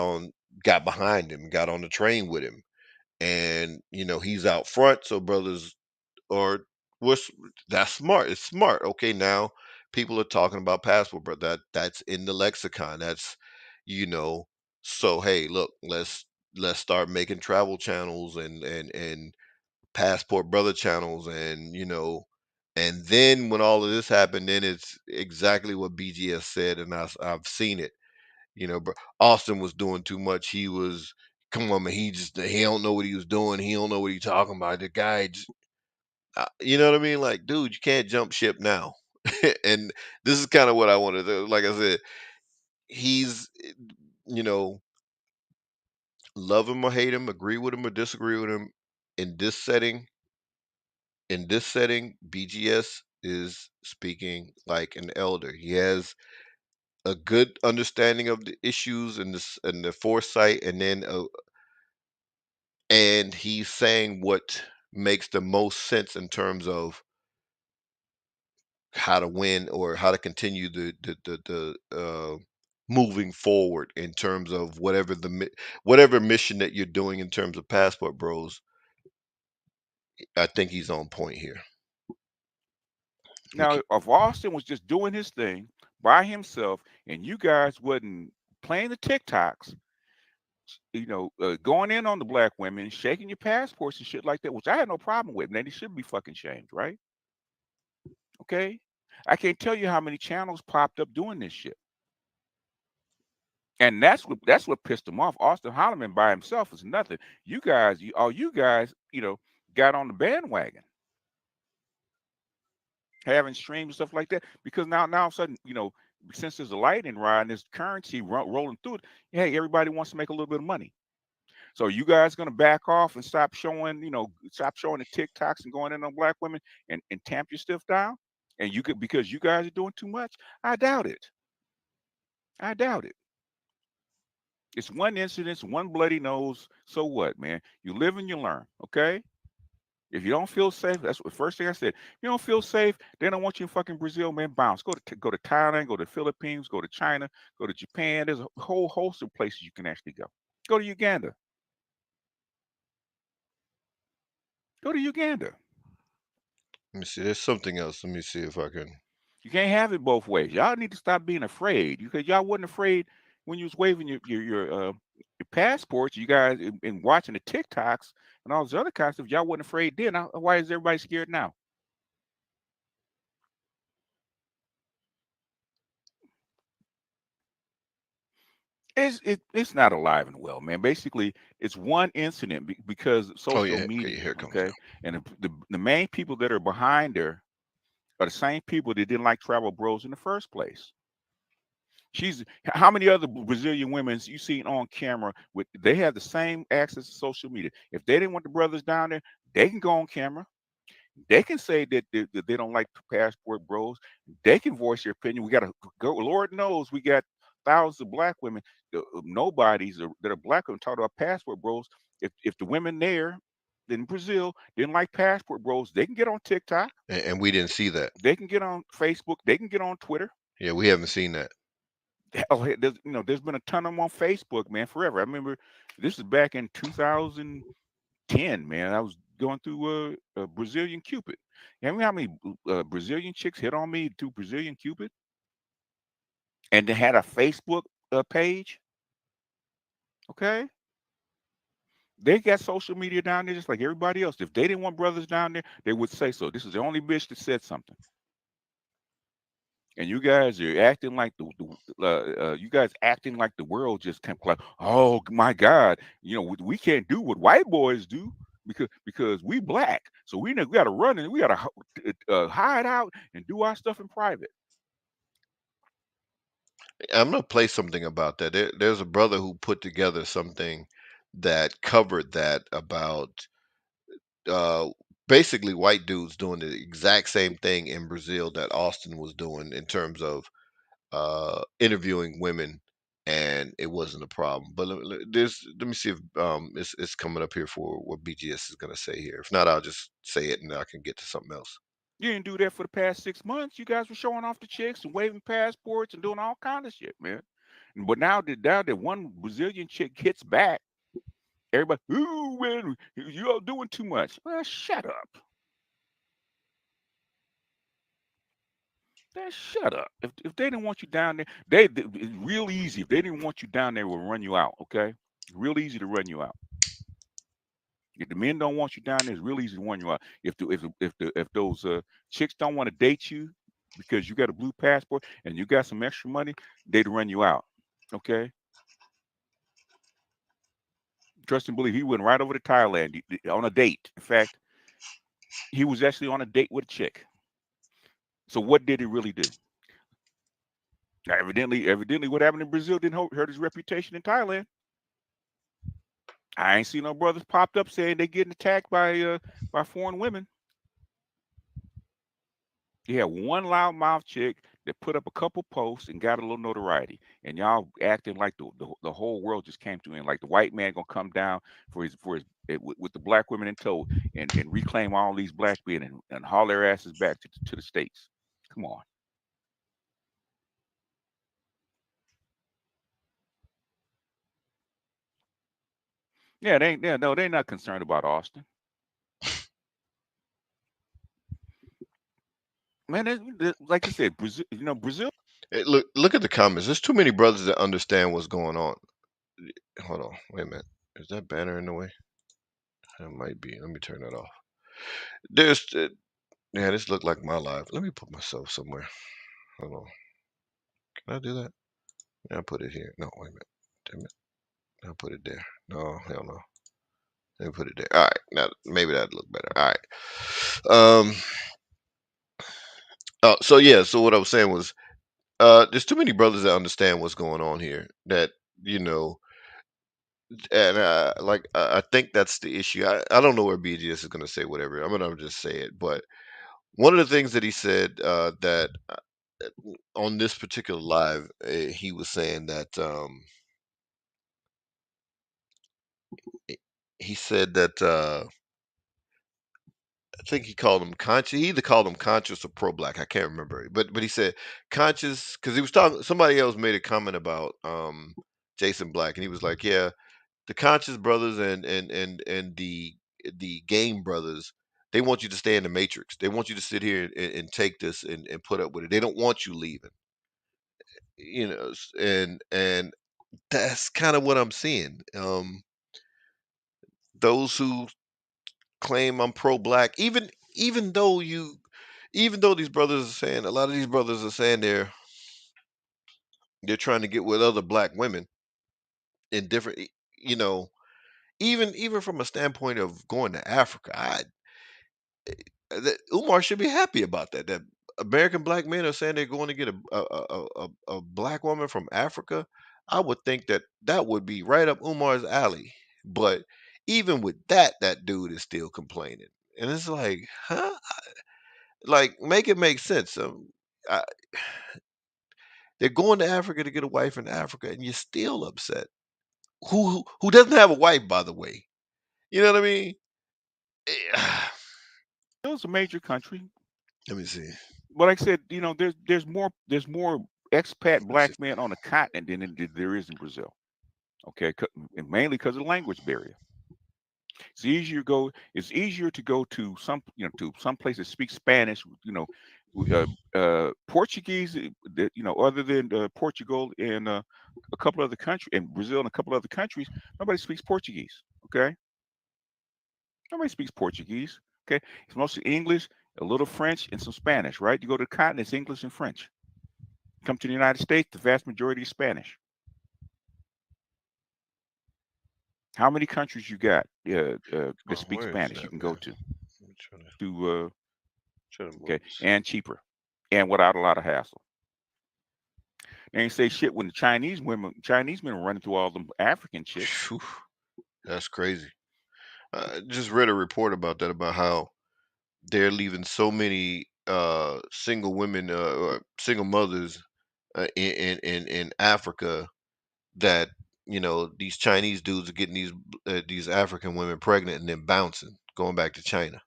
behind him, got on the train with him, and he's out front, so brothers or what's that's smart. It's smart. Okay, now people are talking about passport, but that's in the lexicon. That's you know. So hey, look, let's start making travel channels and passport brother channels, and then when all of this happened, then it's exactly what BGS said, and I've seen it. But Austin was doing too much. He was, come on, man. He don't know what he was doing. He don't know what he talking about. The guy just, you know what I mean? Like, dude, you can't jump ship now. And this is kind of what I wanted to. Like I said, he's, you know, love him or hate him, agree with him or disagree with him. In this setting, BGS is speaking like an elder. He has a good understanding of the issues and the foresight, and he's saying what makes the most sense in terms of how to win or how to continue the moving forward in terms of whatever mission that you're doing in terms of passport bros. I think he's on point here. Now, if Austin was just doing his thing by himself, and you guys wasn't playing the TikToks, going in on the black women, shaking your passports and shit like that, which I had no problem with, man, they should be fucking shamed, right? Okay, I can't tell you how many channels popped up doing this shit, and that's what pissed him off. Austin Holleman by himself is nothing. All you guys, got on the bandwagon, having streams and stuff like that, because now all of a sudden, since there's a lightning rod and there's currency rolling through it, hey, everybody wants to make a little bit of money. So you guys gonna back off and stop showing the TikToks and going in on black women and tamp your stuff down? And you could, because you guys are doing too much? I doubt it. I doubt it. It's one incident, it's one bloody nose. So what, man? You live and you learn, okay? If you don't feel safe, that's the first thing I said. If you don't feel safe, they don't want you in fucking Brazil, man. Bounce. Go to Thailand, go to the Philippines, go to China, go to Japan. There's a whole host of places you can actually go. Go to Uganda. Go to Uganda. Let me see. There's something else. Let me see if I can. You can't have it both ways. Y'all need to stop being afraid, because y'all wasn't afraid when you was waving your passports. You guys and watching the TikToks and all this other kind of stuff. Y'all wasn't afraid then. Why is everybody scared now? It's not alive and well, man. Basically, it's one incident because of Oh social yeah. Okay. media. Here it comes Okay, now. and the main people that are behind her are the same people that didn't like travel bros in the first place. How many other Brazilian women you seen on camera with, they have the same access to social media. If they didn't want the brothers down there, they can go on camera. They can say that they don't like passport bros. They can voice their opinion. We got to go. Lord knows we got thousands of black women, nobodies that are black women talk about passport bros. If the women there in Brazil didn't like passport bros, they can get on TikTok. And we didn't see that. They can get on Facebook. They can get on Twitter. Yeah, we haven't seen that. Hell, there's been a ton of them on Facebook, man, forever. I remember this is back in 2010, man. I was going through a Brazilian Cupid. You know how many Brazilian chicks hit on me through Brazilian Cupid, and they had a Facebook page? Okay, they got social media down there just like everybody else. If they didn't want brothers down there, they would say so. This is the only bitch that said something. and you guys are acting like you guys acting like the world just can't like, oh my God, we can't do what white boys do because we black, so we got to run and we got to hide out and do our stuff in private. I'm gonna play something about that. There's a brother who put together something that covered that about uh, basically white dudes doing the exact same thing in Brazil that Austin was doing in terms of interviewing women, and it wasn't a problem. But let me see if it's coming up here for what BGS is gonna say here. If not, I'll just say it and I can get to something else. You didn't do that for the past 6 months. You guys were showing off the chicks and waving passports and doing all kind of shit, man. But now that one Brazilian chick hits back, everybody, ooh, man, you all doing too much. Well, shut up. Man, shut up. If they didn't want you down there, it's real easy. If they didn't want you down there, we'll run you out. Okay, real easy to run you out. If the men don't want you down there, it's real easy to run you out. If those chicks don't want to date you because you got a blue passport and you got some extra money, they'd run you out. Okay, trust and believe. He went right over to Thailand on a date. In fact, he was actually on a date with a chick. So what did he really do? Now, evidently, what happened in Brazil didn't hurt his reputation in Thailand. I ain't seen no brothers popped up saying they getting attacked by foreign women. He had one loudmouth chick that put up a couple posts and got a little notoriety, and y'all acting like the whole world just came to him, like the white man gonna come down with the black women in tow and reclaim all these black men and haul their asses back to the states. Come on. Yeah, they're not concerned about Austin. Man, like I said, Brazil. Look at the comments. There's too many brothers that understand what's going on. Hold on, wait a minute. Is that banner in the way? It might be. Let me turn that off. There's yeah, this look like my life. Let me put myself somewhere. Hold on. Can I do that? Yeah, I'll put it here. No, wait a minute. Damn it. I'll put it there. No, hell no. Let me put it there. All right. Now maybe that'd look better. All right. Oh, so yeah. So what I was saying was, there's too many brothers that understand what's going on here. That you know, and like I think that's the issue. I don't know where BGS is gonna say whatever. I'm gonna just say it. But one of the things that he said that on this particular live, he was saying that he said that I think he called him conscious. He either called him conscious or pro-black. I can't remember. But he said conscious because he was talking. Somebody else made a comment about Jason Black, and he was like, "Yeah, the conscious brothers and the game brothers, they want you to stay in the matrix. They want you to sit here and take this and put up with it. They don't want you leaving. And that's kind of what I'm seeing. Those who claim I'm pro-black, even though these brothers are saying a lot of these brothers are saying they're trying to get with other black women in different, you know, even from a standpoint of going to Africa, that Umar should be happy about that. That American black men are saying they're going to get a black woman from Africa. I would think that that would be right up Umar's alley. But even with that, that dude is still complaining, and it's like, huh? Like, make it make sense. I, they're going to Africa to get a wife in Africa, and you're still upset. Who doesn't have a wife, by the way? You know what I mean? Brazil's a major country, Let me see. but like I said, there's more expat Let's see. black men on the continent than there is in Brazil. Okay, and mainly because of the language barrier. It's easier to go to some place that speaks Spanish. Portuguese. Other than Portugal and a couple other countries, and Brazil and a couple other countries, nobody speaks Portuguese. Okay, nobody speaks Portuguese. Okay, it's mostly English, a little French, and some Spanish. Right? You go to the continent, it's English and French. Come to the United States, the vast majority is Spanish. How many countries you got that Oh, speak where is Spanish you that, can go man? to? Let me To try to move okay, this. and cheaper, and without a lot of hassle. They ain't say shit when the Chinese men are running through all them African chicks. Phew, that's crazy. I just read a report about that, about how they're leaving so many single women or single mothers in Africa, that these Chinese dudes are getting these African women pregnant and then bouncing, going back to China.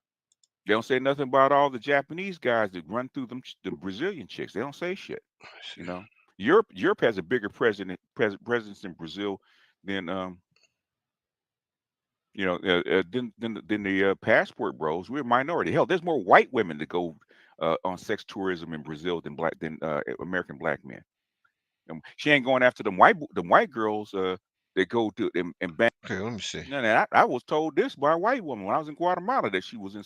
They don't say nothing about all the Japanese guys that run through the Brazilian chicks. They don't say shit. Let's You see. know, Europe has a bigger presence in Brazil than than the passport bros. We're a minority. Hell, there's more white women that go on sex tourism in Brazil than American black men. And she ain't going after them white girls that go to and bang. Okay, let me see. No, no, I was told this by a white woman when I was in Guatemala that she was in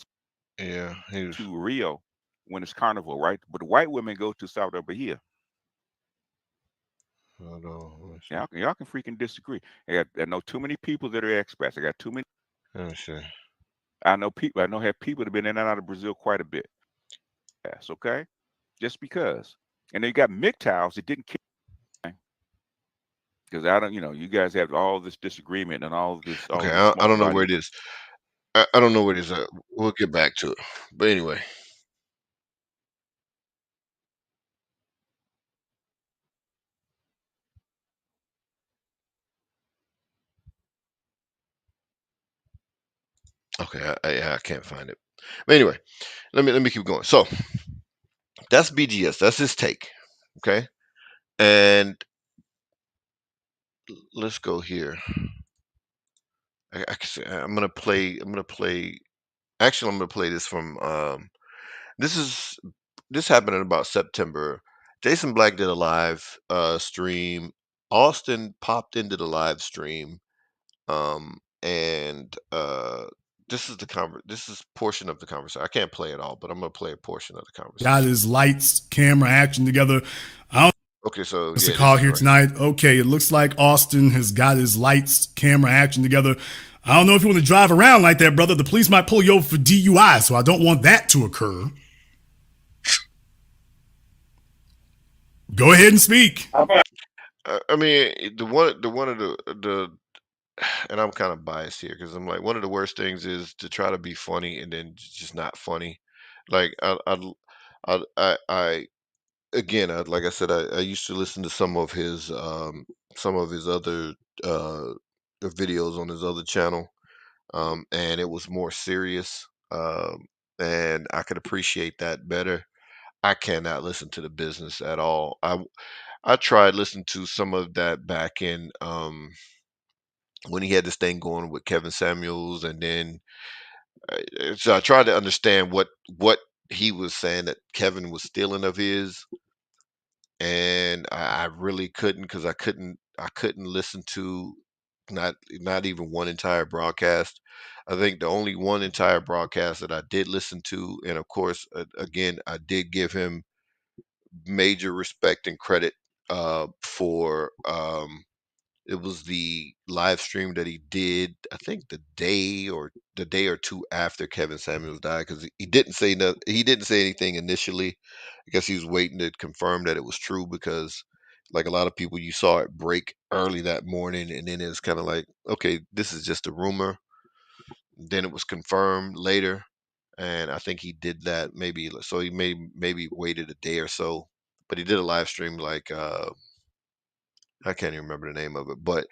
Yeah, he was. to Rio when it's carnival, right? But the white women go to South Bahia. Hold on. Let me see. Y'all can freaking disagree. I know too many people that are expats. I got too many. Let me see. I know people. I know have people that have been in and out of Brazil quite a bit. Yes, okay. Just because. And then you got MGTOWs that didn't care because I don't. You guys have all this disagreement and all Okay, this I smoke don't know about where it. it is. I don't know where it is. We'll get back to it. But anyway, okay, I can't find it. But anyway, let me keep going. So that's BGS. That's his take. Okay, and let's go here. I can say, I'm gonna play. I'm gonna play. Actually, I'm gonna play this from. This is this happened in about September. Jason Black did a live stream. Austin popped into the live stream. And this is portion of the conversation. I can't play it all, but I'm gonna play a portion of the Got conversation. his lights, camera, action together. I don't Okay, so know what's the yeah, this call is here right. tonight. Okay, it looks like Austin has got his lights, camera, action together. I don't know if you want to drive around like that, brother. The police might pull you over for DUI, so I don't want that to occur. Go ahead and speak. I mean, the one of the and I'm kind of biased here because I'm like, one of the worst things is to try to be funny and then just not funny. Like I again, like I said, I used to listen to some of his other uh videos on his other channel, and it was more serious, and I could appreciate that better. I cannot listen to the business at all. I tried listening to some of that back in when he had this thing going with Kevin Samuels, and then so I tried to understand what he was saying that Kevin was stealing of his, and I really couldn't, because I couldn't listen to not even one entire broadcast. I think the only one entire broadcast that I did listen to, and of course, again, I did give him major respect and credit for it was the live stream that he did, I think the day or two after Kevin Samuels died, because he didn't say he didn't say anything initially. I guess he was waiting to confirm that it was true, because like a lot of people, you saw it break early that morning, and then it's kind of like, okay, this is just a rumor. Then it was confirmed later, and I think he did that maybe, so he maybe waited a day or so, but he did a live stream like I can't even remember the name of it, but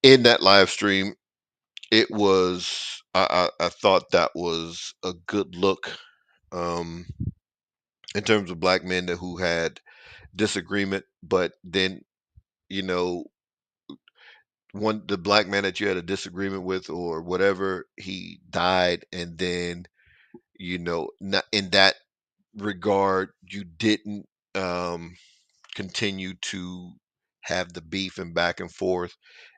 in that live stream, it was I thought that was a good look, um, in terms of black men that who had disagreement, but then you know one the black man that you had a disagreement with or whatever, he died, and then not in that regard, you didn't um, continue to have the beef and back and forth,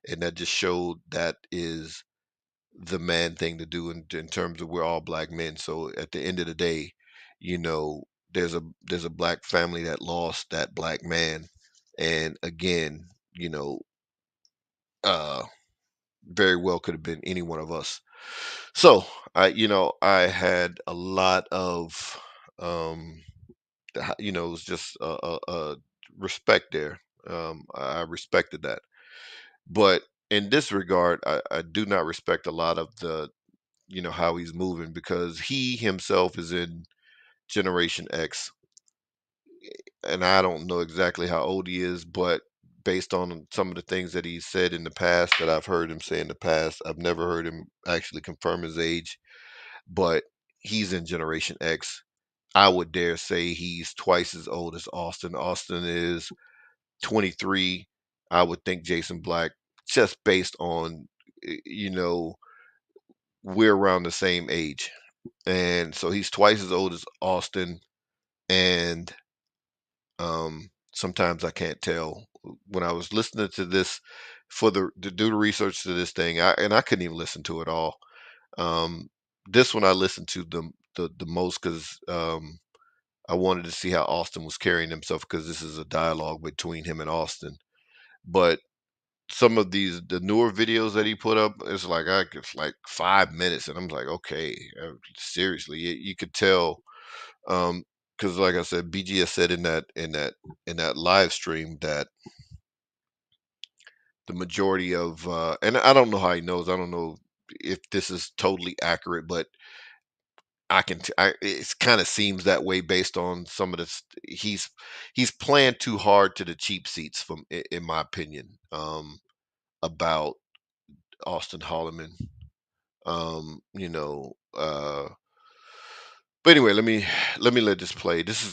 and that just showed that is the man thing to do in terms of we're all black men. So at the end of the day, you know, there's a black family that lost that black man, and again, you know, uh, very well could have been any one of us. So I had a lot of um, it was just a respect there. I respected that, but in this regard, I do not respect a lot of the how he's moving because he himself is in Generation X, and I don't know exactly how old he is, but based on some of the things that he's said in the past, that I've heard him say in the past, I've never heard him actually confirm his age, but he's in Generation X. I would dare say he's twice as old as Austin. Austin is 23. I would think Jason Black, just based on, we're around the same age. And so he's twice as old as Austin. And sometimes I can't tell. When I was listening to this to do the research to this thing, I couldn't even listen to it all. Um, this one I listened to the most because I wanted to see how Austin was carrying himself because this is a dialogue between him and Austin. But some of the newer videos that he put up, it's like 5 minutes, and I'm like, okay, seriously, you could tell, because like I said, BGS said in that live stream that the majority of and I don't know how he knows, I don't know if this is totally accurate, but it kind of seems that way based on some of this. He's playing too hard to the cheap seats, in my opinion, about Austin Holleman. But anyway, let me let this play. This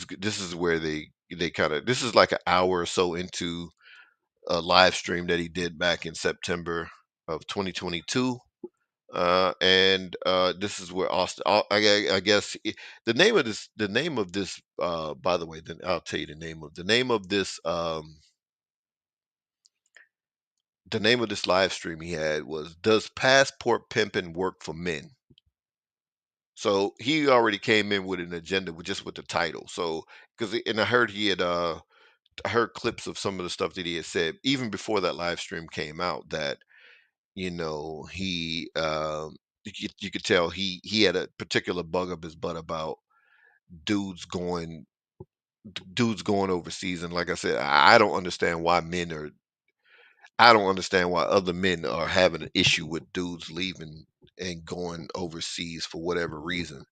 is where they kind of, this is like an hour or so into a live stream that he did back in September of 2022. And this is where Austin. I guess the name of this. By the way, then I'll tell you the name of this live stream he had was "Does Passport Pimping Work for Men?" So he already came in with an agenda with the title. So and I heard I heard clips of some of the stuff that he had said even before that live stream came out that he you could tell he had a particular bug up his butt about dudes going dudes going overseas. And like I said, I don't understand why other men are having an issue with dudes leaving and going overseas for whatever reason.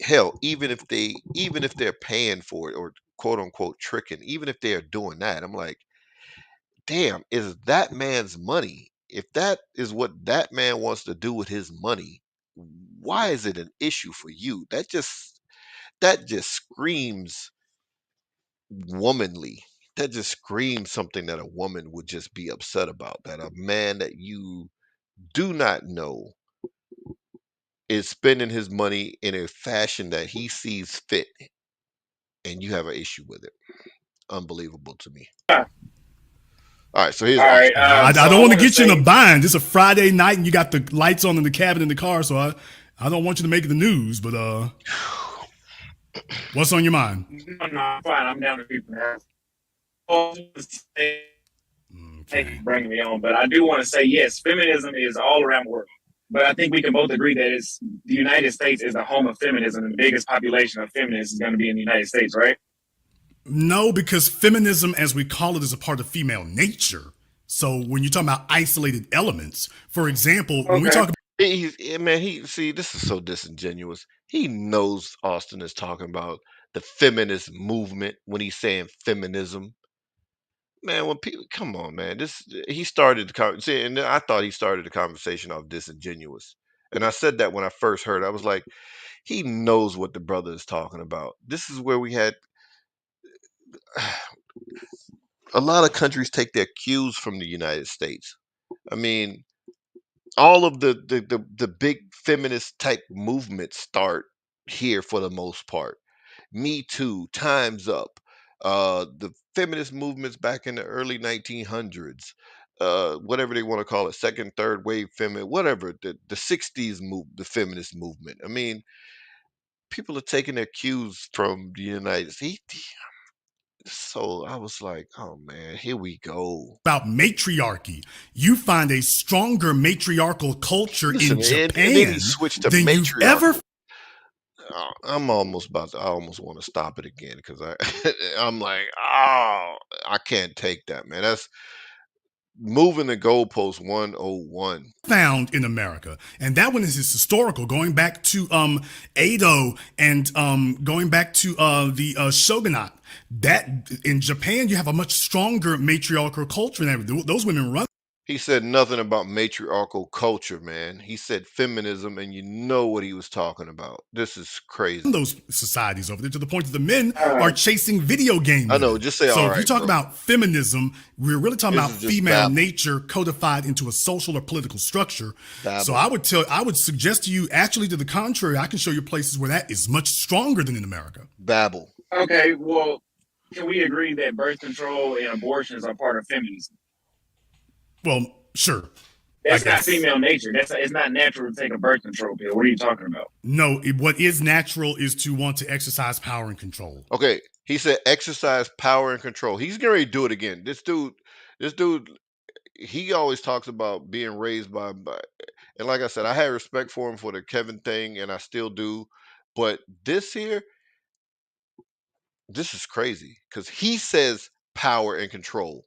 Hell, even if they're paying for it or quote unquote tricking, even if they are doing that, I'm like, damn, is that man's money? If that is what that man wants to do with his money, why is it an issue for you? That just screams womanly. That just screams something that a woman would just be upset about. That a man that you do not know is spending his money in a fashion that he sees fit, and you have an issue with it. Unbelievable to me. All right, so here's All right. Austin. I So don't I want to want to get you in a say, bind. It's a Friday night and you got the lights on in the cabin in the car, so I don't want you to make the news. But what's on your mind? no, no, I'm fine. I'm down to people. Thank you Okay. for bringing me on. But I do want to say, yes, feminism is all around the world. But I think we can both agree that the United States is the home of feminism, and the biggest population of feminists is going to be in the United States, right? No, because feminism, as we call it, is a part of female nature. So when you're talking about isolated elements, for example, when we Okay. talk about Man, this is so disingenuous. He knows Austin is talking about the feminist movement when he's saying feminism. Man, when people come on, man, he started the conversation, and I thought he started the conversation off disingenuous. And I said that when I first heard, I was like, he knows what the brother is talking about. This is where we had a lot of countries take their cues from the United States. I mean, all of the big feminist type movements start here for the most part. Me Too, Time's Up, the feminist movements back in the early 1900s, whatever they want to call it, second, third wave feminist, whatever, the 60s move, the feminist movement. I mean, people are taking their cues from the United States. So I was like, oh man, here we go. About matriarchy. You find a stronger matriarchal culture in Listen, and then he Japan switched to than you've ever. matriarchal. I almost want to stop it again because I'm like, oh, I can't take that, man. That's moving the goalpost 101. Found in America, and that one is historical, going back to Edo and going back to the shogunate. That in Japan, you have a much stronger matriarchal culture, and those women run He said nothing about matriarchal culture, man. He said feminism, and you know what he was talking about. This is crazy. those societies over there to the point that the men All are right. chasing video game I know. women. Just say So all if you right, talk bro. about feminism, we're really talking This about is just female babble. nature codified into a social or political structure. Babble. So I would suggest to you, actually, to the contrary, I can show you places where that is much stronger than in America. Babble. Okay, well, can we agree that birth control and abortions are part of feminism? Well, sure. That's I not guess. female nature. It's not natural to take a birth control pill. What are you talking about? No, what is natural is to want to exercise power and control. Okay, he said exercise power and control. He's getting ready to do it again. This dude, he always talks about being raised by, and like I said, I had respect for him for the Kevin thing, and I still do. But this here, this is crazy because he says power and control.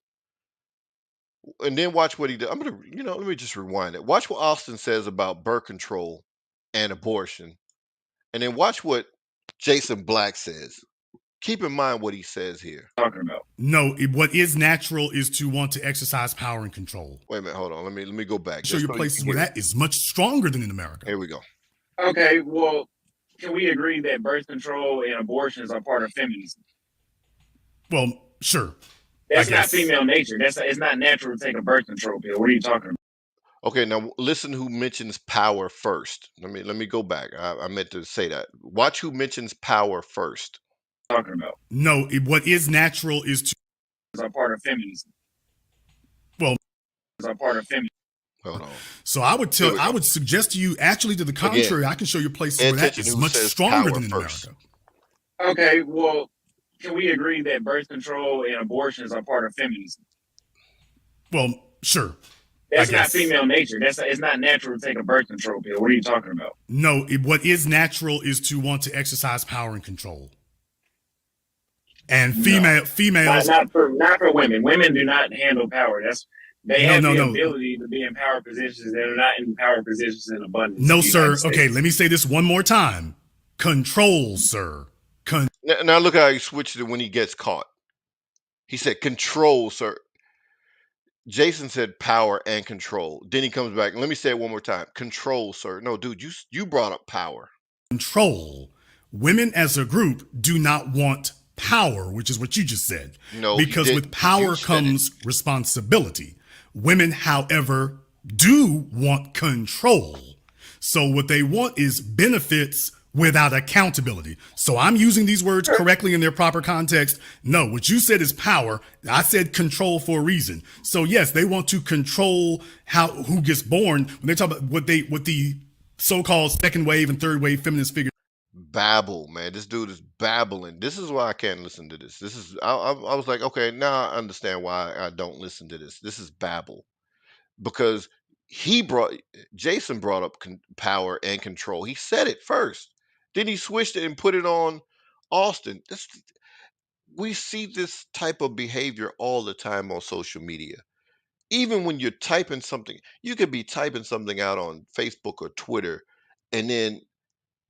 And then watch what he did. I'm gonna, let me just rewind it. Watch what Austin says about birth control and abortion, and then watch what Jason Black says. Keep in mind what he says here. Talking about. No, what is natural is to want to exercise power and control. Wait a minute, hold on. Let me go back. Show just you so places can where hear it. that is much stronger than in America. Here we go. Okay, well, can we agree that birth control and abortions are part of feminism? Well, sure. That's I not guess. female nature. It's not natural to take a birth control pill. What are you talking about? Okay, now listen who mentions power first. Let me go back. I meant to say that. Watch who mentions power first. Talking about. No, what is natural is to. Are part of feminism. Well, are part of feminism. Hold on. So I would suggest to you, actually, to the contrary, I can show you places pay where that attention is who much says stronger power than in first. America. Okay, well, can we agree that birth control and abortions are part of feminism? Well, sure. That's not female nature. It's not natural to take a birth control pill. What are you talking about? No, what is natural is to want to exercise power and control. And females. Not for women. Women do not handle power. They have the ability to be in power positions. They're not in power positions in abundance. No, sir. Okay, let me say this one more time. Control, sir. Now look how he switched it when he gets caught. He said control, sir. Jason said power and control. Then he comes back. Let me say it one more time. Control, sir. No, dude, you brought up power. Control. Women as a group do not want power, which is what you just said. No, because with power comes responsibility. Women, however, do want control. So what they want is benefits without accountability. So I'm using these words correctly in their proper context. No, what you said is power. I said control for a reason. So yes, they want to control who gets born. When they talk about what the so-called second wave and third wave feminist figures. Babble, man. This dude is babbling. This is why I can't listen to this. I was like, okay, now I understand why I don't listen to this. This is babble. Because Jason brought up power and control. He said it first. Then he switched it and put it on Austin. We see this type of behavior all the time on social media. Even when you're typing something, you could be typing something out on Facebook or Twitter, and then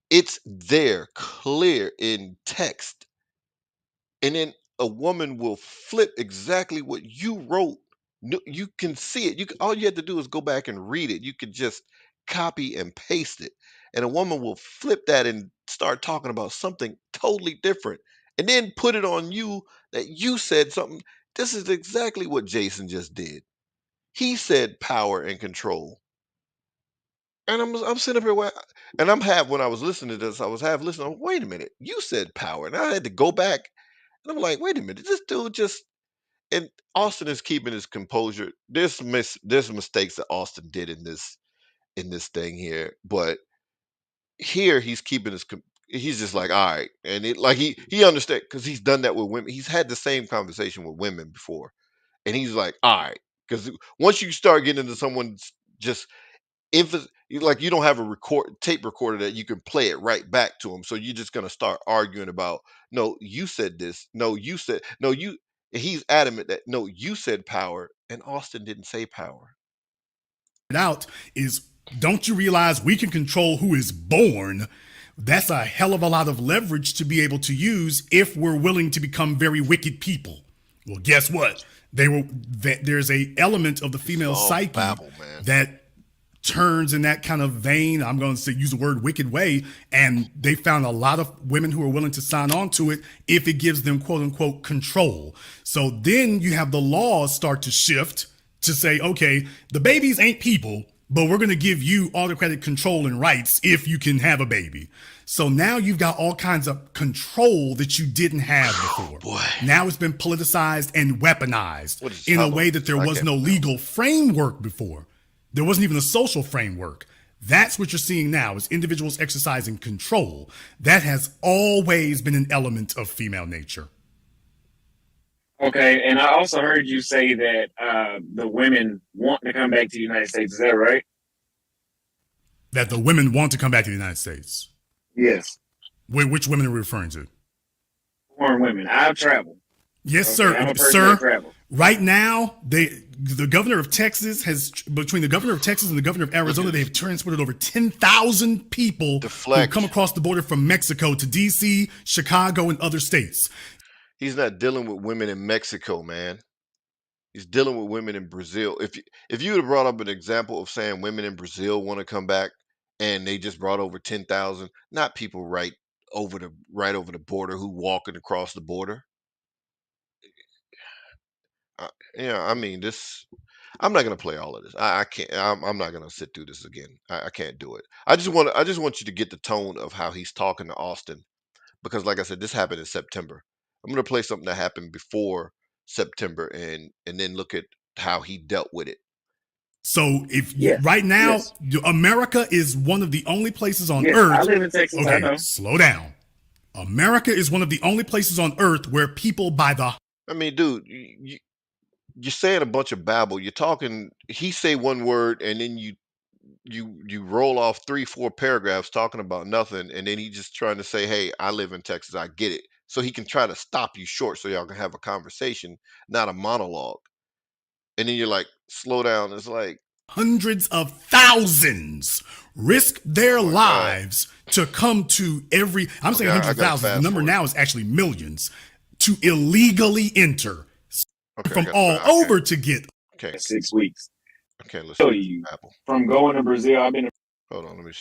it's there clear in text. And then a woman will flip exactly what you wrote. You can see it. All you have to do is go back and read it. You could just copy and paste it. And a woman will flip that and start talking about something totally different. And then put it on you that you said something. This is exactly what Jason just did. He said power and control. And I'm sitting up here, and when I was listening to this, I was half listening. Wait a minute, you said power, and I had to go back, and I'm like, wait a minute, this dude just. And Austin is keeping his composure. There's mistakes that Austin did in this thing here, but here he's keeping his he's just like, all right, and it like he understands because he's done that with women. He's had the same conversation with women before, and he's like, all right, because once you start getting into someone's just like you don't have a tape recorder that you can play it right back to him, so you're just gonna start arguing about, no, you said this, no, you said no, you. And he's adamant that no, you said power, and Auston didn't say power. Out is, don't you realize we can control who is born? That's a hell of a lot of leverage to be able to use if we're willing to become very wicked people. Well, guess what? There's a element of the female psyche babble, that turns in that kind of vein. I'm going to say, use the word wicked way. And they found a lot of women who are willing to sign on to it if it gives them quote unquote control. So then you have the laws start to shift to say, okay, the babies ain't people, but we're going to give you autocratic control and rights if you can have a baby. So now you've got all kinds of control that you didn't have before. Boy. Now it's been politicized and weaponized in a way that there was no legal framework before. There wasn't even a social framework. That's what you're seeing now, is individuals exercising control. That has always been an element of female nature. Okay, and I also heard you say that the women want to come back to the United States. Is that right? That the women want to come back to the United States? Yes. Which women are we referring to? Foreign women. I've traveled. Yes, Okay, sir. I'm a person Sir, that traveled. right now, the governor of Texas between the governor of Texas and the governor of Arizona, they've transported over 10,000 people who come across the border from Mexico to D.C., Chicago, and other states. He's not dealing with women in Mexico, man. He's dealing with women in Brazil. If you would have brought up an example of saying women in Brazil want to come back and they just brought over 10,000, not people right over the border who walking across the border. I mean, I'm not gonna play all of this. I can't. I'm not gonna sit through this again. I can't do it. I just want you to get the tone of how he's talking to Auston, because, like I said, this happened in September. I'm gonna play something that happened before September, and then look at how he dealt with it. So right now, America is one of the only places on earth. I live in Texas. Okay, I know. slow down. America is one of the only places on earth where people by the. I mean, dude, you're saying a bunch of babble. You're talking. He say one word, and then you roll off 3-4 paragraphs talking about nothing, and then he just trying to say, hey, I live in Texas, I get it, so he can try to stop you short so y'all can have a conversation, not a monologue. And then you're like, slow down. It's like hundreds of thousands risk their lives to come to I'm saying hundreds of thousands. The number now is actually millions to illegally enter from all over to get 6 weeks. Okay, let's tell you from going to Brazil. I've been. Hold on, let me.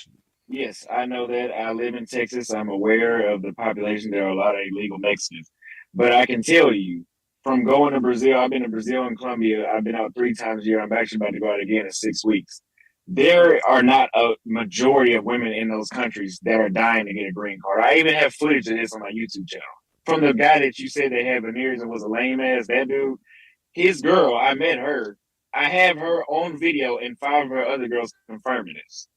Yes, I know that. I live in Texas. I'm aware of the population. There are a lot of illegal Mexicans, but I can tell you from going to Brazil. I've been to Brazil and Colombia. I've been out 3 times a year. I'm actually about to go out again in 6 weeks. There are not a majority of women in those countries that are dying to get a green card. I even have footage of this on my YouTube channel from the guy that you said they had veneers and was a lame ass. That dude, his girl, I met her. I have her on video and 5 of her other girls confirming this.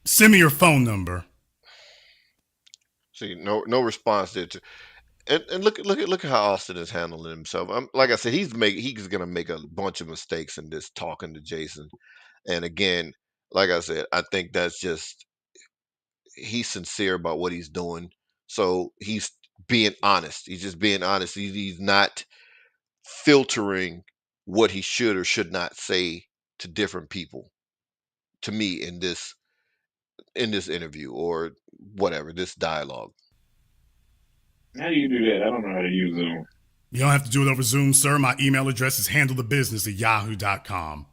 Send me your phone number. See, no response there. And look at how Auston is handling himself. Like I said, he's gonna make a bunch of mistakes in this talking to Jason. And again, like I said, I think that's just he's sincere about what he's doing. So he's being honest. He's just being honest. He's not filtering what he should or should not say to different people, to me, in this interview or whatever, this dialogue. How do you do that? I don't know how to use Zoom. You don't have to do it over Zoom, sir. My email address is handlethebusiness@yahoo.com.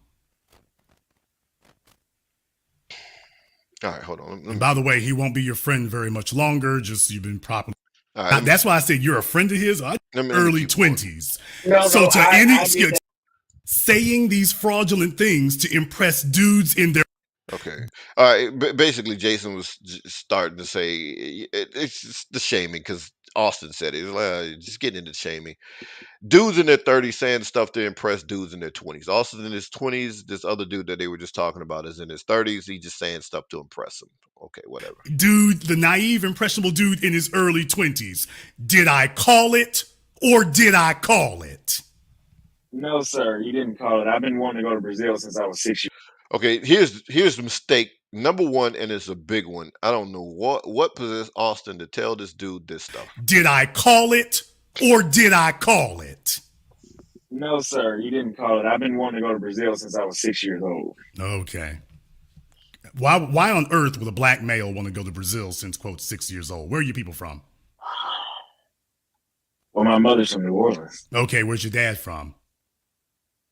All right, hold on. And by the way, he won't be your friend very much longer. Just you've been properly. Right, that's why I said you're a friend of his. Early 20s. So saying these fraudulent things to impress dudes in their. Okay. All right. Basically, Jason was starting to say it's just the shaming, because Austin said it. He was like, just getting into shaming. Dudes in their 30s saying stuff to impress dudes in their 20s. Austin's in his 20s. This other dude that they were just talking about is in his 30s. He's just saying stuff to impress him. Okay, whatever. Dude, the naive, impressionable dude in his early 20s. Did I call it or did I call it? No, sir, you didn't call it. I've been wanting to go to Brazil since I was 6 years. Okay, here's the mistake. Number one, and it's a big one. I don't know what possessed Austin to tell this dude this stuff. Did I call it or did I call it? No, sir, you didn't call it. I've been wanting to go to Brazil since I was 6 years old. Okay. Why on earth would a black male want to go to Brazil since, quote, 6 years old? Where are you people from? Well, my mother's from New Orleans. Okay, where's your dad from?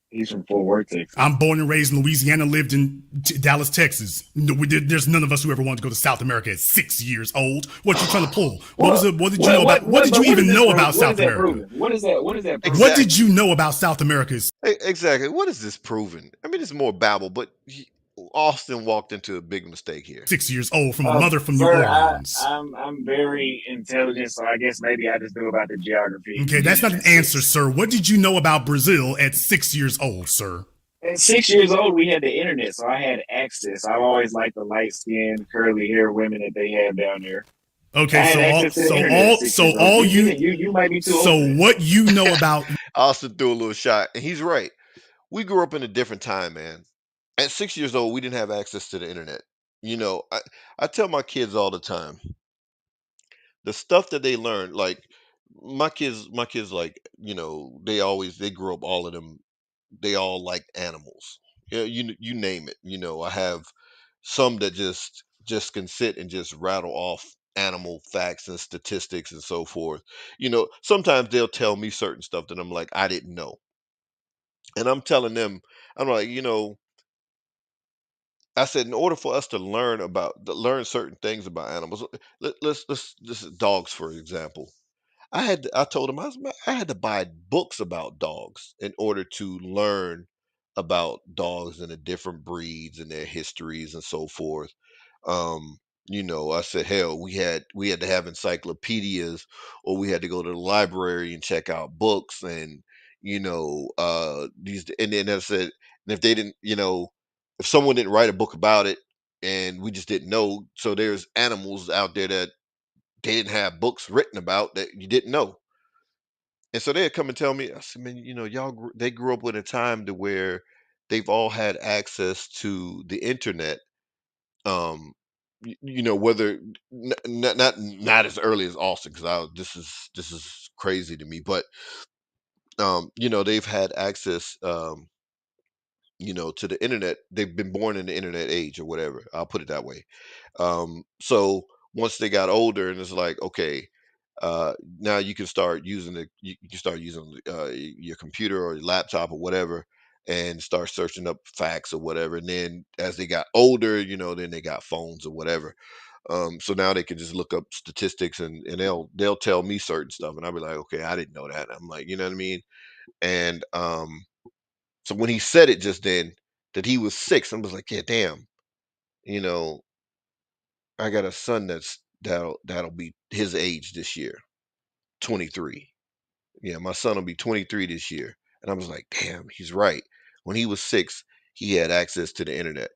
He's from Fort Worth, Texas. I'm born and raised in Louisiana, lived in Dallas, Texas. There's none of us who ever wanted to go to South America at 6 years old. What you trying to pull? What did you know about? What did you even know about South America? What is that? What is that? Exactly. What did you know about South America? Exactly. What is this proving? I mean, it's more babble, but Austin walked into a big mistake here. 6 years old from a mother from New Orleans. I'm very intelligent, so I guess maybe I just know about the geography. Okay, that's not an answer, sir. What did you know about Brazil at 6 years old, sir? At 6 years old, we had the internet, so I had access. I've always liked the light-skinned, curly hair women that they have down there. Okay, you might be too old. So what you know about Austin threw a little shot, and he's right. We grew up in a different time, man. At 6 years old, we didn't have access to the internet. You know, I tell my kids all the time, the stuff that they learn, like my kids, like, you know, they grew up, all of them, they all like animals. Yeah, you name it. You know, I have some that just can sit and just rattle off animal facts and statistics and so forth. You know, sometimes they'll tell me certain stuff that I'm like, I didn't know. And I'm telling them, I'm like, you know, I said, in order for us to learn certain things about animals, let's this is dogs, for example. I told him I had to buy books about dogs in order to learn about dogs and the different breeds and their histories and so forth. You know, I said, hell, we had to have encyclopedias, or we had to go to the library and check out books, and you know, these, and then I said, and if they didn't, you know, if someone didn't write a book about it and we just didn't know, so there's animals out there that they didn't have books written about that you didn't know. And so they'd come and tell me, I said, man, you know, they grew up with a time to where they've all had access to the internet. You know, whether not as early as Austin, because this is crazy to me, but you know, they've had access, you know, to the internet. They've been born in the internet age or whatever. I'll put it that way. So once they got older, and it's like, okay, now you can start using you can start using your computer or your laptop or whatever, and start searching up facts or whatever. And then as they got older, you know, then they got phones or whatever. So now they can just look up statistics, and they'll tell me certain stuff, and I'll be like, okay, I didn't know that. I'm like, you know what I mean? And so when he said it just then, that he was 6, I was like, yeah, damn, you know, I got a son that'll be his age this year, 23. Yeah, my son will be 23 this year. And I was like, damn, he's right. When he was 6, he had access to the internet.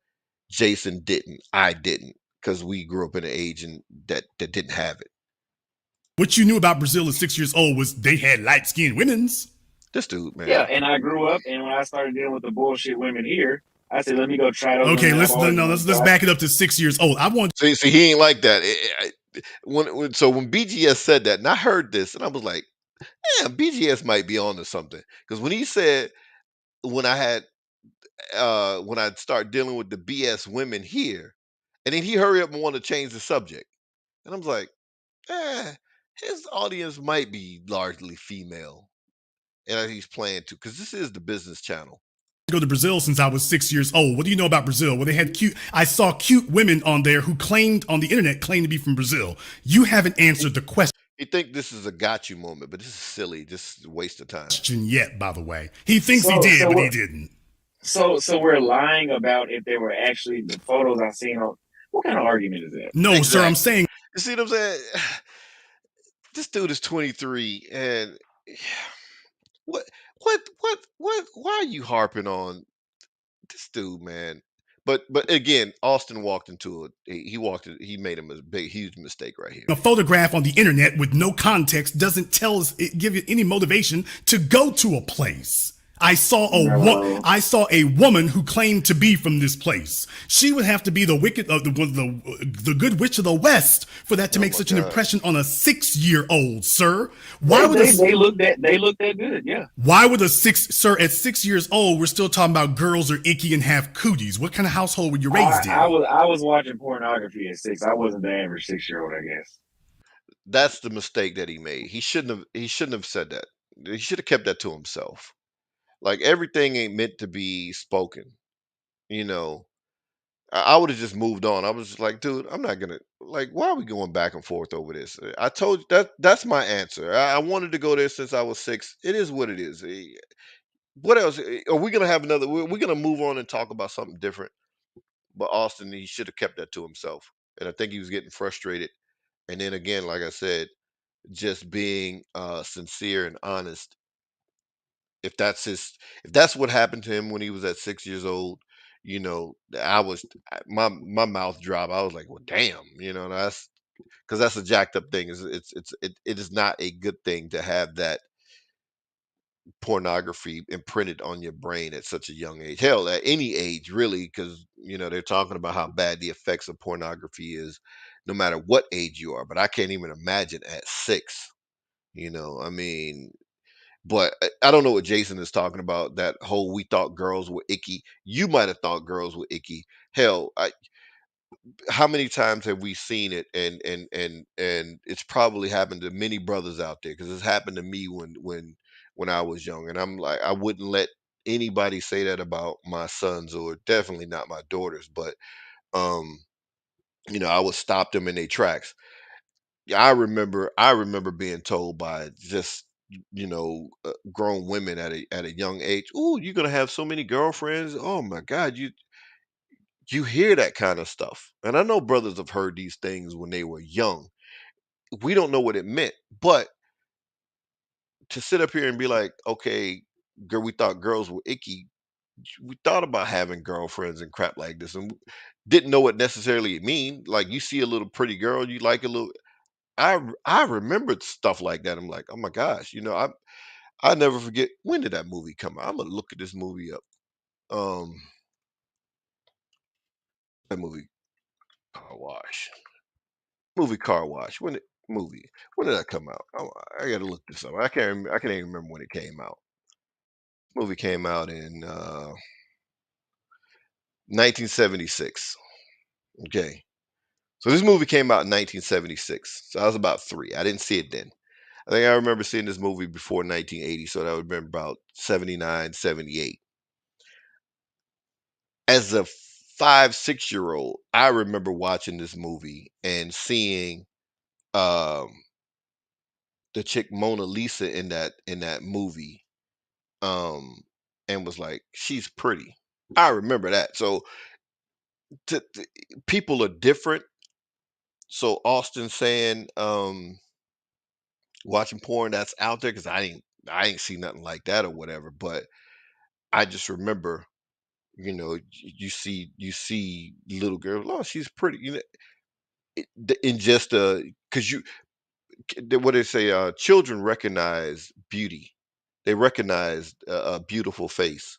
Jason didn't. I didn't, because we grew up in an age that didn't have it. What you knew about Brazil at 6 years old was they had light-skinned women's. This dude, man. Yeah, and I grew up, and when I started dealing with the bullshit women here, I said, let me go try those. Okay, let's back it up to 6 years old. I want see he ain't like that. When BGS said that, and I heard this, and I was like, damn, BGS might be on to something. Because when he said, when I'd start dealing with the BS women here, and then he hurry up and want to change the subject. And I was like, his audience might be largely female. And he's playing too, because this is the business channel. Go to Brazil since I was 6 years old. What do you know about Brazil? Well, they had I saw cute women on there who claimed on the internet to be from Brazil. You haven't answered the question. You think this is a got you moment, but this is silly. Just a waste of time. Yet, by the way, he thinks he did, but he didn't. So we're lying about if they were actually the photos I seen on. What kind of argument is that? No, exactly. Sir, I'm saying. You see what I'm saying? This dude is 23, and what, why are you harping on this dude, man? But again, Austin walked into it. He made a big, huge mistake right here. A photograph on the internet with no context doesn't tell us, it give you any motivation to go to a place. No. I saw a woman who claimed to be from this place. She would have to be the wicked of the good witch of the West for that to Oh make my such an God. impression on a 6-year-old, sir. They, they they look that good, yeah. Why would a sir at 6 years old we're still talking about girls are icky and have cooties? What kind of household were you I, raised in? I was watching pornography at 6. I wasn't the average 6-year-old, I guess. That's the mistake that he made. He shouldn't have said that. He should have kept that to himself. Like everything ain't meant to be spoken. You know, I would have just moved on. I was just like, dude, I'm not gonna like. Why are we going back and forth over this? I told you that's my answer. I wanted to go there since I was 6. It is what it is. What else? Are we gonna have another? We're gonna move on and talk about something different. But Austin, he should have kept that to himself. And I think he was getting frustrated. And then again, like I said, just being sincere and honest. If that's what happened to him when he was at 6 years old, my mouth dropped. I was like, well, damn, that's because that's a jacked up thing. It is not a good thing to have that pornography imprinted on your brain at such a young age. Hell, at any age, really, because they're talking about how bad the effects of pornography is, no matter what age you are. But I can't even imagine at 6. I mean, but I don't know what Jason is talking about. That whole we thought girls were icky. You might have thought girls were icky. Hell, how many times have we seen it? And it's probably happened to many brothers out there because it's happened to me when I was young. And I'm like, I wouldn't let anybody say that about my sons or definitely not my daughters. But um, I would stop them in their tracks. Yeah, I remember being told by just grown women at a young age, "Oh, you're gonna have so many girlfriends. Oh my God, you hear that kind of stuff." And I know brothers have heard these things when they were young. We don't know what it meant, but to sit up here and be like, "Okay, girl, we thought girls were icky. We thought about having girlfriends and crap like this, and didn't know what necessarily it mean. Like you see a little pretty girl, you like a little." I remembered stuff like that. I'm like, oh my gosh, I never forget, when did that movie come out? I'm gonna look at this movie up. Um, that movie, Car Wash. Movie Car Wash. When did that come out? Oh, I gotta look this up. I can't even remember when it came out. Movie came out in 1976. Okay. So this movie came out in 1976. So I was about 3. I didn't see it then. I think I remember seeing this movie before 1980, so that would have been about 79, 78. As a 5, 6-year old, I remember watching this movie and seeing um the chick Mona Lisa in that movie, um, and was like, she's pretty. I remember that. So people are different. So Austin saying watching porn that's out there, because I ain't see nothing like that or whatever. But I just remember, you see little girls. Oh, she's pretty. In just because what they say, children recognize beauty. They recognize a beautiful face.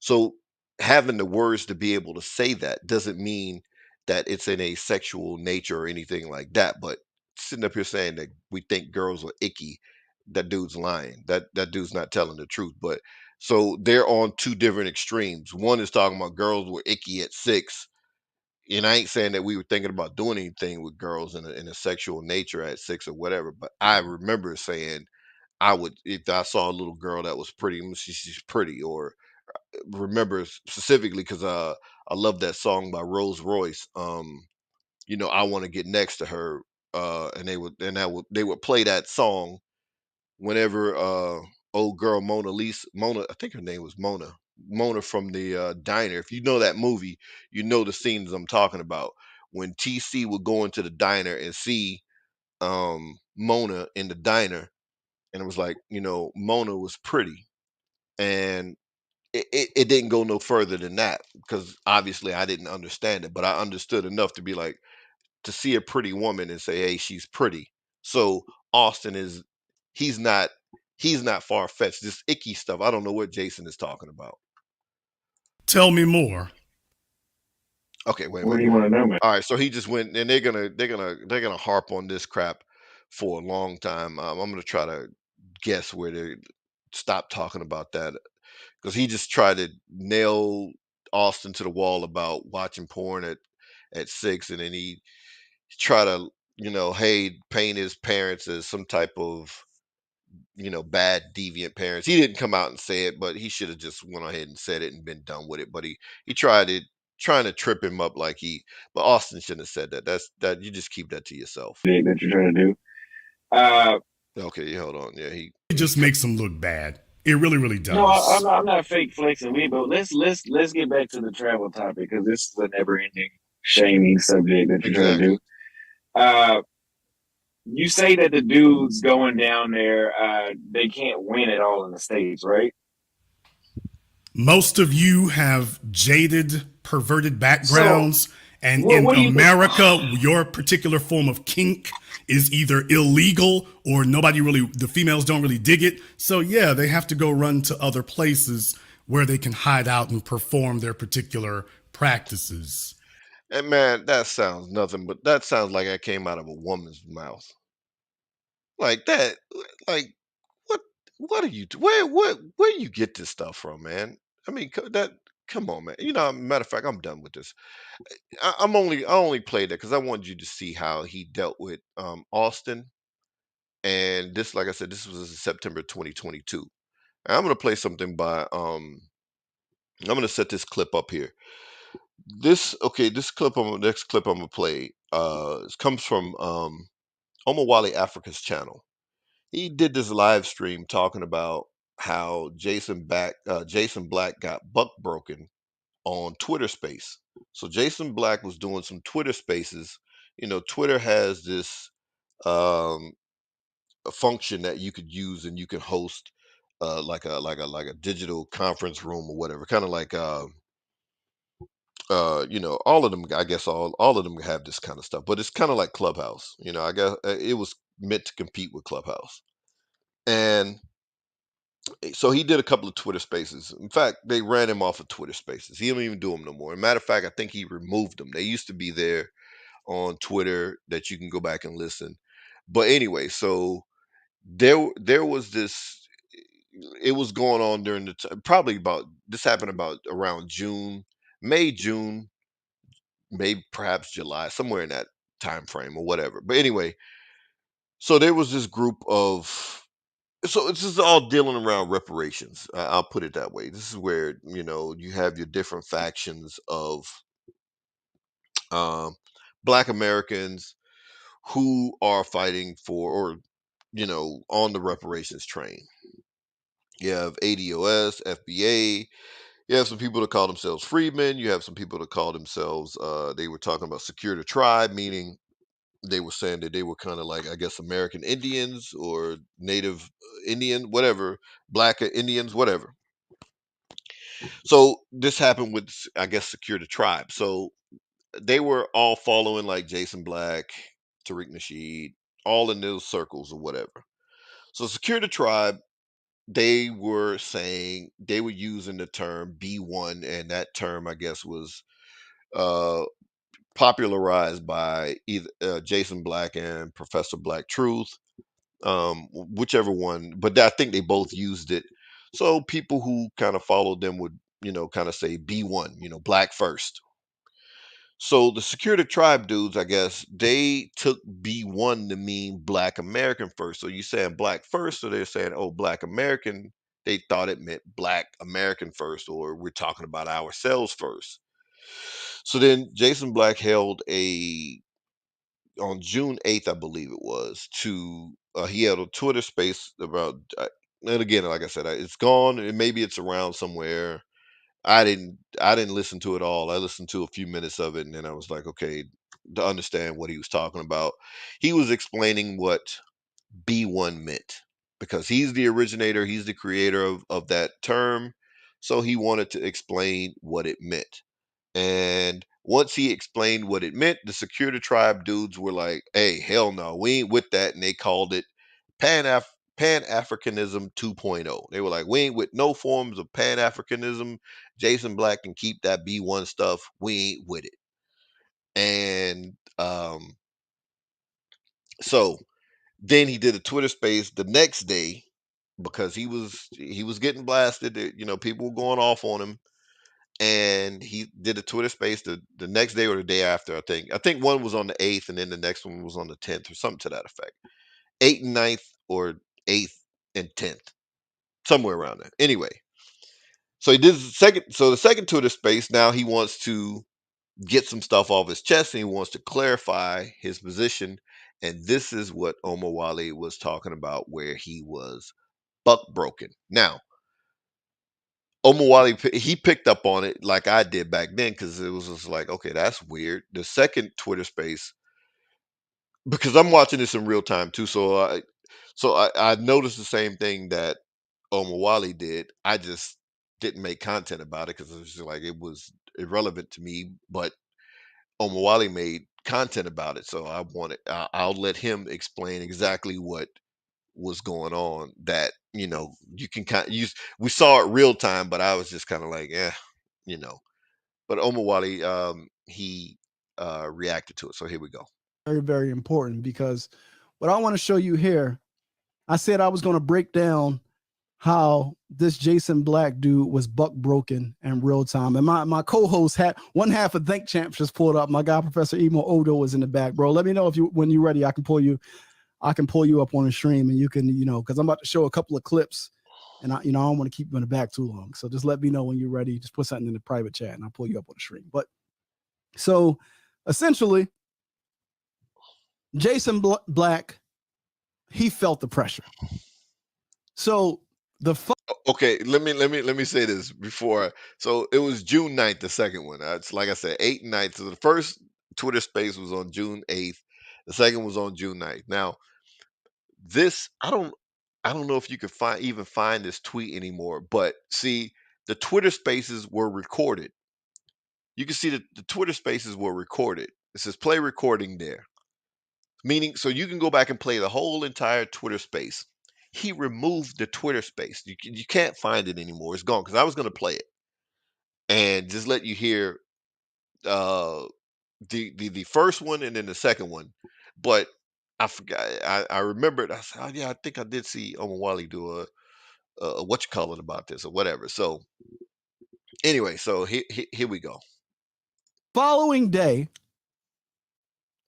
So having the words to be able to say that doesn't mean that it's in a sexual nature or anything like that. But sitting up here saying that we think girls are icky, that dude's lying. That dude's not telling the truth. But so they're on two different extremes. One is talking about girls were icky at 6, and I ain't saying that we were thinking about doing anything with girls in a sexual nature at 6 or whatever, but I remember saying I would, if I saw a little girl that was pretty, she's pretty, or remember specifically because I love that song by Rose Royce. I want to get next to her, and they would play that song whenever old girl Mona, I think her name was Mona from the diner. If you know that movie, you know the scenes I'm talking about when TC would go into the diner and see Mona in the diner, and it was like, Mona was pretty, and it didn't go no further than that because obviously I didn't understand it, but I understood enough to be like, to see a pretty woman and say, "Hey, she's pretty." So Austin is he's not he's not far fetched. This icky stuff, I don't know what Jason is talking about. Tell me more. Okay, wait a What minute. do you want to know, man? All right, so he just went, and they're gonna harp on this crap for a long time. I'm gonna try to guess where they stop talking about that because he just tried to nail Austin to the wall about watching porn at 6, and then he try to, hey, paint his parents as some type of, bad deviant parents. He didn't come out and say it, but he should have just went ahead and said it and been done with it. But he tried it, trying to trip him up like but Austin shouldn't have said that. That you just keep that to yourself. That you're trying to do. Uh, Okay, yeah, hold on. Yeah, It he just makes them look bad. It really, really no, does. I'm not fake flexing with, but let's get back to the travel topic because this is a never ending shaming subject that you're trying to exactly. do. Uh, you say that the dudes going down there, they can't win at all in the States, right? Most of you have jaded, perverted So backgrounds. And in what do you think? America, your particular form of kink is either illegal or the females don't really dig it. So, yeah, they have to go run to other places where they can hide out and perform their particular practices. And man, that sounds nothing but that sounds like I came out of a woman's mouth. Like that, like what? What are you? Where you get this stuff from, man? I mean, Come on, man. Matter of fact, I'm done with this. I only played that because I wanted you to see how he dealt with Austin. And this, like I said, this was in September 2022. And I'm gonna play something by I'm gonna set this clip up here. This clip next clip I'm gonna play comes from Omawale Africa's channel. He did this live stream talking about how Jason Black got buck broken on Twitter Space. So Jason Black was doing some Twitter Spaces. Twitter has this um, a function that you could use, and you can host like a digital conference room or whatever, kind of like all of them. I guess all of them have this kind of stuff, but it's kind of like Clubhouse. I guess it was meant to compete with Clubhouse. And so he did a couple of Twitter Spaces. In fact, they ran him off of Twitter Spaces. He don't even do them no more. Matter of fact, I think he removed them. They used to be there on Twitter that you can go back and listen. But anyway, so there was this. It was going on during probably about this happened about around June, maybe perhaps July, somewhere in that time frame or whatever. But anyway, so there was this group of so this is all dealing around reparations. I'll put it that way. This is where you have your different factions of um, Black Americans who are fighting for, or on the reparations train. You have ADOS, FBA. You have some people that call themselves freedmen. You have some people that call themselves. They were talking about secure the tribe, meaning they were saying that they were kind of like, I guess, American Indians or Native Indian, whatever, Black Indians, whatever. So this happened with, I guess, Secure the Tribe. So they were all following like Jason Black, Tariq Nasheed, all in those circles or whatever. So Secure the Tribe, they were saying they were using the term B1, and that term, I guess, was uh, popularized by either Jason Black and Professor Black Truth, whichever one. But I think they both used it. So people who kind of followed them would, kind of say B1, Black first. So the Security Tribe dudes, I guess, they took B1 to mean Black American first. So you saying Black first, so they're saying, oh, Black American. They thought it meant Black American first, or we're talking about ourselves first. So then Jason Black held on June 8th, I believe it was, he had a Twitter space about, and again, like I said, it's gone, and maybe it's around somewhere. I didn't listen to it all. I listened to a few minutes of it, and then I was like, okay. to understand what he was talking about. He was explaining what B1 meant because he's the originator, he's the creator of that term. So he wanted to explain what it meant. And once he explained what it meant, the Secure the Tribe dudes were like, hey, hell no, we ain't with that. And they called it Pan-Africanism 2.0. They were like, we ain't with no forms of Pan-Africanism. Jason Black can keep that B1 stuff. We ain't with it. And so then he did a Twitter space the next day because he was getting blasted. People were going off on him, and he did a Twitter space the next day or the day after. I think one was on the 8th, and then the next one was on the 10th or something to that effect. 8th and 9th, or 8th and 10th, somewhere around there. Anyway, so he did the second. So the second Twitter space. Now he wants to get some stuff off his chest, and he wants to clarify his position. And this is what Omar Wali was talking about, where he was buck broken. Now, Omar Wali, he picked up on it like I did back then, because it was just like, okay, that's weird. The second Twitter space, because I'm watching this in real time too, so I noticed the same thing that Omar Wali did. I just didn't make content about it because it was just like it was irrelevant to me. But Omar Wali made content about it, so I'll let him explain exactly what was going on. That you can kind of use. We saw it real time, but I was just kind of like, you know. But Omar Wali, he reacted to it. So here we go. Very, very important, because what I want to show you here, I said I was going to break down how this Jason Black dude was buck broken in real time. And my co-host had one half of Think Champs just pulled up. My guy, Professor Emo Odo, was in the back, bro. Let me know when you're ready. I can pull you up on the stream, and you can, because I'm about to show a couple of clips, and I don't want to keep you in the back too long. So just let me know when you're ready. Just put something in the private chat, and I'll pull you up on the stream. But so essentially, Jason Black, he felt the pressure. So okay, let me say this before. So it was June 9th, the second one. It's like I said, 8th and 9th. So the first Twitter space was on June 8th. The second was on June 9th. Now, this I don't know if you could even find this tweet anymore, but see, the Twitter spaces were recorded. You can see that the Twitter spaces were recorded. It says play recording there. Meaning, so you can go back and play the whole entire Twitter space. He removed the Twitter space. You can't find it anymore. It's gone, because I was going to play it and just let you hear the first one and then the second one. But I forgot. I remembered. I said, oh, yeah, I think I did see Omar Wali do a what you call it about this or whatever. So anyway, so here we go. Following day,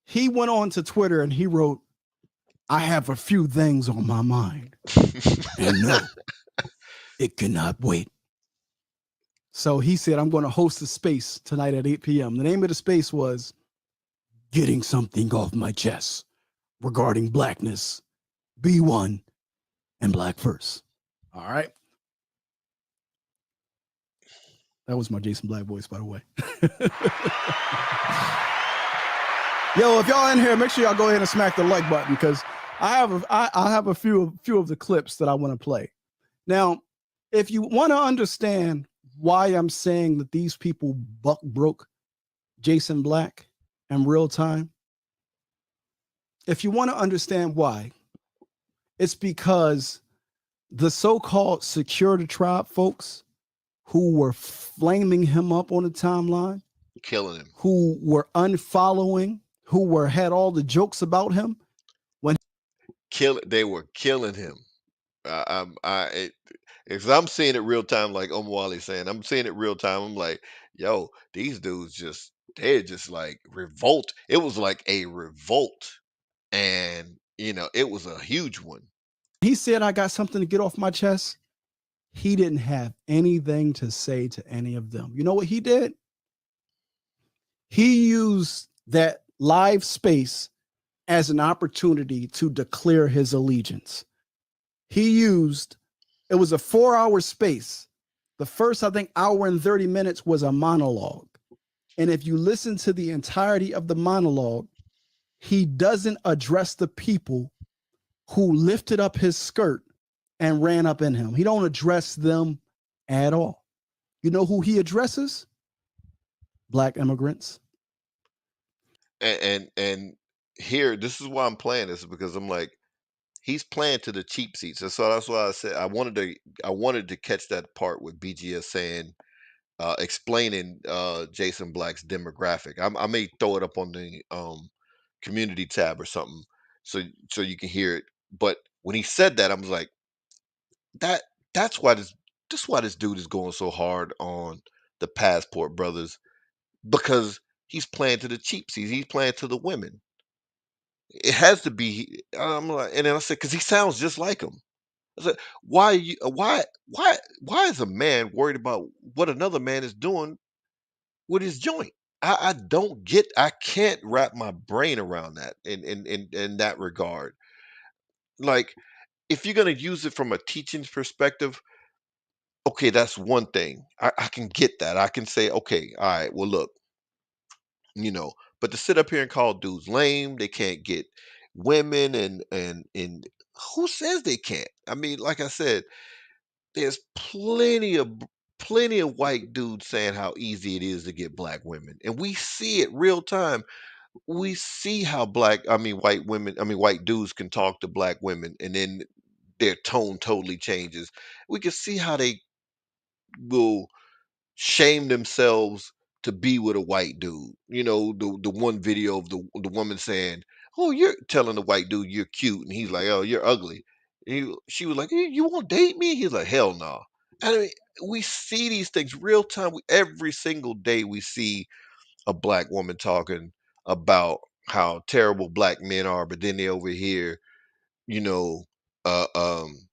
he went on to Twitter and he wrote, "I have a few things on my mind, and no, it cannot wait." So he said, "I'm going to host a space tonight at 8 p.m. The name of the space was "Getting Something Off My Chest Regarding Blackness, B1, and Black First." All right. That was my Jason Black voice, by the way. Yo, if y'all in here, make sure y'all go ahead and smack the like button, because I have a few of the clips that I want to play. Now, if you want to understand why I'm saying that these people buck broke Jason Black in real time, if you want to understand why, it's because the so-called Secure the Tribe folks who were flaming him up on the timeline, killing him, who were unfollowing, who had all the jokes about him, they were killing him. Because I'm seeing it real time, like Omar Wali saying, I'm seeing it real time. I'm like, yo, these dudes they're just like revolt. It was like a revolt, and it was a huge one. He said, "I got something to get off my chest." He didn't have anything to say to any of them. You know what he did? He used that live space as an opportunity to declare his allegiance. It was a 4-hour space. The first, I think, hour and 30 minutes was a monologue. And if you listen to the entirety of the monologue, he doesn't address the people who lifted up his skirt and ran up in him. He don't address them at all. You know who he addresses? Black immigrants. And here, this is why I'm playing this, because I'm like, he's playing to the cheap seats. And so that's why I said I wanted to catch that part with BGS saying, explaining Jason Black's demographic. I may throw it up on the community tab or something, so you can hear it. But when he said that, I was like, that that's why this dude is going so hard on the Passport Brothers, because he's playing to the cheap seats. He's playing to the women. It has to be. I'm like, and then I said, because he sounds just like him. I said, why is a man worried about what another man is doing with his joint? I don't get. I can't wrap my brain around that in that regard. Like, if you're gonna use it from a teaching perspective, okay, that's one thing. I can get that. I can say, okay, all right, well, look, but to sit up here and call dudes lame, they can't get women, and who says they can't? I mean, like I said, there's plenty of white dudes saying how easy it is to get black women, and we see it real time. We see how white dudes can talk to black women, and then their tone totally changes. We can see how they will shame themselves to be with a white dude. The one video of the woman saying, "Oh, you're telling the white dude you're cute," and he's like, "Oh, you're ugly." She was like, "You won't date me?" He's like, "Hell no." I mean, we see these things real time. Every single day, we see a black woman talking about how terrible black men are, but then they over here, you know, uh, um,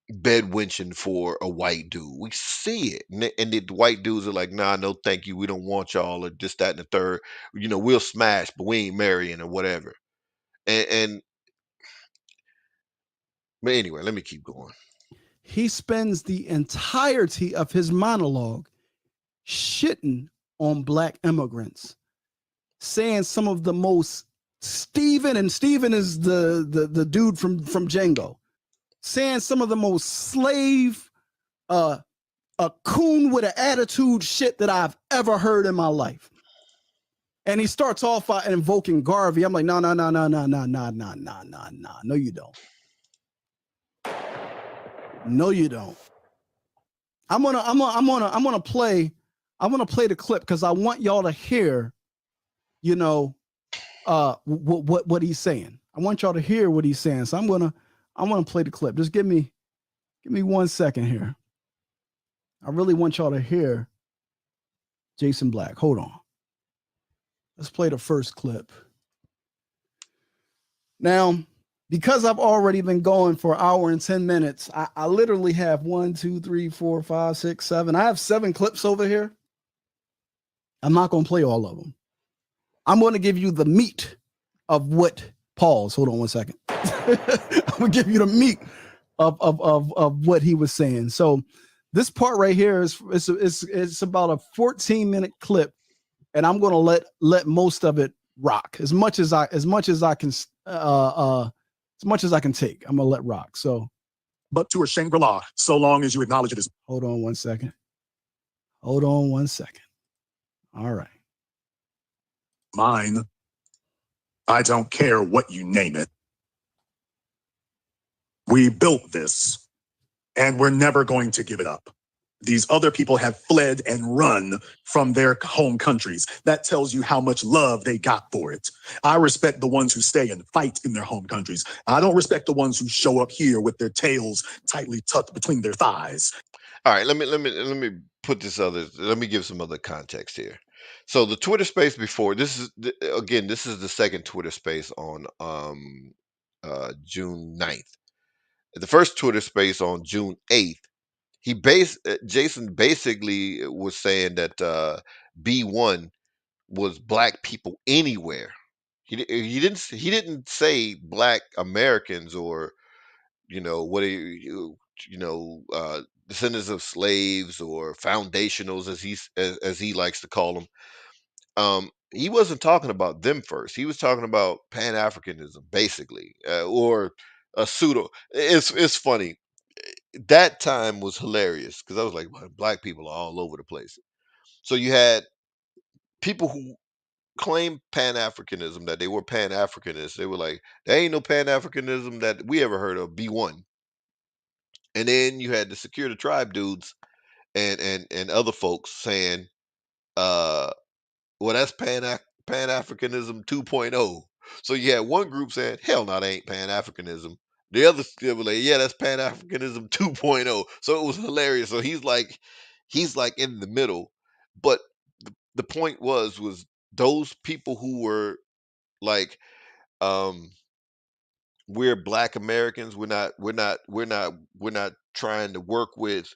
bed winching for a white dude. We see it, and the white dudes are like, "Nah, no, thank you. We don't want y'all," or just that and the third. We'll smash, but we ain't marrying or whatever. And but anyway, let me keep going. He spends the entirety of his monologue shitting on black immigrants, saying some of the most Steven is the dude from Django, saying some of the most slave, a coon with an attitude shit that I've ever heard in my life. And he starts off by invoking Garvey. I'm like, no, you don't. No, you don't. I'm gonna play the clip because I want y'all to hear, what he's saying. I want y'all to hear what he's saying. So I'm gonna play the clip. Just give me 1 second here. I really want y'all to hear Jason Black. Hold on. Let's play the first clip. Now, because I've already been going for an hour and 10 minutes, I literally have 1, 2, 3, 4, 5, 6, 7. I have 7 clips over here. I'm not going to play all of them. I'm going to give you the meat of what. Pause. Hold on 1 second. I'm going to give you the meat of what he was saying. So this part right here is about a 14-minute clip, and I'm going to let most of it rock as much as I can take. I'm gonna let rock. So, but to a Shangri-La, so long as you acknowledge it as. Hold on 1 second. All right. Mine. I don't care what you name it. We built this, and we're never going to give it up. These other people have fled and run from their home countries. That tells you how much love they got for it. I respect the ones who stay and fight in their home countries. I don't respect the ones who show up here with their tails tightly tucked between their thighs. All right, let me put this let me give some other context here. So the Twitter space before this is this is the second Twitter space on June 9th. The first Twitter space on June 8th. Jason basically was saying that B1 was black people anywhere. He didn't say black Americans or what you know descendants of slaves or foundationals, as he likes to call them. He wasn't talking about them first. He was talking about Pan Africanism, basically, or a pseudo. It's funny. That time was hilarious because I was like, "Well, black people are all over the place." So you had people who claimed Pan Africanism, that they were Pan Africanists. They were like, "There ain't no Pan Africanism that we ever heard of." B1, and then you had the Secure the Tribe dudes and other folks saying, uh, "Well, that's Pan Africanism 2.0." So you had one group saying, "Hell, no, that ain't Pan Africanism." The other still were like, "Yeah, that's Pan Africanism 2.0." So it was hilarious. So he's like in the middle, but the point was those people who were like, um, we're Black Americans. We're not trying to work with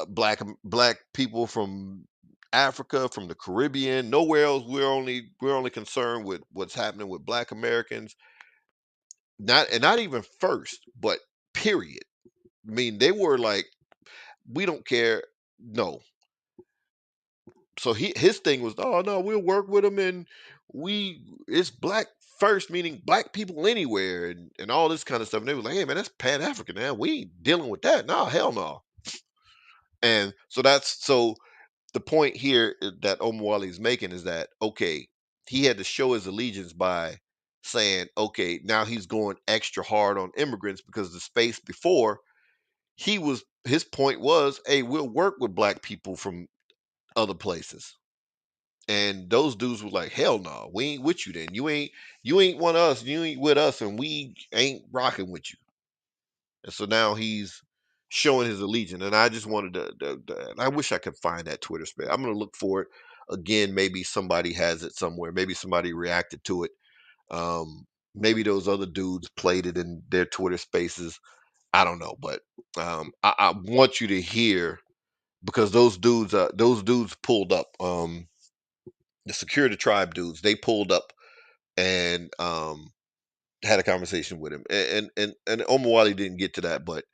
black people from Africa, from the Caribbean, nowhere else. We're only concerned with what's happening with Black Americans. Not even first, but period. I mean, they were like, we don't care. No. So his thing was, oh no, we'll work with them, and it's black first, meaning black people anywhere, and all this kind of stuff. And they were like, hey man, that's Pan African, man. We ain't dealing with that. No, hell no. And so the point here that Omwali is making is that, okay, he had to show his allegiance by saying, okay, now he's going extra hard on immigrants because the space before, his point was, hey, we'll work with black people from other places. And those dudes were like, hell no, we ain't with you then. You ain't one of us, you ain't with us, and we ain't rocking with you. And so now he's showing his allegiance. And I just wanted and I wish I could find that Twitter space. I'm gonna look for it again. Maybe somebody has it somewhere. Maybe somebody reacted to it. Maybe those other dudes played it in their Twitter spaces. I don't know, but I want you to hear, because those dudes pulled up. The Security Tribe dudes, they pulled up and had a conversation with him. And Omawali didn't get to that, but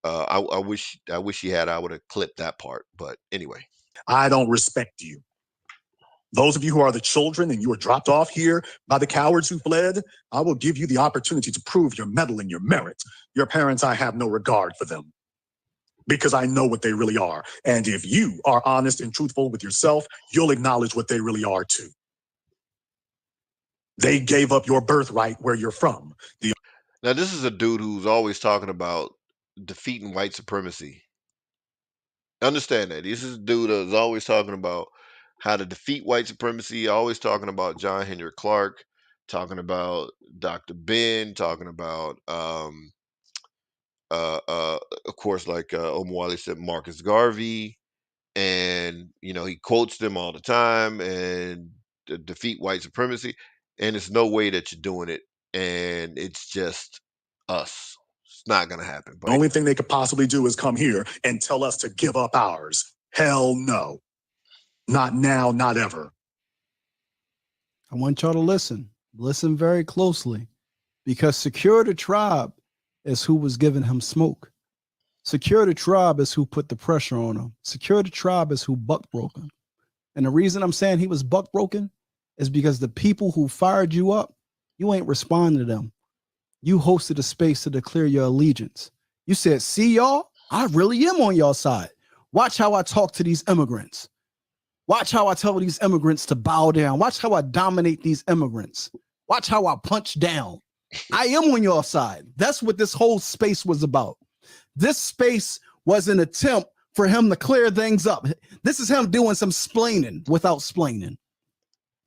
I wish he had. I would have clipped that part. But anyway. I don't respect you. Those of you who are the children and you were dropped off here by the cowards who fled, I will give you the opportunity to prove your mettle and your merit. Your parents, I have no regard for them because I know what they really are. And if you are honest and truthful with yourself, you'll acknowledge what they really are too. They gave up your birthright where you're from. Now, this is a dude who's always talking about defeating white supremacy. Understand that. This is a dude that's always talking about how to defeat white supremacy, always talking about John Henry Clark, talking about Dr. Ben, talking about, of course, like Omwali said, Marcus Garvey, and he quotes them all the time, and defeat white supremacy. And it's no way that you're doing it, and it's just us. It's not gonna happen. The only thing they could possibly do is come here and tell us to give up ours. Hell no. Not now, not ever. I want y'all to listen. Listen very closely, because Secure the Tribe is who was giving him smoke. Secure the Tribe is who put the pressure on him. Secure the Tribe is who buck broke him. And the reason I'm saying he was buck broken is because the people who fired you up, you ain't responding to them. You hosted a space to declare your allegiance. You said, see y'all, I really am on y'all side. Watch how I talk to these immigrants. Watch how I tell these immigrants to bow down. Watch how I dominate these immigrants. Watch how I punch down. I am on your side. That's what this whole space was about. This space was an attempt for him to clear things up. This is him doing some splaining without splaining.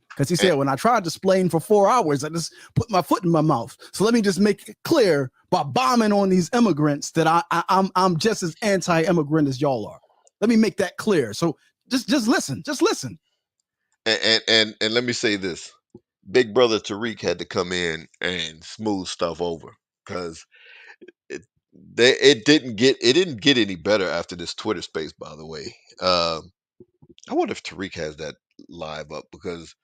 Because he said, when I tried to splain for 4 hours, I just put my foot in my mouth. So let me just make it clear by bombing on these immigrants that I'm just as anti-immigrant as y'all are. Let me make that clear. So just listen. Just listen. And let me say this. Big brother Tariq had to come in and smooth stuff over, because it didn't get any better after this Twitter space, by the way. I wonder if Tariq has that live up, because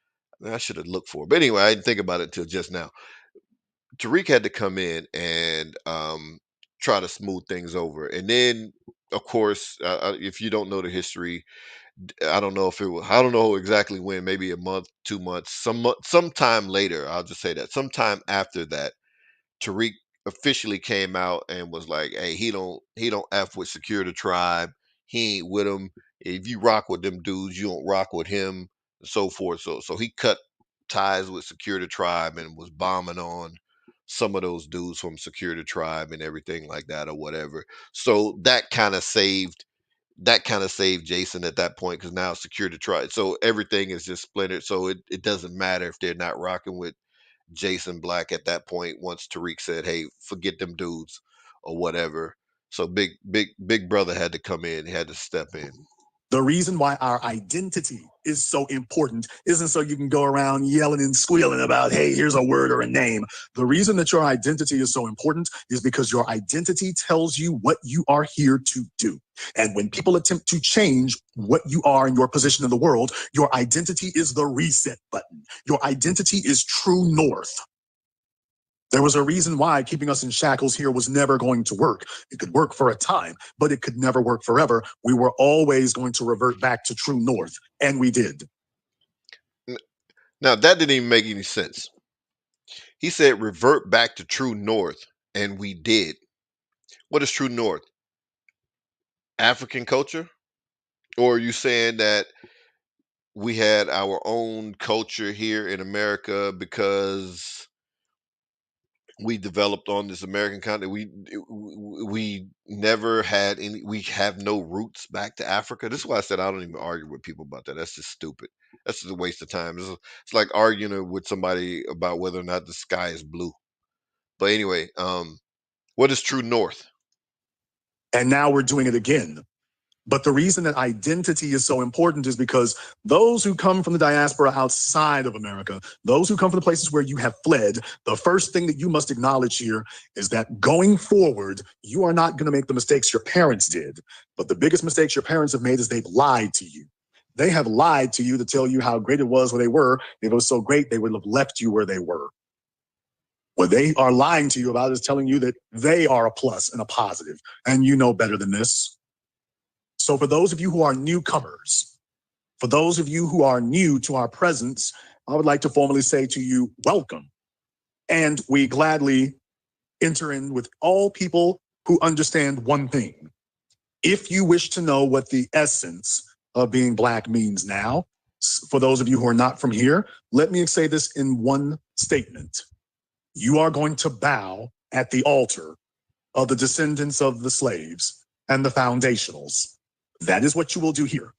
I should have looked for it. But anyway, I didn't think about it till just now. Tariq had to come in and try to smooth things over. And then, of course, if you don't know the history, I don't know if it was, I don't know exactly when, maybe a month, 2 months, sometime later. I'll just say that sometime after that, Tariq officially came out and was like, "Hey, he don't f with Secure the Tribe. He ain't with them. If you rock with them dudes, you don't rock with him, and so forth." So he cut ties with Secure the Tribe and was bombing on some of those dudes from Secure the Tribe and everything like that or whatever. So that kind of saved Jason at that point, because now Secure the Tribe. So everything is just splintered. So it doesn't matter if they're not rocking with Jason Black at that point once Tariq said, "Hey, forget them dudes," or whatever. So big brother had to come in, he had to step in. The reason why our identity is so important isn't so you can go around yelling and squealing about, hey, here's a word or a name. The reason that your identity is so important is because your identity tells you what you are here to do. And when people attempt to change what you are in your position in the world, your identity is the reset button. Your identity is true north. There was a reason why keeping us in shackles here was never going to work. It could work for a time, but it could never work forever. We were always going to revert back to true north, and we did. Now that didn't even make any sense. He said revert back to true north, and we did. What is true north? African culture? Or are you saying that we had our own culture here in America because we developed on this American continent? We never had any. We have no roots back to Africa. This is why I said I don't even argue with people about that. That's just stupid. That's just a waste of time. It's like arguing with somebody about whether or not the sky is blue. But anyway, what is true north? And now we're doing it again. But the reason that identity is so important is because those who come from the diaspora outside of America, those who come from the places where you have fled, the first thing that you must acknowledge here is that going forward, you are not going to make the mistakes your parents did. But the biggest mistakes your parents have made is they've lied to you. They have lied to you to tell you how great it was where they were. If it was so great, they would have left you where they were. What they are lying to you about is telling you that they are a plus and a positive, and you know better than this. So for those of you who are newcomers, for those of you who are new to our presence, I would like to formally say to you, welcome. And we gladly enter in with all people who understand one thing. If you wish to know what the essence of being Black means now, for those of you who are not from here, let me say this in one statement. You are going to bow at the altar of the descendants of the slaves and the foundationals. That is what you will do here.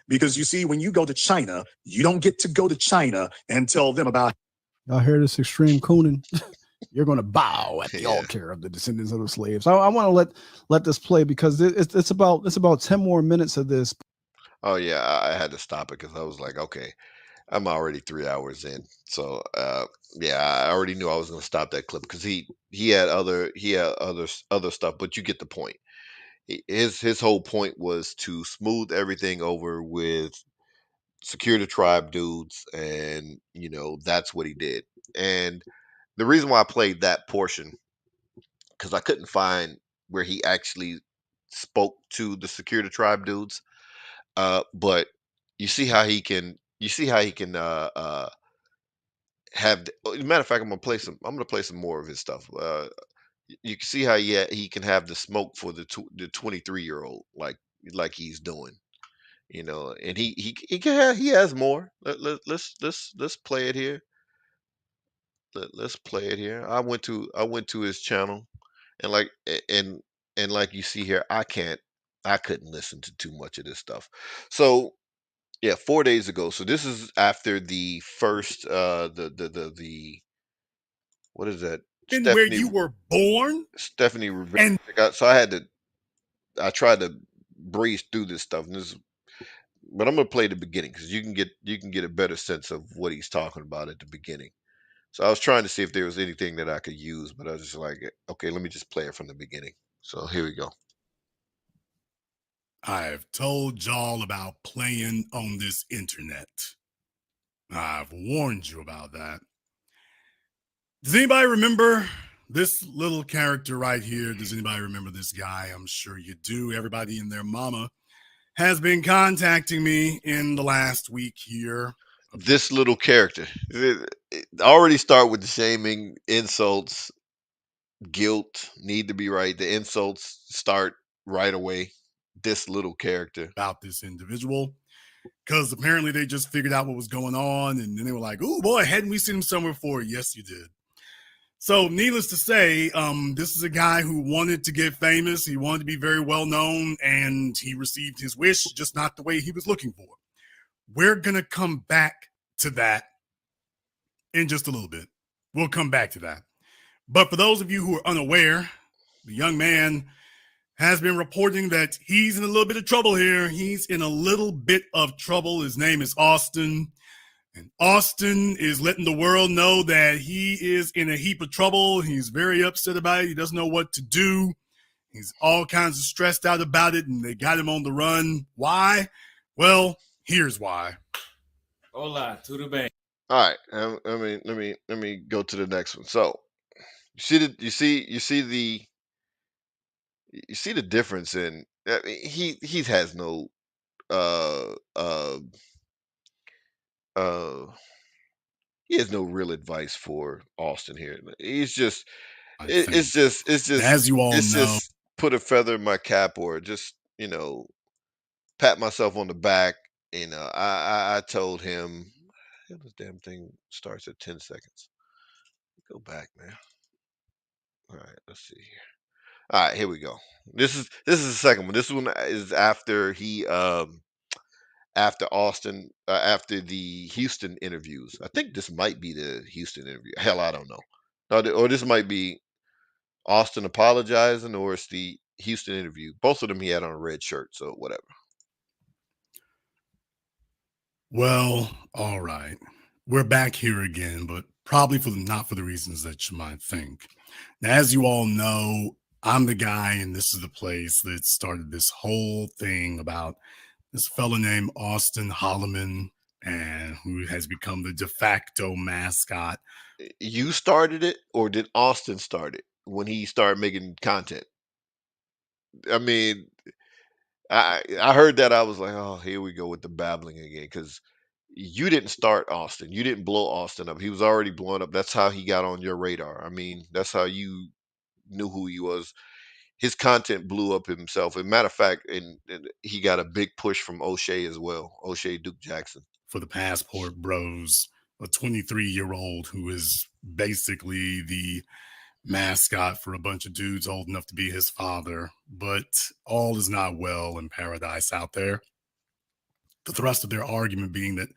Because you see, when you go to China, you don't get to go to China and tell them about. Y'all hear this extreme cooning? You're going to bow at the altar of the descendants of the slaves. I want to let this play because it's about 10 more minutes of this. Oh yeah, I had to stop it because I was like, okay, I'm already 3 hours in. So yeah, I already knew I was going to stop that clip because he had other stuff, but you get the point. His whole point was to smooth everything over with Secure the Tribe dudes, and that's what he did. And the reason why I played that portion, because I couldn't find where he actually spoke to the Secure the Tribe dudes. But you see how he can have matter of fact, I'm gonna play some more of his stuff. You can see how he can have the smoke for the 23-year-old, like he's doing, and he has more. Let's play it here. Let's play it here. I went to his channel, and like you see here, I couldn't listen to too much of this stuff. So yeah, 4 days ago. So this is after the first the what is that? Where you were born? Stephanie Revere. So I tried to breeze through this stuff, but I'm gonna play the beginning because you can get a better sense of what he's talking about at the beginning. So I was trying to see if there was anything that I could use, but I was just like, okay, let me just play it from the beginning. So here we go. I've told y'all about playing on this internet. I've warned you about that. Does anybody remember this little character right here, does anybody remember this guy? I'm sure you do. Everybody and their mama has been contacting me in the last week here. This little character. Already start with the shaming, insults, guilt, need to be right. The insults start right away. This little character. About this individual, because apparently they just figured out what was going on, and then they were like, "Oh boy, hadn't we seen him somewhere before?" Yes, you did. So, needless to say, this is a guy who wanted to get famous. He wanted to be very well known, and he received his wish, just not the way he was looking for. We're gonna come back to that in just a little bit. We'll come back to that. But for those of you who are unaware, the young man has been reporting that he's in a little bit of trouble here. He's in a little bit of trouble. His name is Auston. And Auston is letting the world know that he is in a heap of trouble. He's very upset about it. He doesn't know what to do. He's all kinds of stressed out about it, and they got him on the run. Why? Well, here's why. Hola, to the bank. All right. Let me go to the next one. So you see the difference in. I mean, he has no uh uh uh he has no real advice for Austin here. He's just As you all it's know, just put a feather in my cap, or just pat myself on the back. I told him, this damn thing starts at 10 seconds. Go back, man. All right, let's see here. All right, here we go. This is the second one. This one is after after Austin, after the Houston interviews. I think this might be the Houston interview. Hell, I don't know. Or this might be Austin apologizing, or it's the Houston interview. Both of them he had on a red shirt, so whatever. well, all right. We're back here again, but probably not for the reasons that you might think. Now, as you all know, I'm the guy, and this is the place that started this whole thing about this fella named Auston Holleman, and who has become the de facto mascot. You started it, or did Austin start it when he started making content? I mean, I heard that, I was like, oh, here we go with the babbling again, because you didn't start Austin. You didn't blow Austin up. He was already blowing up. That's how he got on your radar. I mean, that's how you knew who he was. His content blew up himself. As a matter of fact, and he got a big push from O'Shea as well. O'Shea Duke Jackson. For the Passport Bros, a 23-year-old who is basically the mascot for a bunch of dudes old enough to be his father. But all is not well in paradise out there. The thrust of their argument being that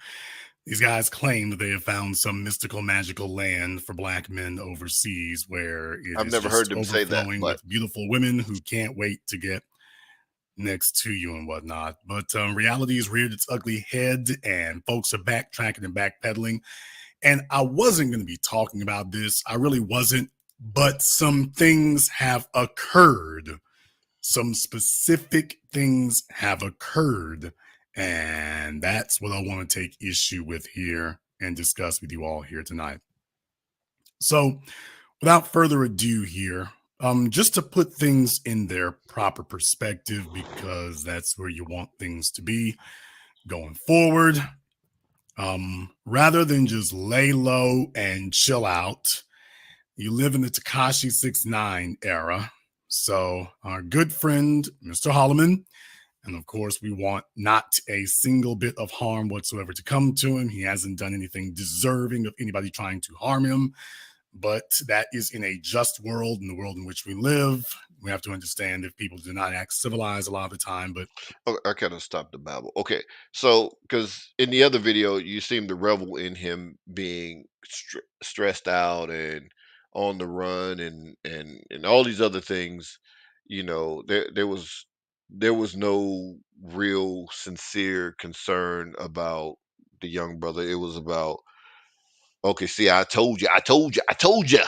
these guys claim that they have found some mystical, magical land for black men overseas, where it I've is never heard just them say that, overflowing but with beautiful women who can't wait to get next to you and whatnot. But reality has reared its ugly head, and folks are backtracking and backpedaling. And I wasn't going to be talking about this. I really wasn't. But some things have occurred. Some specific things have occurred. And that's what I want to take issue with here and discuss with you all here tonight. So, without further ado here, just to put things in their proper perspective, because that's where you want things to be going forward. Rather than just lay low and chill out, you live in the Tekashi 6ix9ine era. So our good friend, Mr. Holleman, and of course, we want not a single bit of harm whatsoever to come to him. He hasn't done anything deserving of anybody trying to harm him. But that is in a just world, in the world in which we live. We have to understand if people do not act civilized a lot of the time. But I kind of stopped the babble. Okay, so because in the other video, you seem to revel in him being stressed out and on the run, and all these other things. There was no real sincere concern about the young brother. It was about, okay, see, I told you, I told you, I told you.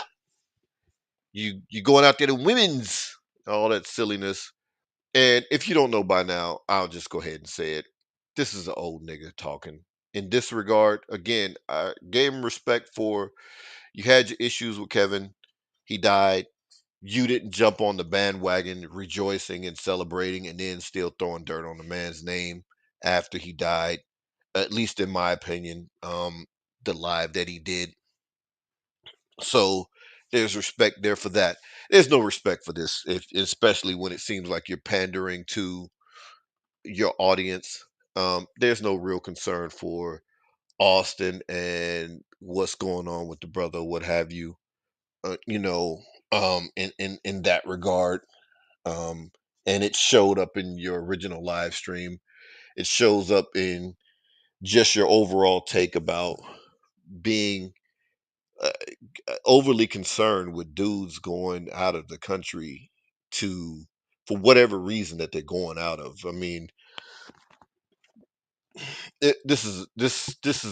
You going out there to women's, all that silliness. And if you don't know by now, I'll just go ahead and say it. This is an old nigga talking. In this regard, again, I gave him respect for, you had your issues with Kevin. He died. You didn't jump on the bandwagon rejoicing and celebrating and then still throwing dirt on the man's name after he died, at least in my opinion, the live that he did. So there's respect there for that. There's no respect for this, especially when it seems like you're pandering to your audience. There's no real concern for Austin and what's going on with the brother, what have you. You know, in that regard. Um, and it showed up in your original live stream. It shows up in just your overall take about being uh, overly concerned with dudes going out of the country to for whatever reason that they're going out of. I mean, this is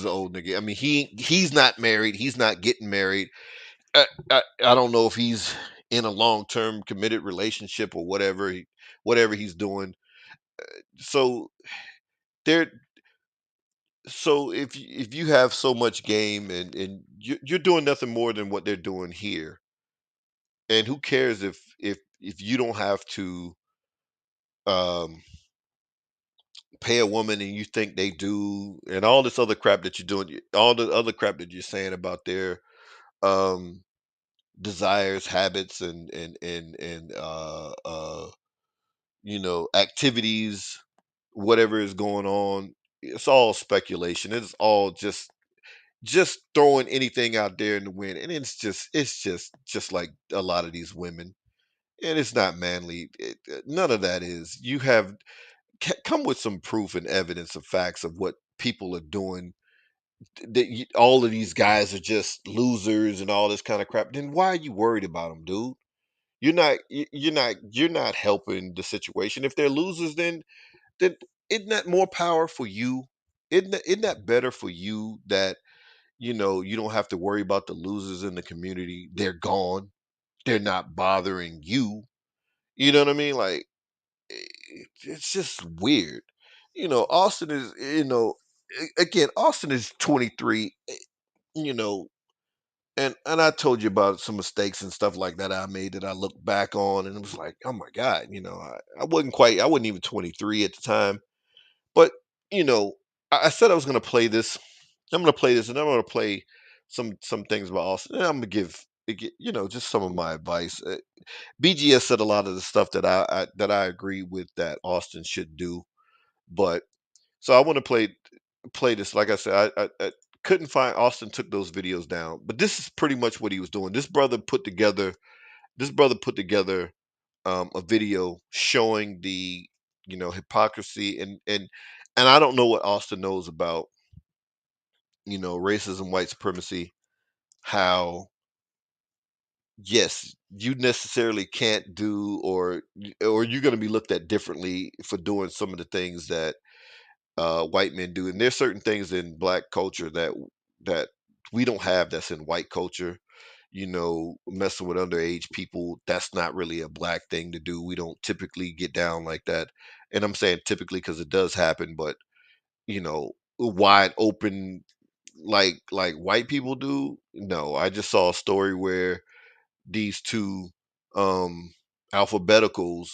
an old nigga. I mean, he's not married. He's not getting married. I don't know if he's in a long term committed relationship or whatever whatever he's doing. So there so if you have so much game and you're doing nothing more than what they're doing here, and who cares if you don't have to um pay a woman and you think they do, and all this other crap that you're doing, all the other crap that you're saying about their um desires, habits, and activities, whatever is going on. It's all speculation. It's all just throwing anything out there in the wind, and it's just like a lot of these women, and it's not manly. None of that is. You have come with some proof and evidence of facts of what people are doing. That all of these guys are just losers and all this kind of crap. Then why are you worried about them, dude? You're not helping the situation. If they're losers, then isn't that more power for you? Isn't that better for you that you don't have to worry about the losers in the community? They're gone. They're not bothering you. You know what I mean? Like it's just weird. Austin is, again, Austin is 23, you know, and I told you about some mistakes and stuff like that I made that I look back on and it was like, oh my God, I wasn't even 23 at the time. But, you know, I said I was gonna play this. I'm gonna play this and I'm gonna play some things about Austin. And I'm gonna give just some of my advice. BGS said a lot of the stuff that I agree with that Austin should do. But so I want to play this. Like I said, I couldn't find Austin took those videos down, but this is pretty much what he was doing. This brother put together a video showing the hypocrisy and I don't know what Austin knows about racism, white supremacy, how yes, you necessarily can't do or you're going to be looked at differently for doing some of the things that white men do. And there's certain things in black culture that we don't have that's in white culture. Messing with underage people, that's not really a black thing to do. We don't typically get down like that. And I'm saying typically because it does happen, but wide open like white people do. No, I just saw a story where these two um alphabeticals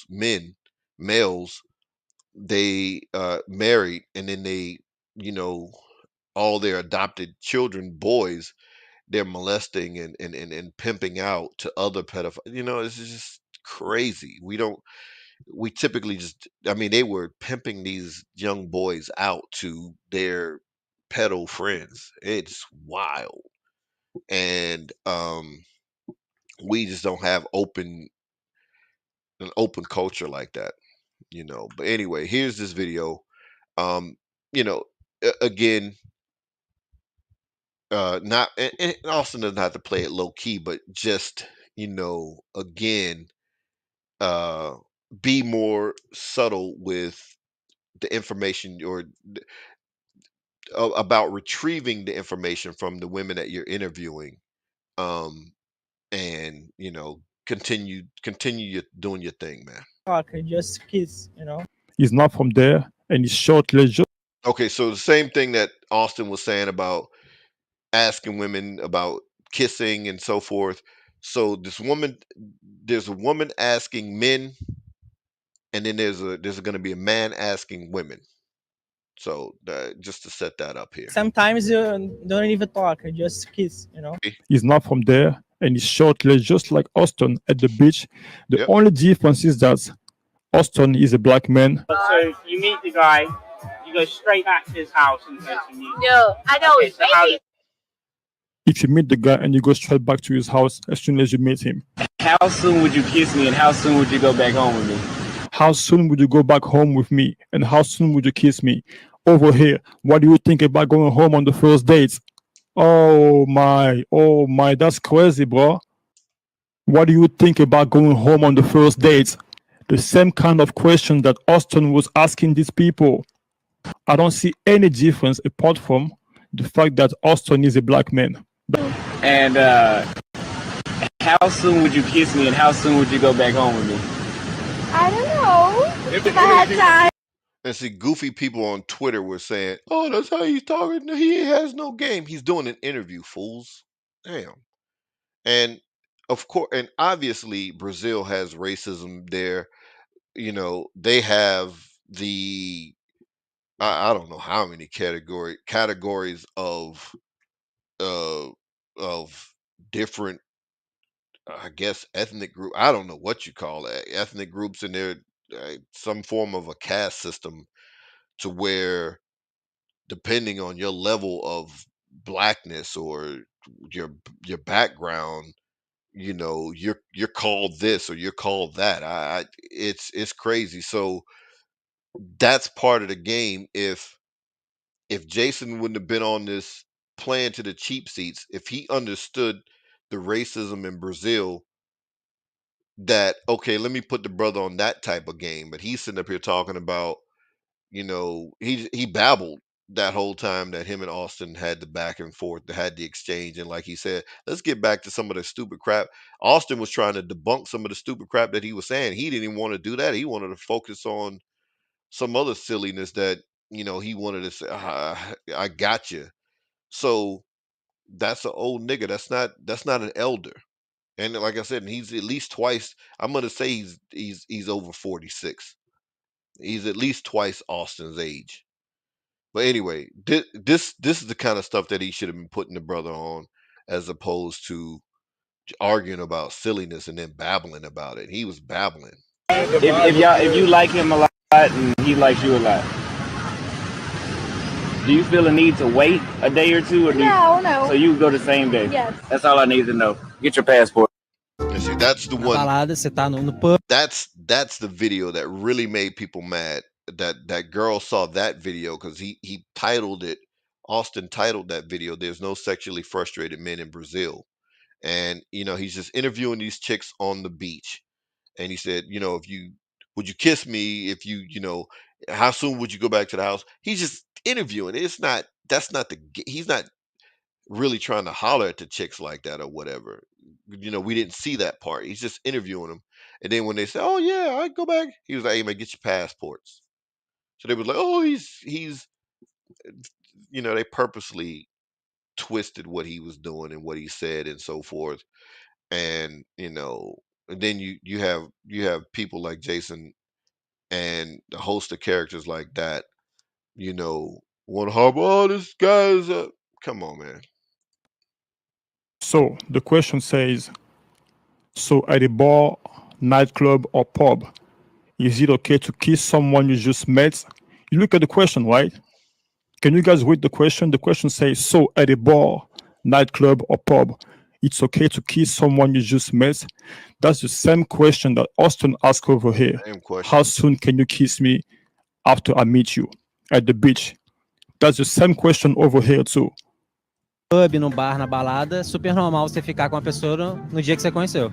males, they married and then they you know all their adopted children, boys, they're molesting and pimping out to other pedophiles. It's just crazy. We typically just, I mean, they were pimping these young boys out to their pedo friends. It's wild. And we just don't have an open culture like that. But anyway, here's this video. Um, you know, again, not and Austin doesn't have to play it low key, but just again, uh, be more subtle with the information about retrieving the information from the women that you're interviewing, um, and continue doing your thing, man. Just kids. He's not from there, and he's shortly just Okay, so the same thing that Austin was saying about asking women about kissing and so forth. So there's a woman asking men, and then there's going to be a man asking women. So just to set that up here. Sometimes you don't even talk, you just kiss. See? He's not from there and he's shortly just like Auston at the beach. The Yep. only difference is that Auston is a black man. So you meet the guy, you go straight back to his house and go to meet. No, I know Okay, it's so how, If you meet the guy and you go straight back to his house as soon as you meet him, how soon would you kiss me and how soon would you go back home with me? how soon would you go back home with me and how soon would you kiss me? Over here, what do you think about going home on the first date? Oh my, that's crazy, bro. What do you think about going home on the first date? The same kind of question that Auston was asking these people. I don't see any difference apart from the fact that Auston is a black man. And how soon would you kiss me and how soon would you go back home with me? I don't know. If I had time. And see, goofy people on Twitter were saying, "Oh, that's how he's talking. He has no game. He's doing an interview, fools." Damn. And of course, and obviously, Brazil has racism there. They have the I don't know how many categories uh of different, I guess, ethnic group. I don't know what you call it. Ethnic groups in there, some form of a caste system to where, depending on your level of blackness or your your background, you're called this or you're called that. It's crazy. So that's part of the game. If Jason wouldn't have been on this playing to the cheap seats, if he understood the racism in Brazil, that okay, let me put the brother on that type of game. But he's sitting up here talking about, he babbled that whole time that him and Austin had the back and forth, they had the exchange, and like he said, let's get back to some of the stupid crap. Austin was trying to debunk some of the stupid crap that he was saying. He didn't even want to do that. He wanted to focus on some other silliness that he wanted to say. I got you. So that's an old nigga. That's not an elder. And like I said, and he's at least twice. I'm gonna say he's over 46. He's at least twice Austin's age. But anyway, this is the kind of stuff that he should have been putting the brother on, as opposed to arguing about silliness and then babbling about it. He was babbling. If you like him a lot and he likes you a lot, do you feel a need to wait a day or two, or No. so you go the same day? Yes. That's all I need to know. Get your passport. And see, that's the one. balada, você tá no pub. That's the video that really made people mad. That girl saw that video because he titled it. Austin titled that video, "There's no sexually frustrated men in Brazil," and he's just interviewing these chicks on the beach, and he said, if you would you kiss me if how soon would you go back to the house? He's just interviewing. It's not that's not he's not really trying to holler at the chicks like that or whatever. We didn't see that part. He's just interviewing them. And then when they say, "Oh yeah, I go back," he was like, "Hey man, get your passports." So they was like, "Oh, he's they purposely twisted what he was doing and what he said and so forth. And and then you have people like Jason and a host of characters like that, want to harp, "Oh, this guy's a," come on, man. So the question says, so at a bar, nightclub, or pub, is it okay to kiss someone you just met? You look at the question, right? Can you guys read the question? The question says, so at a bar, nightclub, or pub, it's okay to kiss someone you just met? That's the same question that Austin asked over here. Same question. How soon can you kiss me after I meet you at the beach? That's the same question over here too. Pub, no bar, na balada, super normal você ficar com a pessoa no dia que você conheceu.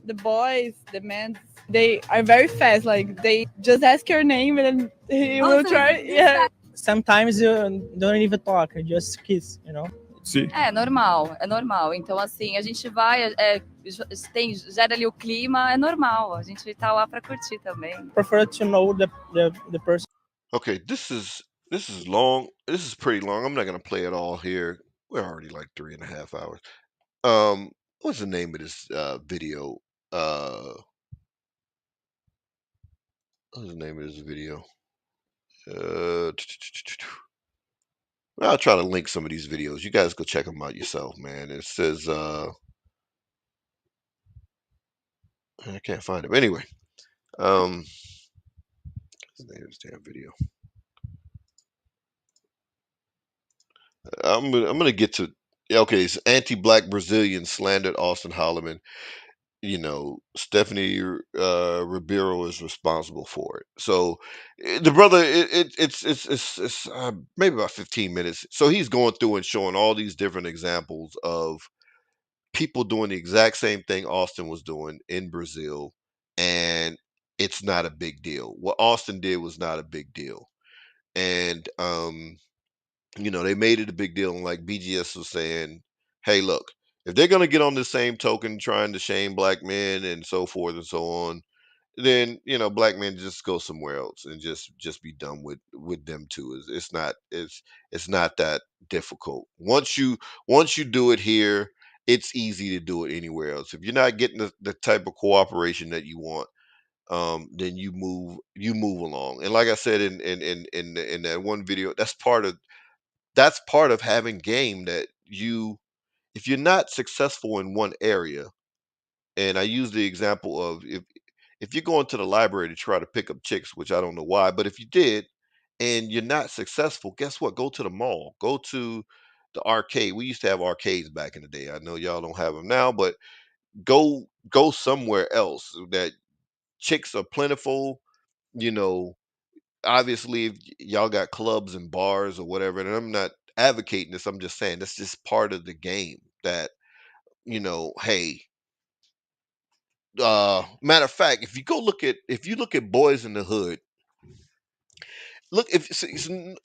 The boys, the men, they are very fast. Like they just ask your name and then he will try. Yeah. Sometimes you don't even talk, you just kiss. Sim. É normal, é normal. Então, assim, a gente vai, gera ali o clima, é normal. A gente tá lá para curtir também. Prefer to know the person. Okay, this is long. This is pretty long. I'm not gonna play it all here. We're already like 3.5 hours. what's the name of this video? Uh, what's the name of this video? Uh, well, I'll try to link some of these videos. You guys go check them out yourself, man. It says I can't find it. Anyway, what's the name of this damn video? I'm gonna get to yeah, okay. It's anti-black Brazilian slandered Auston Holleman. Stephanie Ribeiro is responsible for it. So the brother, it's maybe about 15 minutes. So he's going through and showing all these different examples of people doing the exact same thing Austin was doing in Brazil, and it's not a big deal. What Austin did was not a big deal, and they made it a big deal. And like BGS was saying, hey, look, if they're gonna get on the same token trying to shame black men and so forth and so on, then black men just go somewhere else and just be done with them too. It's not that difficult. Once you do it here, it's easy to do it anywhere else. If you're not getting the type of cooperation that you want, then you move along. And like I said in that one video, that's part of having game, that if you're not successful in one area. And I use the example of, if you're going to the library to try to pick up chicks, which I don't know why, but if you did and you're not successful, guess what? Go to the mall, go to the arcade. We used to have arcades back in the day. I know y'all don't have them now, but go somewhere else that chicks are plentiful. You know, Obviously, if y'all got clubs and bars or whatever, and I'm not advocating this, I'm just saying that's just part of the game. That hey, matter of fact, if you look at Boys in the Hood, look if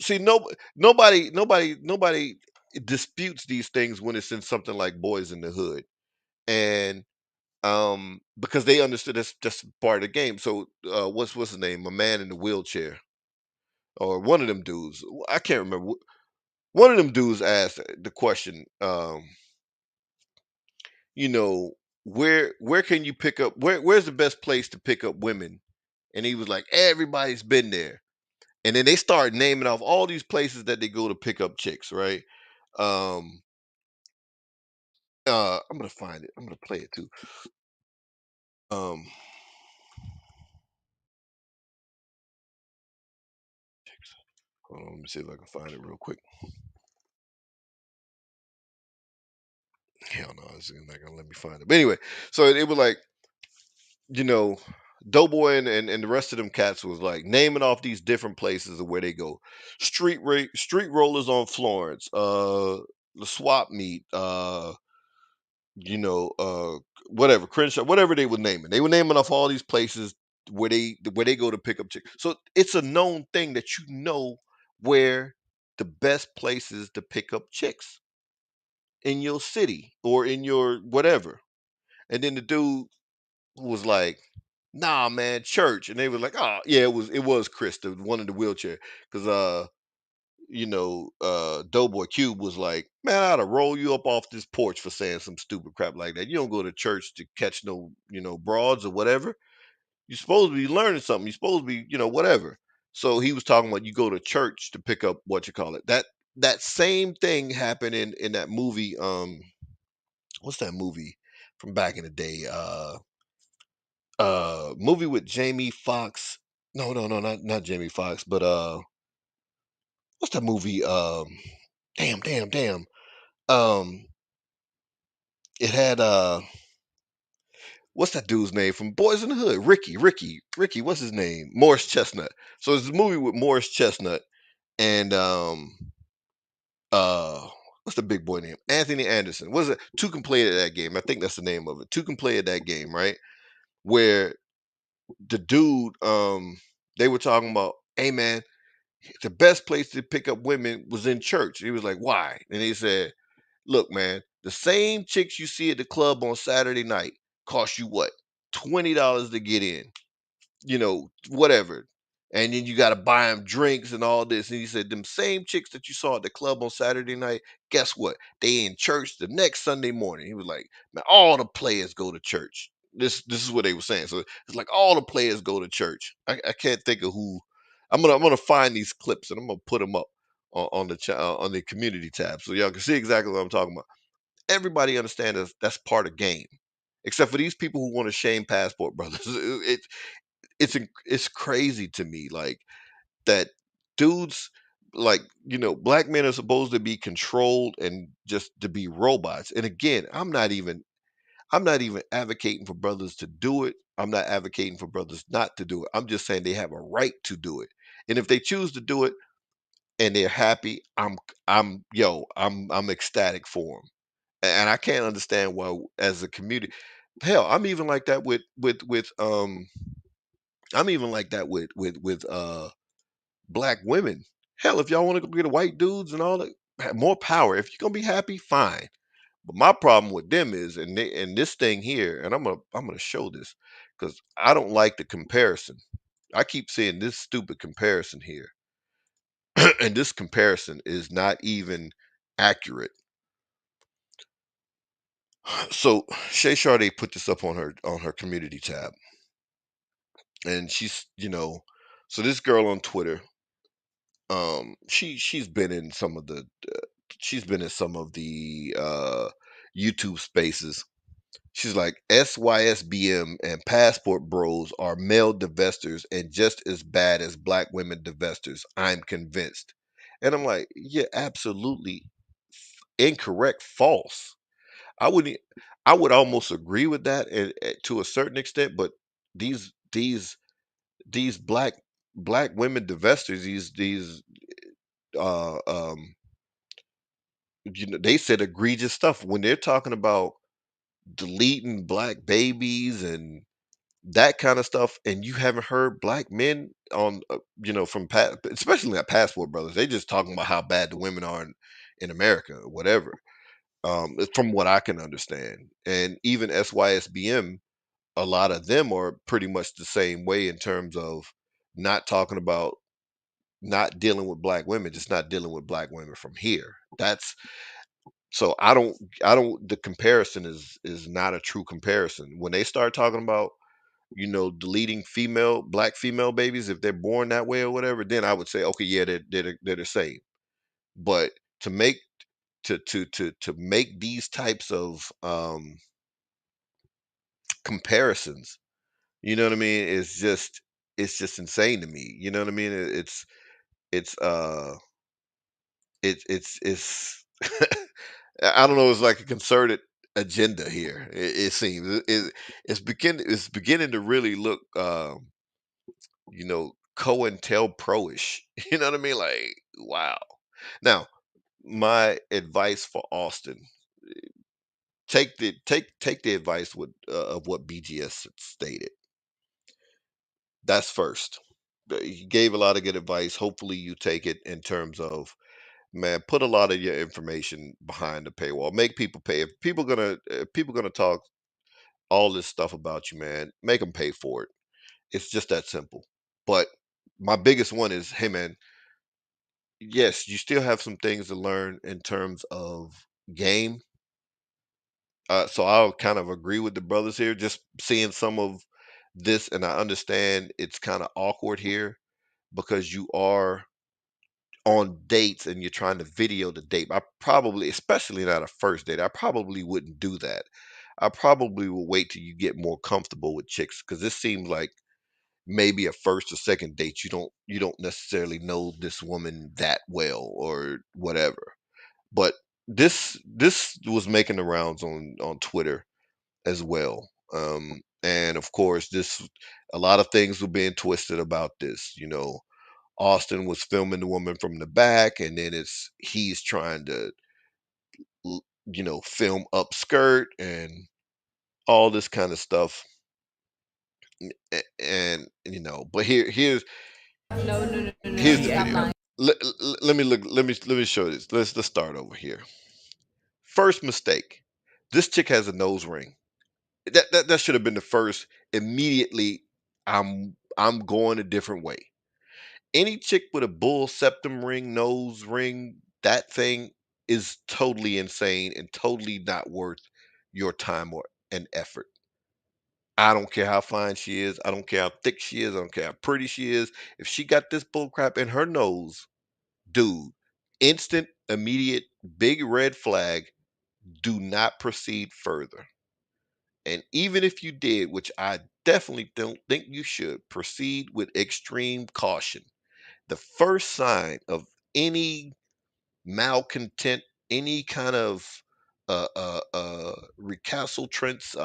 see no nobody disputes these things when it's in something like Boys in the Hood, and because they understood that's just part of the game. So what's his name? A man in the wheelchair, or one of them dudes. I can't remember. One of them dudes asked the question, you know, where can you pick up where's the best place to pick up women? And he was like, everybody's been there. And then they start naming off all these places that they go to pick up chicks, right? Um, I'm gonna find it. I'm gonna play it too. Um, Hold on, let me see if I can find it real quick. Hell no, it's not gonna let me find it. But anyway, so it was like, you know, Doughboy and the rest of them cats was like naming off these different places of where they go. Street rollers on Florence, the swap meet, whatever, Crenshaw, whatever they were naming. They were naming off all these places where they go to pick up chicks. So it's a known thing that where the best places to pick up chicks in your city or in your whatever. And then the dude was like, "Nah, man, church." And they were like, "Oh, yeah, it was Chris, the one in the wheelchair." Because Doughboy Cube was like, "Man, I ought to roll you up off this porch for saying some stupid crap like that. You don't go to church to catch no, broads or whatever. You're supposed to be learning something. You're supposed to be, whatever." So he was talking about you go to church to pick up what you call it. That same thing happened in that movie. What's that movie from back in the day? Movie with Jamie Foxx. No, no, no, not Jamie Foxx, but what's that movie? Damn, damn, damn. Um, it had what's that dude's name from Boys in the Hood? Ricky. What's his name? Morris Chestnut. So it's a movie with Morris Chestnut and uh, what's the big boy name? Anthony Anderson. Was it? Two can play at that game. I think that's the name of it. Two can play at that game, right? Where the dude, they were talking about, hey man, the best place to pick up women was in church. He was like, why? And he said, look, man, the same chicks you see at the club on Saturday night cost you what? $20 to get in. Whatever. And then you got to buy them drinks and all this. And he said, them same chicks that you saw at the club on Saturday night, guess what? They in church the next Sunday morning. He was like, man, all the players go to church. This is what they were saying. So it's like all the players go to church. I can't think of who. I'm gonna find these clips and I'm gonna put them up on on the community tab so y'all can see exactly what I'm talking about. Everybody understands that's part of game, except for these people who want to shame passport brothers. It's crazy to me, like that dudes, like, black men are supposed to be controlled and just to be robots. And again, I'm not even advocating for brothers to do it. I'm not advocating for brothers not to do it. I'm just saying they have a right to do it. And if they choose to do it and they're happy, I'm ecstatic for them. And I can't understand why, as a community, hell, I'm even like that with black women. Hell, if y'all want to go get a white dudes and all that, more power. If you're gonna be happy, fine. But my problem with them is, and this thing here, and I'm gonna show this because I don't like the comparison. I keep seeing this stupid comparison here, and this comparison is not even accurate. So Shay Sade put this up on her community tab, and so this girl on Twitter, she's been in some of the YouTube spaces. She's like, SYSBM and passport bros are male divestors and just as bad as black women divestors. I'm convinced. And I'm like, yeah, absolutely incorrect, false. I would I would almost agree with that to a certain extent, but these black women divestors, these uh um they said egregious stuff when they're talking about deleting black babies and that kind of stuff, and you haven't heard black men on from especially that passport brothers, they just talking about how bad the women are in America or whatever. From what I can understand, and even SYSBM, a lot of them are pretty much the same way in terms of not talking about not dealing with black women, just not dealing with black women from here. That's so I don't the comparison is not a true comparison. When they start talking about, deleting black female babies if they're born that way or whatever, then I would say, okay, yeah, they're the same. But to make to make these types of comparisons, you know what I mean? It's just insane to me. You know what I mean? It's it's I don't know. It's like a concerted agenda here. It seems it's beginning to really look COINTELPRO-ish. You know what I mean? Like, wow. Now, my advice for Austin: take the advice of what BGS stated. That's first. He gave a lot of good advice. Hopefully, you take it in terms of, man, put a lot of your information behind the paywall. Make people pay. If people gonna talk all this stuff about you, man, make them pay for it. It's just that simple. But my biggest one is, hey, man, yes, you still have some things to learn in terms of game. So I'll kind of agree with the brothers here. Just seeing some of this, and I understand it's kind of awkward here because you are on dates and you're trying to video the date. I probably, especially not a first date, I probably wouldn't do that. I probably will wait till you get more comfortable with chicks because this seems like maybe a first or second date. You don't necessarily know this woman that well or whatever. But this was making the rounds on Twitter as well. And of course, a lot of things were being twisted about this. Austin was filming the woman from the back, and then he's trying to film up skirt and all this kind of stuff. And but No, no, no, no, no. here's the Stop video. lying. Let me show this. Let's start over here. First mistake. This chick has a nose ring. That should have been the first. Immediately, I'm going a different way. Any chick with a bull septum ring, nose ring, that thing is totally insane and totally not worth your time or and effort. I don't care how fine she is. I don't care how thick she is. I don't care how pretty she is. If she got this bull crap in her nose, dude, instant, immediate, big red flag. Do not proceed further. And even if you did, which I definitely don't think you should, proceed with extreme caution. The first sign of any malcontent, any kind of recalcitrance,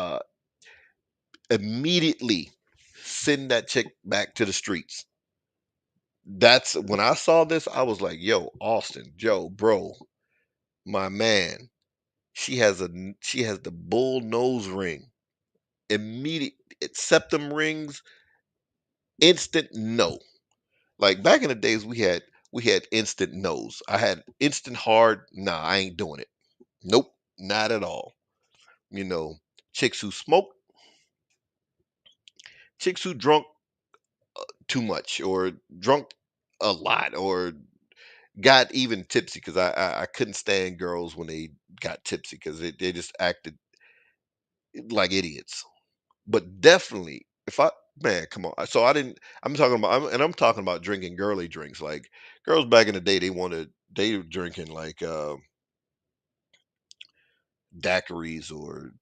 immediately send that chick back to the streets. That's when I saw this, I was like, yo, Austin, Joe, bro, my man. She has the bull nose ring. Immediate septum rings, instant no. Like back in the days, we had instant no's. I had instant hard. Nah, I ain't doing it. Nope, not at all. You know, chicks who smoke, chicks who drunk too much, or drunk a lot, or got even tipsy. Because I couldn't stand girls when they got tipsy because they just acted like idiots. But definitely, if I man, come on. So I didn't. I'm talking about drinking girly drinks. Like girls back in the day, they were drinking like daiquiris or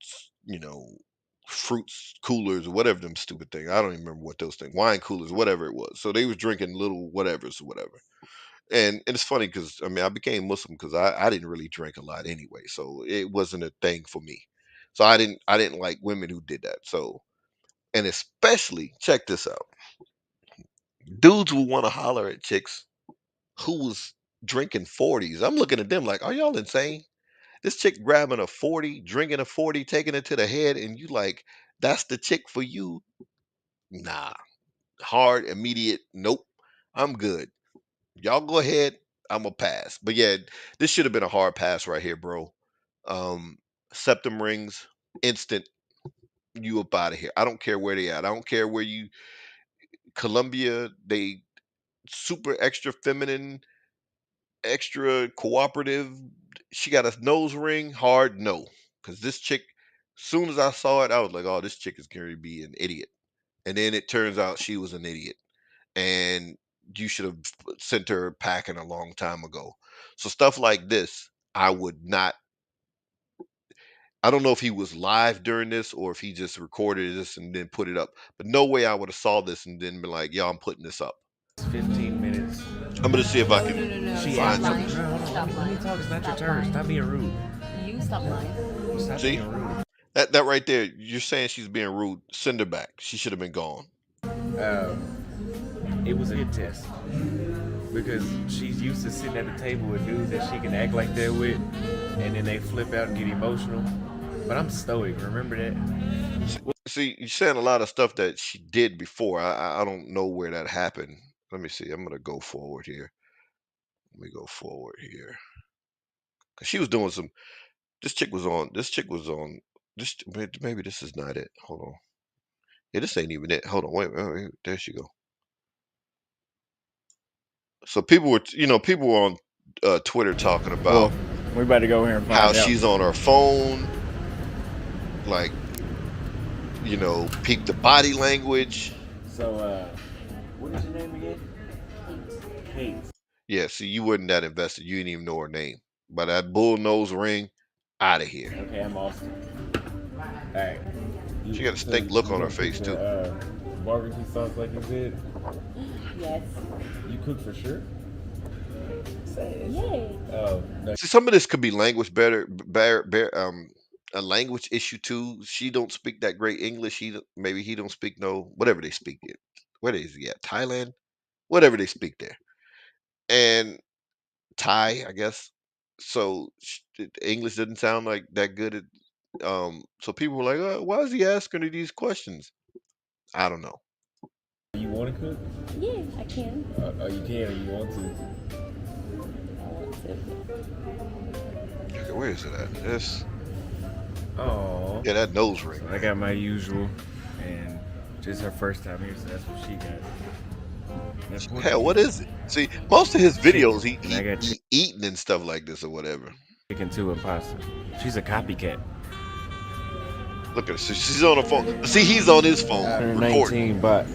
fruits coolers or whatever them stupid thing. I don't even remember what those things, wine coolers, whatever it was. So they was drinking little whatevers or whatever. And it's funny because I mean I became Muslim because I didn't really drink a lot anyway, so it wasn't a thing for me. So I didn't like women who did that. So and especially check this out. Dudes will want to holler at chicks who was drinking 40s. I'm looking at them like, are y'all insane? This chick grabbing a 40, drinking a 40, taking it to the head, and you like, that's the chick for you? Nah. Hard, immediate, nope. I'm good. Y'all go ahead. I'm a pass. But yeah, this should have been a hard pass right here, bro. Um, septum rings, instant, you up out of here. I don't care where they at. I don't care where you Colombia, they super extra feminine, extra cooperative. She got a nose ring, hard no. Because this chick, soon as I saw it, I was like, oh, this chick is going to be an idiot. And then it turns out she was an idiot. And you should have sent her packing a long time ago. So stuff like this, I would not. I don't know if he was live during this or if he just recorded this and then put it up. But no way I would have saw this and then been like, yo, I'm putting this up. 15 minutes. I'm gonna see if I can She find asked something. me. No, let me talk. It's not your turn. Stop being rude. You stop lying. Stop See? being rude. That right there, you're saying she's being rude. Send her back. She should have been gone. It was a good test because she's used to sitting at the table with dudes that she can act like that with, and then they flip out and get emotional. But I'm stoic. Remember that. See, you're saying a lot of stuff that she did before. I don't know where that happened. Let me see. I'm gonna go forward here. Let me go forward here. 'Cause she was doing some. This chick was on. This chick was on. This maybe this is not it. Hold on. Yeah, this ain't even it. Hold on. Wait. There she go. So people were on Twitter talking about Well, we better go here and how find out. she's on her phone, like peep the body language. So, what is your name again? Kate. Yeah, see, you wasn't that invested. You didn't even know her name. But that bull nose ring, out of here. Okay, I'm Austin. All right. She got a stink look on her face too. Barbecue sauce, like you said. Yes. You cook for sure. Say it. Yay. Oh no. See, some of this could be language a language issue too. She don't speak that great English. Maybe he don't speak whatever they speak it. Where is he at? Thailand? Whatever they speak there. And Thai, I guess. So English didn't sound like that good. So people were like, why is he asking her these questions? I don't know. You want to cook? Yeah, I can. You can or you want to? I want to. Okay, where is it at? This. Oh. Yeah, that nose ring. I got my usual, and just her first time here, so that's what she got. That pork Hell, what chicken. is it? See, most of his Chicken. videos, he And I he got he eating and stuff like this or whatever. chicken too and pasta. She's a copycat. Look at her. So she's on her phone. See, he's on his phone recording. 119 baht.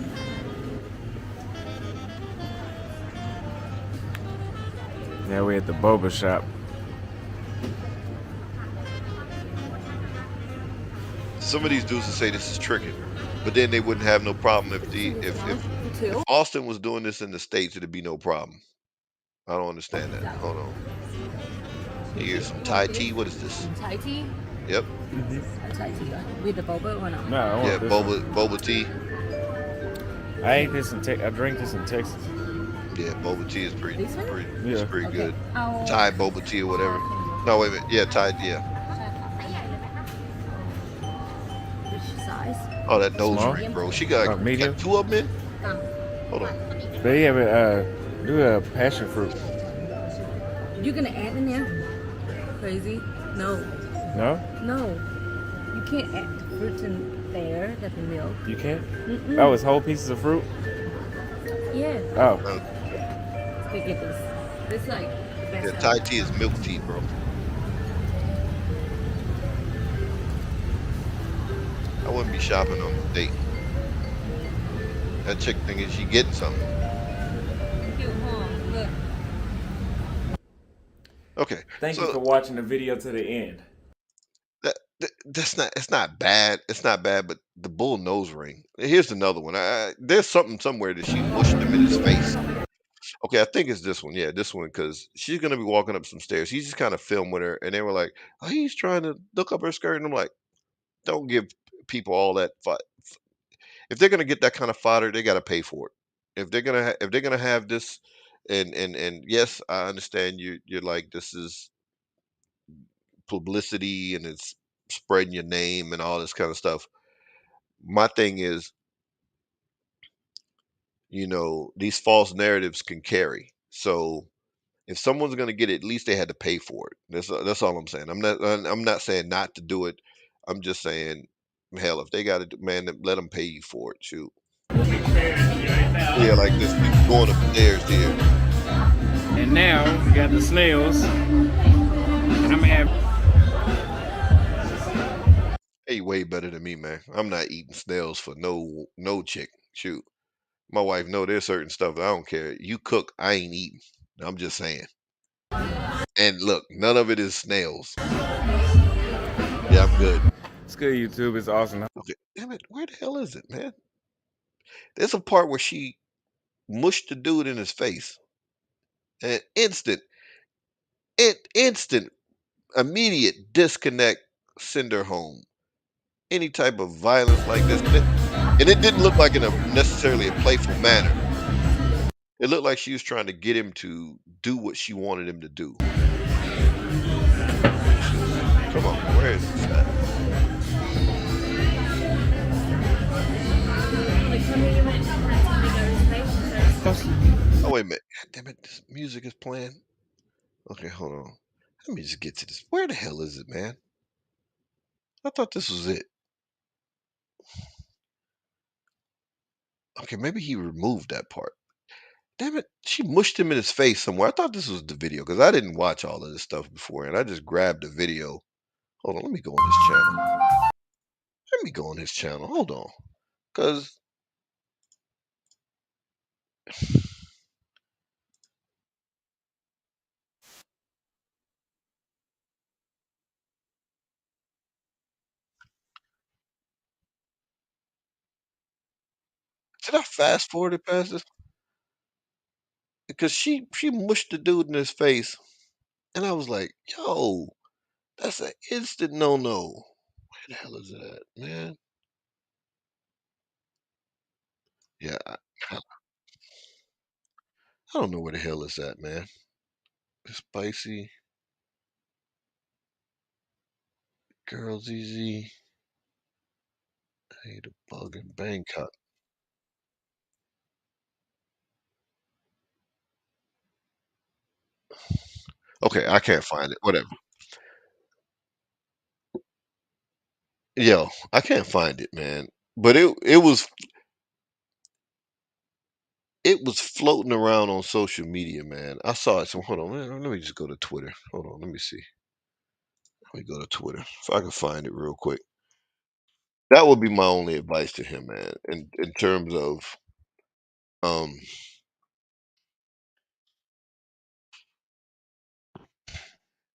Now we're at the boba shop. Some of these dudes would say this is tricking, but then they wouldn't have no problem if Austin was doing this in the States, it'd be no problem. I don't understand that. Hold on. Here's some Thai tea. What is this? Thai tea? Yep. Thai tea with the boba or no? No, I want Yeah, this boba tea. I ate this in I drank this in Texas. Yeah, boba tea is pretty Yeah. it's pretty good. Oh. Thai boba tea or whatever. No, wait a minute. Yeah, Thai. Yeah. Which size? Oh, that nose Small? ring, bro. She got medium? two of them in. Hold on. They have do a passion fruit. You gonna add in there? Crazy? No. No? No. You can't add fruit in there, that's the milk. You can't? Mm-mm. Oh, it's whole pieces of fruit? Yeah. Oh. Let's go get this. This like the best. Yeah, Thai tea is milk tea, bro. I wouldn't be shopping on a date. That chick thinking she getting something. Cute, huh? Look. Okay. Thank you for watching the video to the end. That's not. It's not bad. It's not bad. But the bull nose ring. Here's another one. There's something somewhere that she mushed him in his face. Okay, I think it's this one. Yeah, this one because she's gonna be walking up some stairs. He just kind of filmed with her, and they were like, "Oh, he's trying to look up her skirt," and I'm like, "Don't give people all that. If they're gonna get that kind of fodder, they gotta pay for it. If they're gonna have this, and yes, I understand you're like this is publicity and it's spreading your name and all this kind of stuff. My thing is, these false narratives can carry. So if someone's going to get it, at least they had to pay for it. That's all I'm saying. I'm not saying not to do it. I'm just saying, hell, if they got to, man, let them pay you for it. Shoot. Yeah, like this dude going upstairs here. And now we got the snails. And I'm gonna have. Hey, way better than me, man. I'm not eating snails for no chick. Shoot. My wife know there's certain stuff that I don't care. You cook, I ain't eating. I'm just saying. And look, none of it is snails. Yeah, I'm good. It's good, YouTube. It's awesome. Okay, damn it. Where the hell is it, man? There's a part where she mushed the dude in his face. And instant, immediate disconnect, send her home. Any type of violence like this. And it didn't look like in a necessarily a playful manner. It looked like she was trying to get him to do what she wanted him to do. Come on, where is this at? Oh, wait a minute. God damn it, this music is playing. Okay, hold on. Let me just get to this. Where the hell is it, man? I thought this was it. Okay, maybe he removed that part. Damn it, she mushed him in his face somewhere. I thought this was the video because I didn't watch all of this stuff before, and I just grabbed the video. Hold on, let me go on his channel. Let me go on his channel. Hold on. Because did I fast forward it past this? Because she mushed the dude in his face, and I was like, yo, that's an instant no-no. Where the hell is it at, man? Yeah, I don't know where the hell it's at, man. Spicy. Girls Easy. I hate a bug in Bangkok. Okay, I can't find it. Whatever. Yo, I can't find it, man. But it was It was floating around on social media, man. I saw it. So hold on, let me just go to Twitter. Hold on, let me see. Let me go to Twitter if I can find it real quick. That would be my only advice to him, man. In terms of um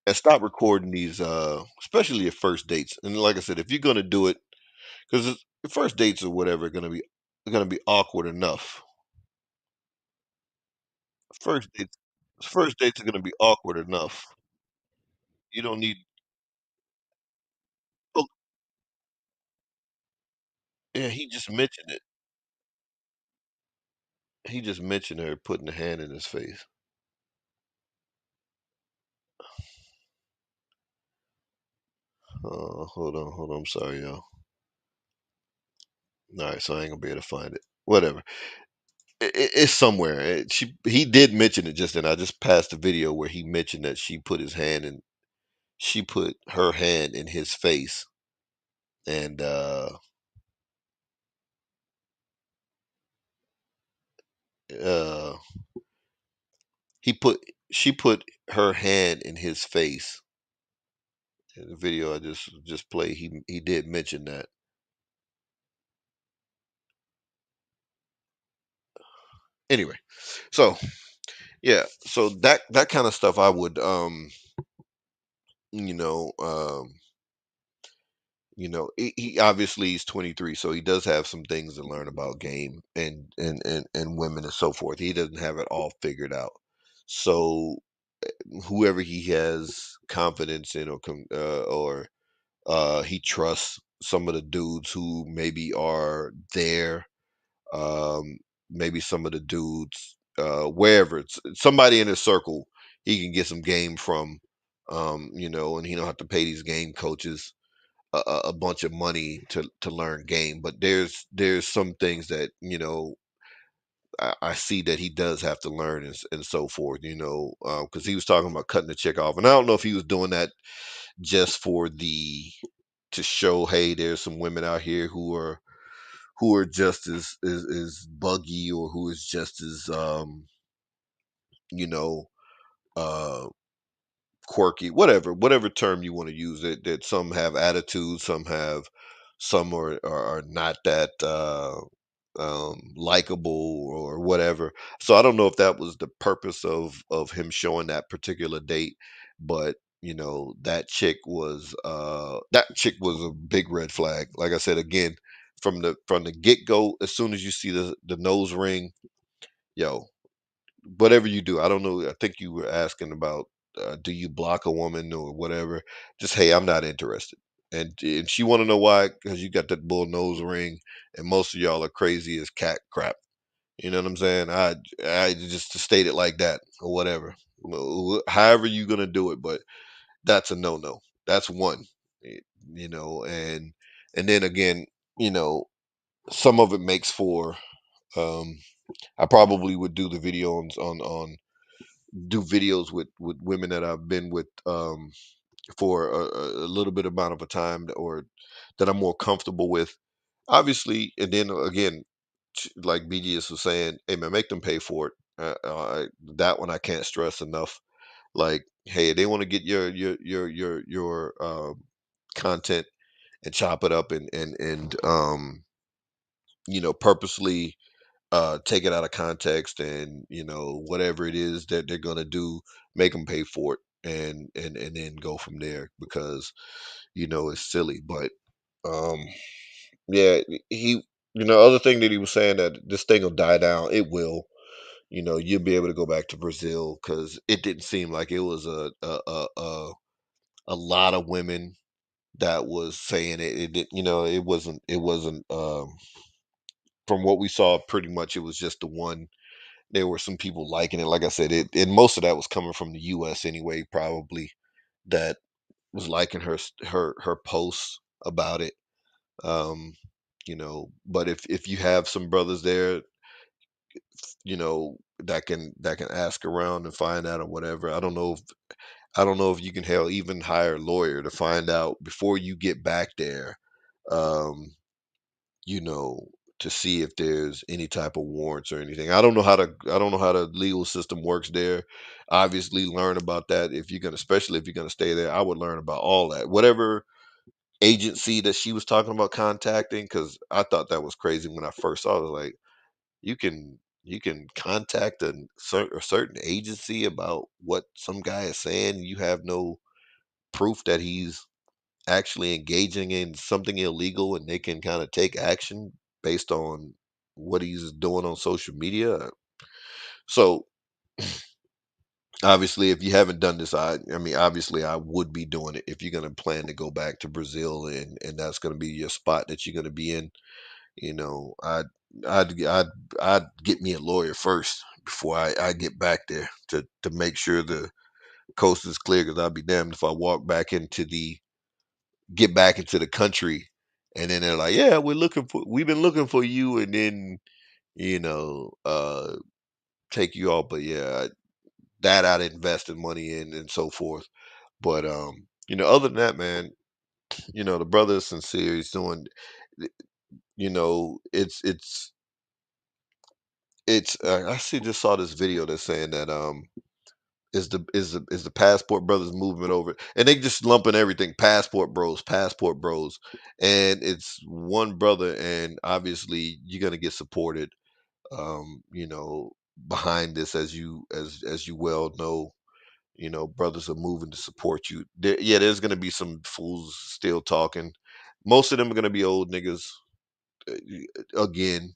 and stop recording these especially your first dates. And like I said, if you're gonna do it, because the first dates or whatever are gonna be awkward enough. First dates first dates are gonna be awkward enough. You don't need oh yeah, he just mentioned it. He just mentioned her putting a hand in his face. Hold on. I'm sorry, y'all. All right, so I ain't gonna be able to find it. Whatever. It's somewhere. He did mention it just then. I just passed the video where he mentioned that she put her hand in his face, and uh, he put she put her hand in his face. In the video I just played, he did mention that. Anyway, so yeah, so that kind of stuff I would you know um he obviously he's 23, so he does have some things to learn about game and women and so forth. He doesn't have it all figured out. So whoever he has confidence in or he trusts some of the dudes who maybe are there, um, maybe some of the dudes wherever it's somebody in his circle he can get some game from, and he don't have to pay these game coaches a bunch of money to learn game. But there's some things that I see that he does have to learn and so forth. Because he was talking about cutting the chick off, and I don't know if he was doing that just for the to show, hey, there's some women out here who are just as buggy, or who is just as you know uh quirky, whatever term you want to use. That some have attitude, some are not that likable or whatever. So I don't know if that was the purpose of him showing that particular date, but that chick was a big red flag. Like I said again, from the get go, as soon as you see the nose ring, yo, whatever you do, I don't know. I think you were asking about, do you block a woman or whatever? Just, hey, I'm not interested. And she want to know why? Because you got that bull nose ring, and most of y'all are crazy as cat crap. You know what I'm saying? I just to state it like that or whatever. However you gonna do it, but that's a no no. That's one. eh, and then again, you know, some of it makes for. Um, I probably would do the video on do videos with women that I've been with for a little bit amount of a time, or that I'm more comfortable with. Obviously, and then again, like BGS was saying, hey man, make them pay for it. That one I can't stress enough. Like, hey, they want to get your content and chop it up and purposely take it out of context, and whatever it is that they're gonna do, make them pay for it, and then go from there, because it's silly. But um yeah, other thing that he was saying, that this thing will die down. It will. You'll be able to go back to Brazil, because it didn't seem like it was a lot of women that was saying it. It wasn't from what we saw, pretty much it was just the one. There were some people liking it. Like I said, and most of that was coming from the US anyway, probably, that was liking her posts about it. But if you have some brothers there, that can ask around and find out or whatever. I don't know if you can hell even hire a lawyer to find out before you get back there, um, you know, to see if there's any type of warrants or anything. I don't know how the legal system works there. Obviously, learn about that if you're gonna, especially if you're gonna stay there. I would learn about all that, whatever agency that she was talking about contacting, because I thought that was crazy when I first saw it. Like, you can contact a certain agency about what some guy is saying. You have no proof that he's actually engaging in something illegal, and they can kind of take action based on what he's doing on social media. So obviously, if you haven't done this, I mean, obviously, I would be doing it if you're going to plan to go back to Brazil, and that's going to be your spot that you're going to be in. You know, I'd get me a lawyer first before I get back there to make sure the coast is clear. Because I'd be damned if I walk back into the get back into the country, and then they're like, "Yeah, we've been looking for you," and then you know, take you off. But yeah, that I'd invested money in and so forth. But other than that, man, the brother is sincere. He's doing, it's. I just saw this video that's saying that is the passport brothers movement over, and they just lumping everything passport bros, and it's one brother, and obviously you're gonna get supported, behind this, as you well know. Brothers are moving to support you. Yeah, there's gonna be some fools still talking. Most of them are gonna be old niggas. Again,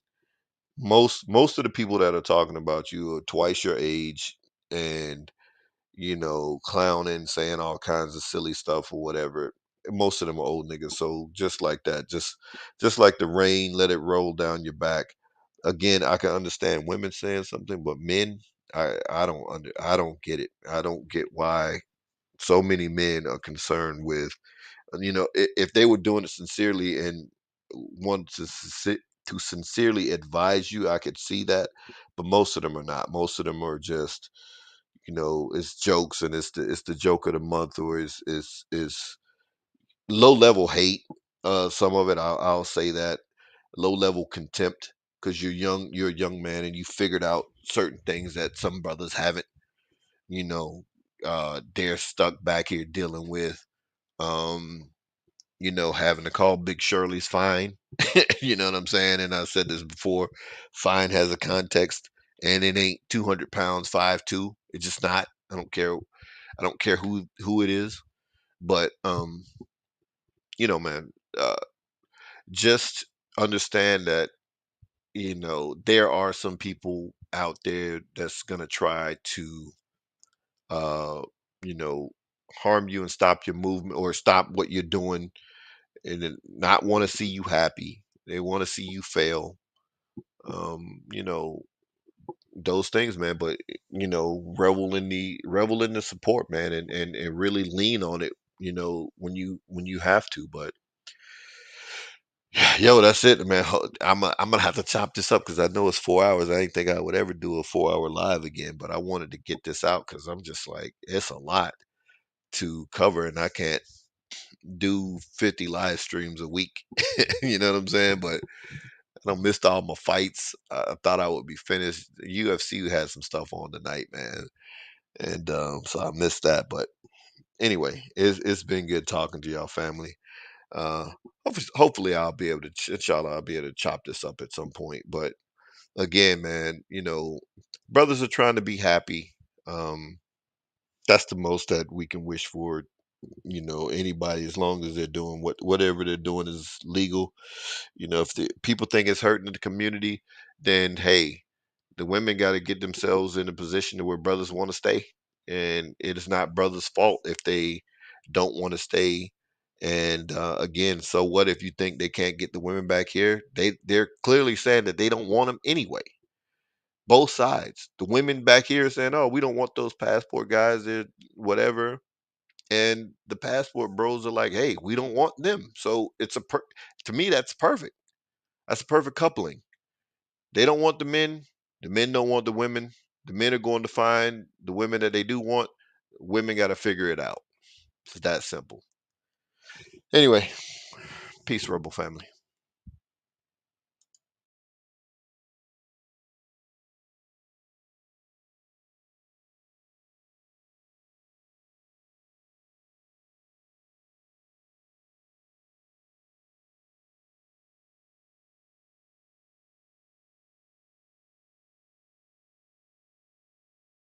most of the people that are talking about you are twice your age, and clowning, saying all kinds of silly stuff or whatever. Most of them are old niggas. So just like that, just like the rain, let it roll down your back. Again, I can understand women saying something, but men, I don't get it. I don't get why so many men are concerned with, if they were doing it sincerely and want to sincerely advise you, I could see that, but most of them are not. Most of them are just, it's jokes, and it's the joke of the month, or is low level hate. Some of it, I'll say that, low level contempt, because you're a young man, and you figured out certain things that some brothers haven't. You know, they're stuck back here dealing with, um, having to call Big Shirley's fine. You know what I'm saying? And I said this before, fine has a context, and it ain't 200 pounds, 5'2". It's just not. I don't care who it is, but man, just understand that there are some people out there that's gonna try to uh you know harm you and stop your movement, or stop what you're doing, and then not want to see you happy. They want to see you fail. Um, you know, those things, man. But revel in the support, man, and really lean on it. When you have to. But yo, that's it, man. I'm gonna have to chop this up because I know it's 4 hours. I didn't think I would ever do a 4 hour live again, but I wanted to get this out because I'm just like, it's a lot to cover, and I can't do 50 live streams a week. You know what I'm saying? But I don't missed all my fights. I thought I would be finished. The UFC had some stuff on tonight, man, and so I missed that. But anyway, it's been good talking to y'all, family. Uh, hopefully I'll be able to, inshallah, I'll be able to chop this up at some point. But again, man, brothers are trying to be happy. Um, that's the most that we can wish for. Anybody, as long as they're doing whatever they're doing is legal. If the people think it's hurting the community, then hey, the women got to get themselves in a position to where brothers want to stay, and it is not brothers' fault if they don't want to stay. And again, so what if you think they can't get the women back here? They're clearly saying that they don't want them anyway. Both sides. The women back here are saying, "Oh, we don't want those passport guys. They're whatever." And the passport bros are like, "Hey, we don't want them." So to me, that's perfect. That's a perfect coupling. They don't want the men. The men don't want the women. The men are going to find the women that they do want. Women got to figure it out. It's that simple. Anyway, peace, Rebel family.